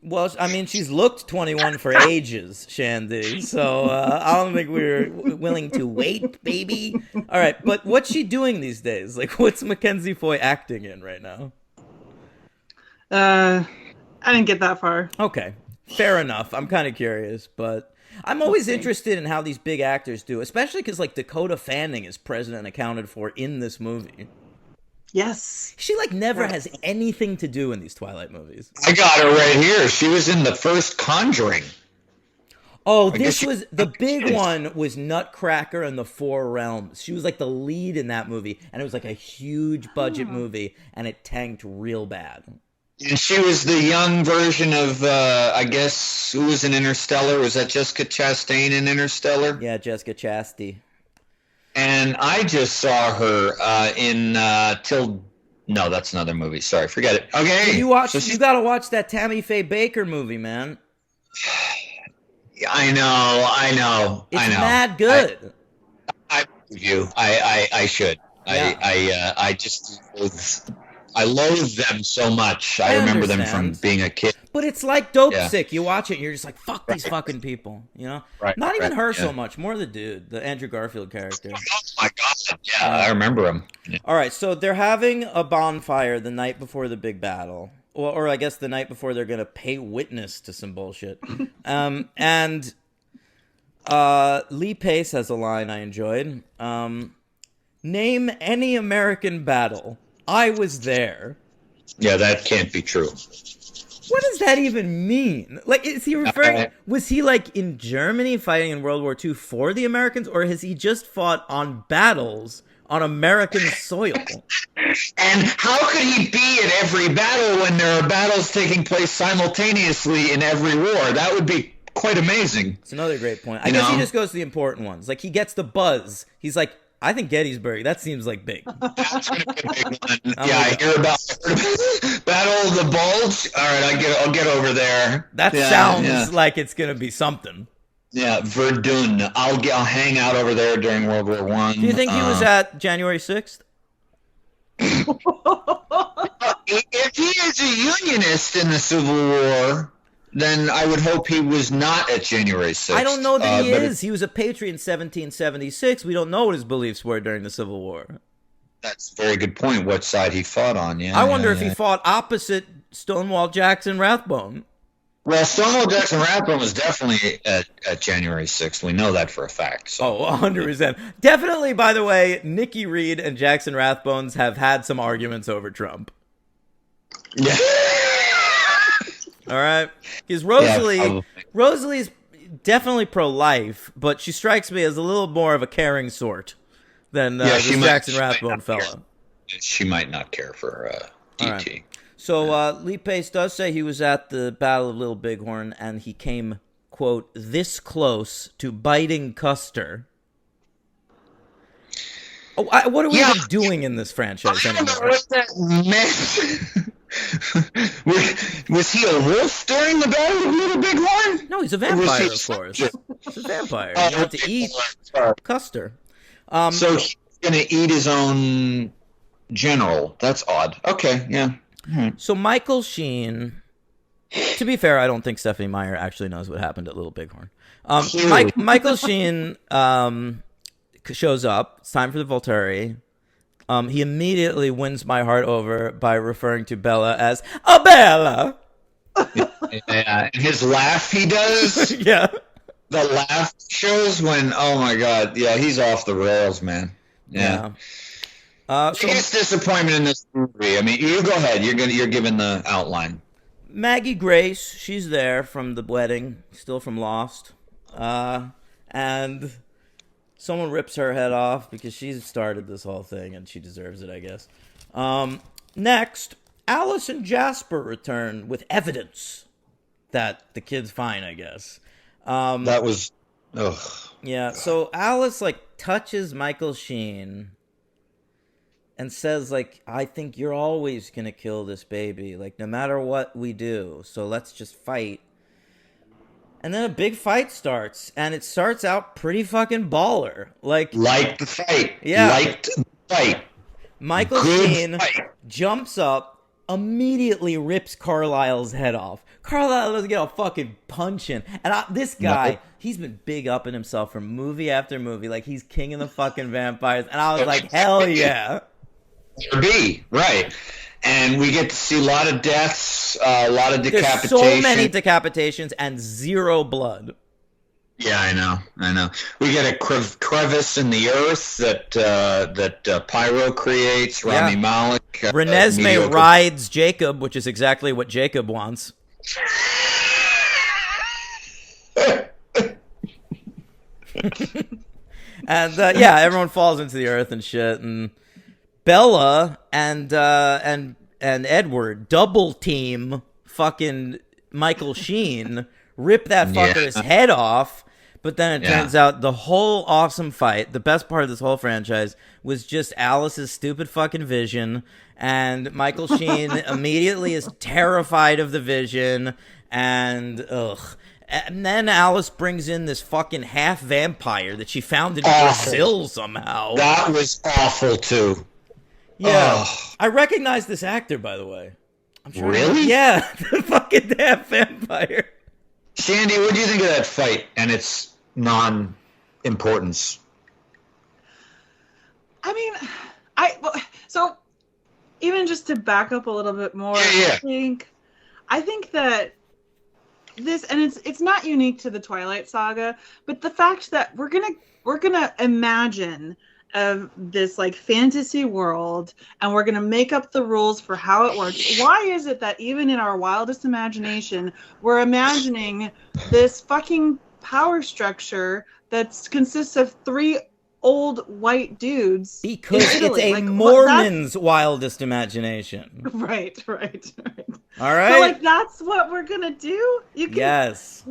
Well, I mean, she's looked 21 for ages, Shandy. So I don't think we're willing to wait, baby. All right, but what's she doing these days? Like, what's Mackenzie Foy acting in right now? I didn't get that far. Okay, fair enough. I'm kind of curious, but I'm always interested in how these big actors do, especially because like Dakota Fanning is present and accounted for in this movie. Yes. She like never Yes. has anything to do in these Twilight movies. I got her right here. She was in the first Conjuring. Oh, guess this she- was the big one was Nutcracker and the Four Realms. She was like the lead in that movie, and it was like a huge budget movie, and it tanked real bad. And she was the young version of, I guess, who was in Interstellar? Was that Jessica Chastain in Interstellar? Yeah, Jessica Chastain. And I just saw her in No, that's another movie. Sorry, forget it. Okay. You watch. So she- You got to watch that Tammy Faye Baker movie, man. I know. It's I know. mad good. I you. I should. Yeah. I just loathe them so much. I remember them from understand. being a kid. But it's like Dope Yeah. Sick. You watch it, and you're just like, fuck these fucking people. You know? Right, Not even right, her yeah. so much. More the dude, the Andrew Garfield character. Oh my god! Yeah, I remember them. Yeah. All right, so they're having a bonfire the night before the big battle. Or I guess the night before they're going to pay witness to some bullshit. And Lee Pace has a line I enjoyed. Name any American battle. I was there. Yeah, that can't be true. What does that even mean? Like, is he referring... Was he, like, in Germany fighting in World War II for the Americans? Or has he just fought on battles on American soil. And how could he be at every battle when there are battles taking place simultaneously in every war? That would be quite amazing. It's another great point. I guess he just goes to the important ones. Like, he gets the buzz. He's like, I think Gettysburg, that seems like big. That's going to be a big one. I hear about Battle of the Bulge. All right, I'll get over there. That sounds like it's going to be something. Yeah, Verdun. I'll hang out over there during World War I. Do you think he was at January 6th? If he is a Unionist in the Civil War, then I would hope he was not at January 6th. I don't know that he is. He was a patriot in 1776. We don't know what his beliefs were during the Civil War. That's a very good point, what side he fought on. Yeah, I wonder if he fought opposite Stonewall Jackson Rathbone. Well, Stonewall Jackson Rathbone was definitely at January 6th. We know that for a fact. So. Oh, 100%. Definitely, by the way, Nikki Reed and Jackson Rathbones have had some arguments over Trump. Yeah. All right? Because Rosalie's definitely pro-life, but she strikes me as a little more of a caring sort than this Jackson Rathbone fella. She might not care for DT. Right. So Lee Pace does say he was at the Battle of Little Bighorn, and he came, quote, this close to biting Custer. Oh, what are we even doing in this franchise anymore? I don't know what that meant. Was he a wolf during the Battle of Little Bighorn? No, he's a vampire, of course. He's a vampire. He had to eat Custer. So he's going to eat his own general. That's odd. Okay, yeah. So Michael Sheen, to be fair, I don't think Stephanie Meyer actually knows what happened at Little Bighorn. Michael Sheen shows up. It's time for the Volturi. He immediately wins my heart over by referring to Bella as a Bella. Yeah, his laugh he does. Yeah. The laugh shows when, oh my God, yeah, he's off the rails, man. Yeah. Biggest disappointment in this movie. I mean, you go ahead. You're giving the outline. Maggie Grace, she's there from the wedding, still from Lost, and someone rips her head off because she started this whole thing and she deserves it, I guess. Next, Alice and Jasper return with evidence that the kid's fine, I guess. That was, ugh. Yeah. So Alice touches Michael Sheen and says, I think you're always going to kill this baby, no matter what we do. So let's just fight. And then a big fight starts, and it starts out pretty fucking baller. Like the fight. Yeah. Liked the fight. Michael Sheen jumps up, immediately rips Carlisle's head off. Carlisle doesn't get a fucking punch in. And this guy, he's been big upping himself from movie after movie. He's king of the fucking vampires. And I was like, hell yeah. Right. And we get to see a lot of deaths, a lot of decapitations. There's so many decapitations and zero blood. Yeah, I know. We get a crevice in the earth that Pyro creates. Rami Malek. Renesmee rides Jacob, which is exactly what Jacob wants. And everyone falls into the earth and shit, and Bella and Edward double team fucking Michael Sheen, rip that fucker's head off. But then it turns out the whole awesome fight, the best part of this whole franchise, was just Alice's stupid fucking vision. And Michael Sheen immediately is terrified of the vision. And and then Alice brings in this fucking half vampire that she found in Brazil somehow. That was awful too. Yeah, I recognize this actor, by the way. I'm sure. Really? Yeah, the fucking half vampire. Shandy, what do you think of that fight and its non-importance? I mean, so even just to back up a little bit more, I think that this, and it's not unique to the Twilight Saga, but the fact that we're gonna imagine this fantasy world, and we're gonna make up the rules for how it works. Why is it that even in our wildest imagination, we're imagining this fucking power structure that consists of three old white dudes. Because in Italy. it's a Like, Mormon's wildest imagination. Right. All right? So, like, that's what we're gonna do? You can, Yes.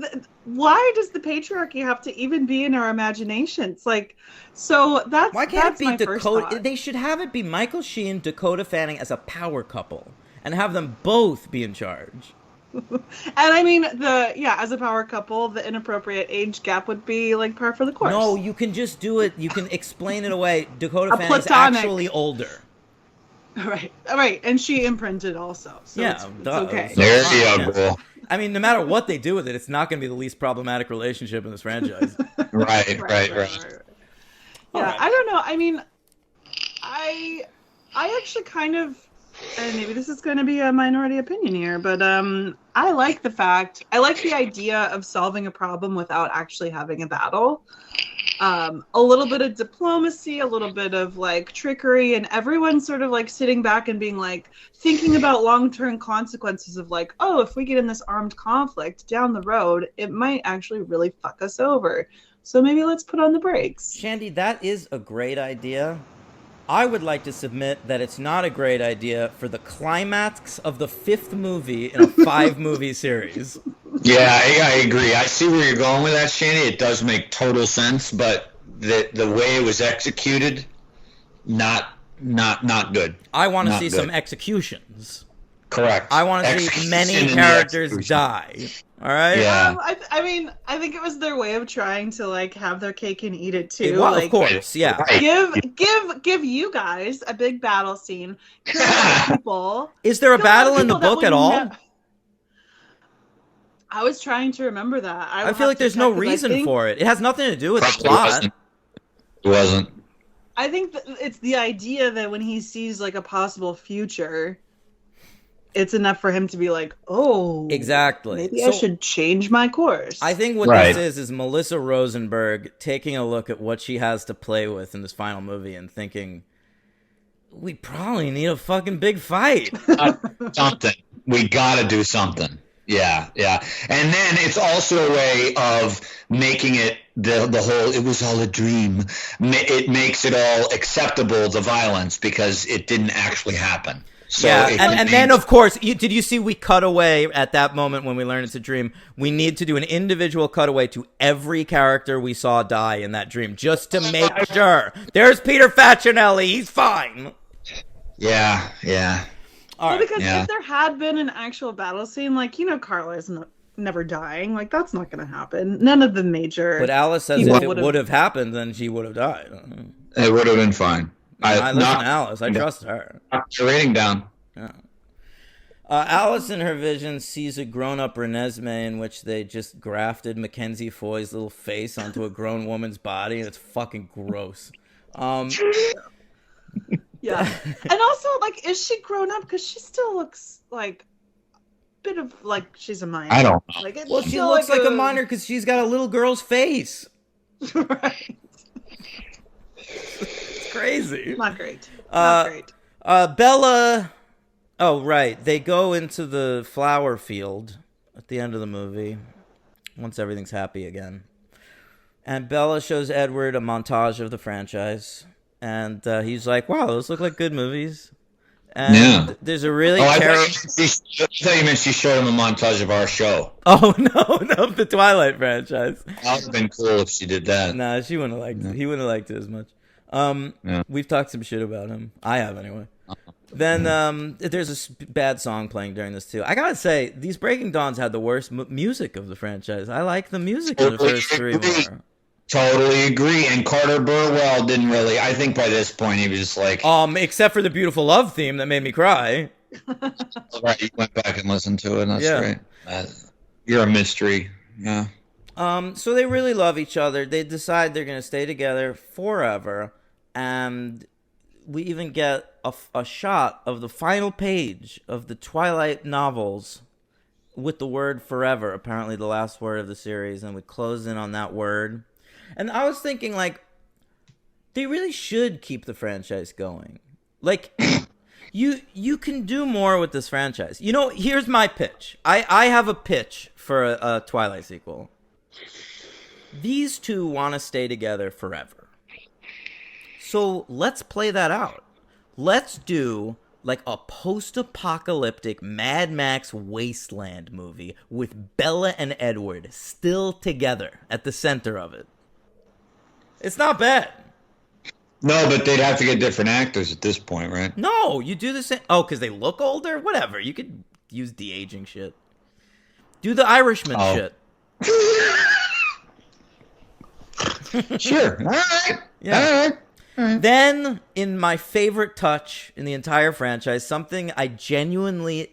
Why does the patriarchy have to even be in our imaginations? Like, so that's Why can't that's it my be first Dakota? thought. They should have it be Michael Sheen, Dakota Fanning as a power couple, and have them both be in charge. And I mean, as a power couple, the inappropriate age gap would be like par for the course. No, you can just do it. You can explain it away. Dakota A Fanning's platonic- actually older. Right, and she imprinted also, so Yeah, it's duh. okay. There you go. I mean, no matter what they do with it, it's not going to be the least problematic relationship in this franchise. Right. Yeah, Alright. I don't know. I mean, I actually kind of, and maybe this is going to be a minority opinion here, but I like the idea of solving a problem without actually having a battle. A little bit of diplomacy, a little bit of like trickery, and everyone sort of like sitting back and being like thinking about long-term consequences of like, oh, if we get in this armed conflict down the road, it might actually really fuck us over. So maybe let's put on the brakes. Shandy, that is a great idea. I would like to submit that it's not a great idea for the climax of the 5th movie in a 5-movie series. Yeah, I agree. I see where you're going with that, Shandy. It does make total sense, but the way it was executed, not good. I want to Not see good. some executions. Correct. I want to see Execution many and the characters execution. die. All right? Yeah. I mean, I think it was their way of trying to like have their cake and eat it too. Well, like, of course, yeah. Right. give you guys a big battle scene. Kill a lot of people. Is there a Kill a lot of battle in the people that book would at all? ne- I was trying to remember that. I feel like there's no reason for it. It has nothing to do with the Probably plot. It wasn't. I think that it's the idea that when he sees like a possible future, it's enough for him to be like, oh, Exactly. maybe I should change my course. I think what Right. this is Melissa Rosenberg taking a look at what she has to play with in this final movie and thinking, we probably need a fucking big fight. Something. We got to do something. Yeah. And then it's also a way of making it the whole, it was all a dream. It makes it all acceptable, the violence, because it didn't actually happen. So yeah, it and remains- then, of course, did you see we cut away at that moment when we learned it's a dream? We need to do an individual cutaway to every character we saw die in that dream, just to make sure. There's Peter Facinelli. He's fine. Yeah. All well, right. because Yeah. if there had been an actual battle scene, like, Carla is never dying. Like, that's not going to happen. None of the major. But Alice says people if it would've- would have happened, then she would have died. It would have been fine. I listen knocked to Alice. I trust her. the rating down. Yeah. Alice in her vision sees a grown-up Renesmee in which they just grafted Mackenzie Foy's little face onto a grown woman's body, and it's fucking gross. Yeah. And also, like, is she grown up? Because she still looks like a bit of, like, she's a minor. I don't know. Like, it's Well, she still looks like a minor because she's got a little girl's face. Right. It's crazy. Not great. Not great. Bella. Oh, right. They go into the flower field at the end of the movie once everything's happy again. And Bella shows Edward a montage of the franchise. And he's like, wow, those look like good movies. And Yeah. there's a really I terrible... thought you meant she showed him a montage of our show. Oh, no, the Twilight franchise. That would have been cool if she did that. Nah, she wouldn't have liked it. He wouldn't have liked it as much. Yeah. We've talked some shit about him. I have, anyway. Then there's a bad song playing during this, too. I gotta say, these Breaking Dawns had the worst music of the franchise. I like the music in the first 3 more. Totally agree. And Carter Burwell didn't really. I think by this point he was just like, Except for the Beautiful Love theme that made me cry. all right, you went back and listened to it. That's Yeah. great. You're a mystery. Yeah. So they really love each other. They decide they're gonna stay together forever, and we even get a shot of the final page of the Twilight novels with the word forever, apparently the last word of the series, and we close in on that word. And I was thinking, like, they really should keep the franchise going. Like, you can do more with this franchise. Here's my pitch. I have a pitch for a Twilight sequel. These two want to stay together forever. So let's play that out. Let's do like a post-apocalyptic Mad Max wasteland movie with Bella and Edward still together at the center of it. It's not bad. No, but they'd have to get different actors at this point, right? No, you do the same. Oh, because they look older? Whatever. You could use de-aging shit. Do the Irishman shit. Sure. All right. Yeah. All right. Then, in my favorite touch in the entire franchise, something I genuinely,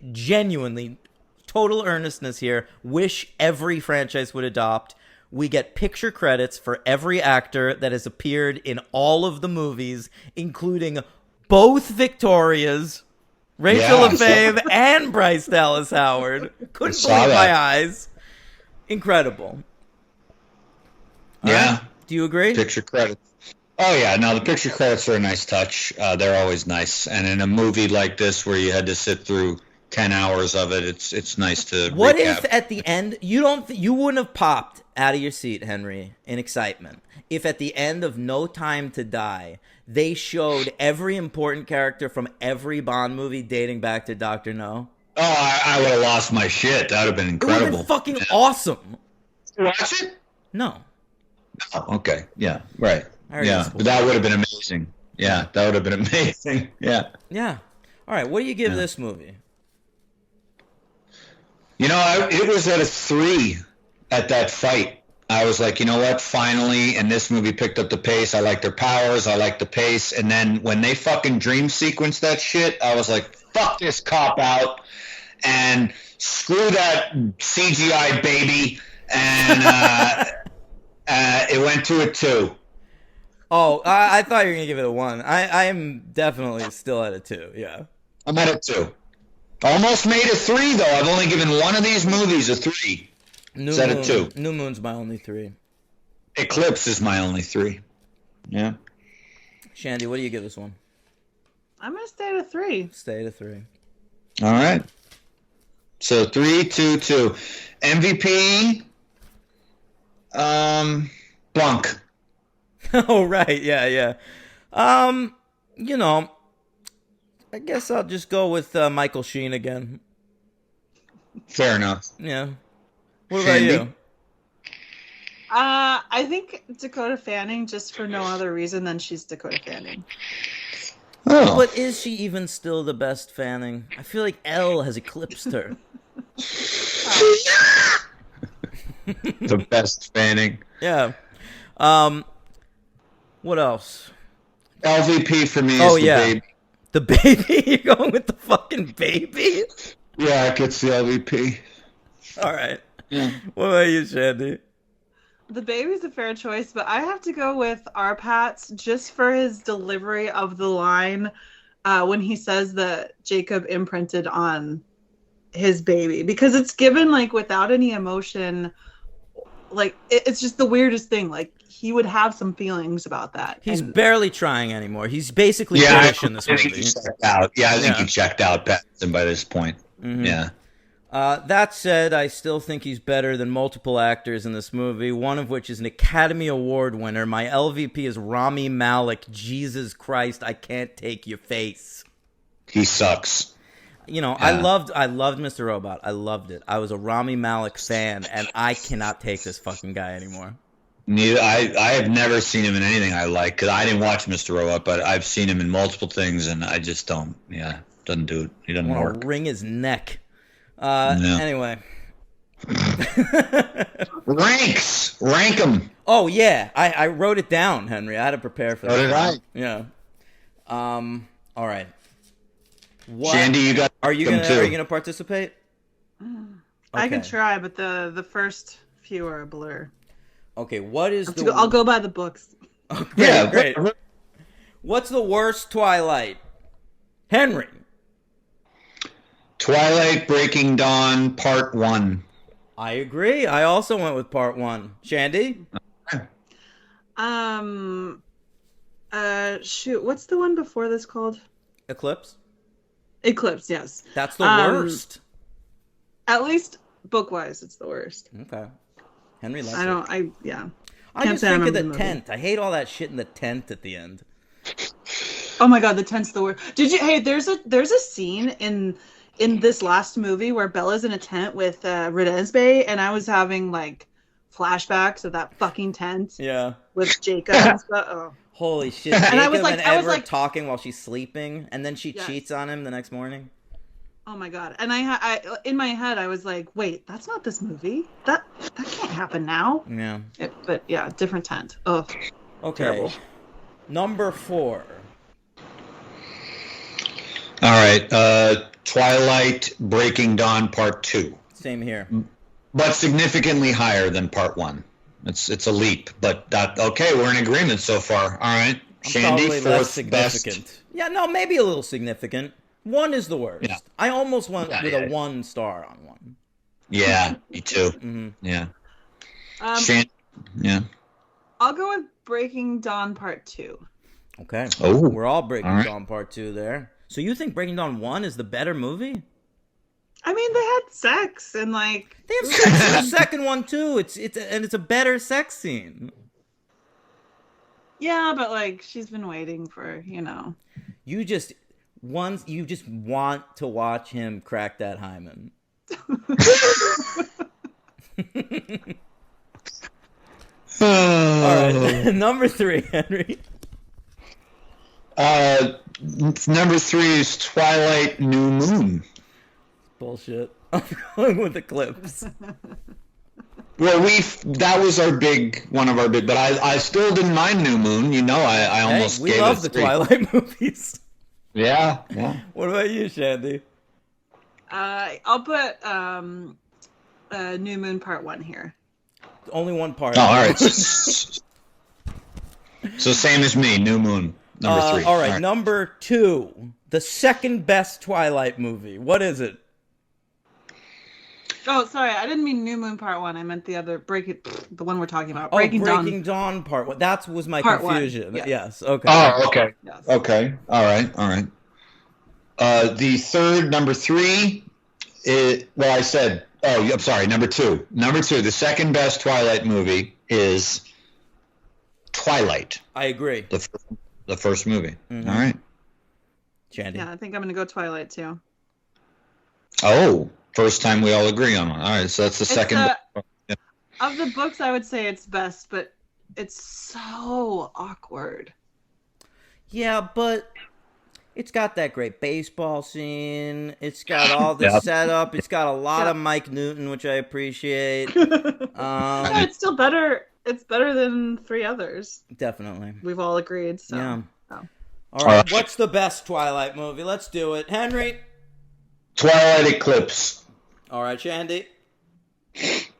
total earnestness here, wish every franchise would adopt. We get picture credits for every actor that has appeared in all of the movies, including both Victorias, Rachel LaFave and Bryce Dallas Howard. Couldn't believe my eyes. Incredible. All right. Do you agree? Picture credits. Oh, yeah. No, the picture credits are a nice touch. They're always nice. And in a movie like this where you had to sit through 10 hours of it, it's nice to What recap. if at the end, you wouldn't have popped out of your seat, Henry, in excitement, if at the end of No Time to Die, they showed every important character from every Bond movie dating back to Dr. No? Oh, I would have lost my shit. That would have been It would have incredible. been fucking awesome. You watch it? No. Oh, okay. Yeah, right. Yeah, but that would have been amazing. Yeah, that would have been amazing. Yeah. Yeah. All right, what do you give this movie? You know, it was at a 3 at that fight. I was like, you know what? Finally, and this movie picked up the pace. I like their powers. I like the pace. And then when they fucking dream sequenced that shit, I was like, fuck this cop out and screw that CGI baby. And it went to a 2. Oh, I thought you were going to give it a 1. I am definitely still at a 2, yeah. I'm at a 2. Almost made a 3, though. I've only given one of these movies a 3. Is that a 2? New Moon's my only 3. Eclipse is my only 3. Yeah. Shandy, what do you give this one? I'm going to stay at a 3. Stay at a 3. All right. So 3, 2, 2. MVP, Blanc. Oh, right. Yeah. You know, I guess I'll just go with Michael Sheen again. Fair enough. Yeah. What about you? I think Dakota Fanning, just for no other reason than she's Dakota Fanning. Oh. But is she even still the best Fanning? I feel like Elle has eclipsed her. The best Fanning. Yeah. What else? LVP for me is the baby. The baby? You're going with the fucking baby? Yeah, it gets the LVP. All right. Yeah. What about you, Shandy? The baby's a fair choice, but I have to go with Arpats just for his delivery of the line when he says that Jacob imprinted on his baby. Because it's given, like, without any emotion. Like, it's just the weirdest thing. Like, he would have some feelings about that. He's barely trying anymore. He's basically British in this movie. He checked out. Yeah, I think he checked out Pattinson by this point. Mm-hmm. Yeah. That said, I still think he's better than multiple actors in this movie, one of which is an Academy Award winner. My LVP is Rami Malek. Jesus Christ, I can't take your face. He sucks. You know, yeah. I loved Mr. Robot. I loved it. I was a Rami Malek fan, and I cannot take this fucking guy anymore. Neither. I have never seen him in anything I like, because I didn't watch Mr. Robot, but I've seen him in multiple things, and I just don't. Yeah, doesn't do it. He doesn't work. Wring his neck. No. Anyway. Rank them. Oh, yeah. I wrote it down, Henry. I had to prepare for that. So did I. Yeah. All right. What? Shandy, you got Are you gonna participate? Okay. I can try, but the first few are a blur. Okay, what is I'll go by the books. Oh, great. What's the worst Twilight? Henry. Twilight Breaking Dawn Part 1. I agree. I also went with Part 1. Shandy? Shoot, what's the one before this called? Eclipse? Eclipse, yes. That's the worst. At least book-wise, it's the worst. Okay. Henry likes I just think of the tent. I hate all that shit in the tent at the end. Oh my god, the tent's the word. Did you? Hey, there's a scene in this last movie where Bella's in a tent with Renesmee, and I was having like flashbacks of that fucking tent. Yeah. With Jacob and stuff. Oh. Holy shit! Jacob and, I was Edward talking while she's sleeping, and then she cheats on him the next morning. Oh my god! And I in my head I was like, wait, that's not this movie. That can't happen now. Yeah. But yeah, different tent. Oh. Okay. Terrible. Number 4. All right. Twilight Breaking Dawn Part 2. Same here. But significantly higher than Part 1. It's a leap, but okay, we're in agreement so far. All right. Shandy, probably less significant. Best. Yeah, no, maybe a little significant. 1 is the worst. Yeah. I almost went with a 1 star on 1. Yeah, me too. Mm-hmm. Yeah. Shandy, yeah. I'll go with Breaking Dawn Part 2. Okay. Oh, we're all Breaking Dawn Part 2 there. So you think Breaking Dawn 1 is the better movie? I mean, they had sex and like they have sex in the second one too. It's a better sex scene. Yeah, but like she's been waiting for, You just want to watch him crack that hymen. All right, number 3, Henry. Number 3 is Twilight New Moon. Bullshit. I'm going with Eclipse. Well, that was one of our big, but I still didn't mind New Moon. I almost we love the Twilight movies. Yeah. What about you, Shandy? I'll put New Moon Part 1 here. Only one part. Oh, all right. So same as me, New Moon, number 3. All right, number 2, the second best Twilight movie. What is it? Oh, sorry, I didn't mean New Moon Part 1. I meant the other the one we're talking about. Breaking Dawn Part 1. That was my confusion. Yes. Okay. Oh, okay. Yes. Okay. All right. The third, number 3, I said. Oh, I'm sorry. Number 2. The second best Twilight movie is Twilight. I agree. The first movie. Mm-hmm. All right. Shandy. Yeah, I think I'm gonna go Twilight too. Oh. First time we all agree on one. All right, so that's the second. Of the books, I would say it's best, but it's so awkward. Yeah, but it's got that great baseball scene. It's got all the setup. It's got a lot of Mike Newton, which I appreciate. Yeah, it's still better. It's better than 3 others. Definitely. We've all agreed. So. Yeah. Oh. All right, what's the best Twilight movie? Let's do it. Henry? Twilight Eclipse. All right, Shandy.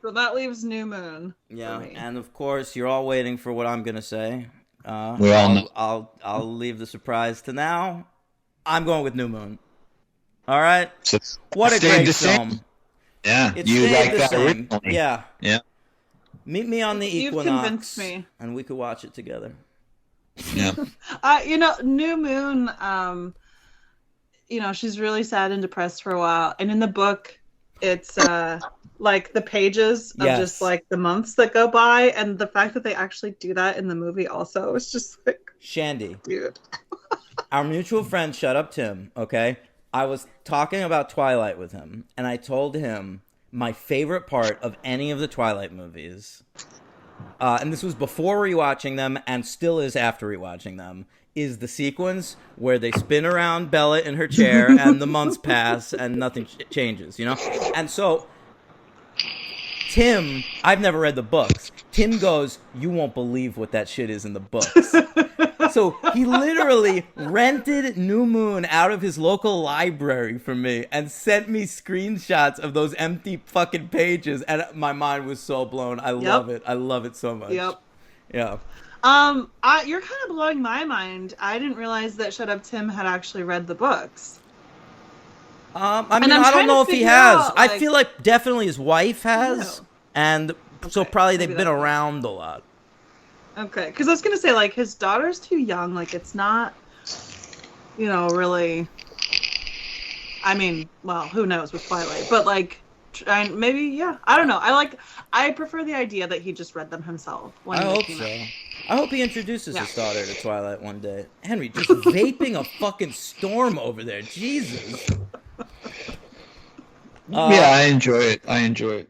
So that leaves New Moon. Yeah, and of course you're all waiting for what I'm gonna say. We all know. I'll leave the surprise to now. I'm going with New Moon. All right. What a great film. Yeah, you like that originally. Yeah. Yeah. Meet me on the Equinox. You've convinced me. And we could watch it together. Yeah. New Moon. She's really sad and depressed for a while, and in the book, it's like the pages of just like the months that go by, and the fact that they actually do that in the movie also is just like Shandy, dude. Our mutual friend Shut Up Tim, okay? I was talking about Twilight with him, and I told him my favorite part of any of the Twilight movies, and this was before rewatching them and still is after rewatching them, is the sequence where they spin around Bella in her chair and the months pass and nothing changes, And so Tim, I've never read the books. Tim goes, "You won't believe what that shit is in the books." So he literally rented New Moon out of his local library for me and sent me screenshots of those empty fucking pages, and my mind was so blown. I love it. I love it so much. Yep. Yeah. You're kind of blowing my mind. I didn't realize that Shut Up Tim had actually read the books. I don't know if he has. I feel like definitely his wife has, and so probably they've been around a lot. Okay, because I was gonna say like his daughter's too young. Like it's not, really. I mean, well, who knows with Twilight, but like, maybe I don't know. I prefer the idea that he just read them himself. I hope so. I hope he introduces Yeah. his daughter to Twilight one day. Henry, just vaping a fucking storm over there. Jesus. Yeah, I enjoy it.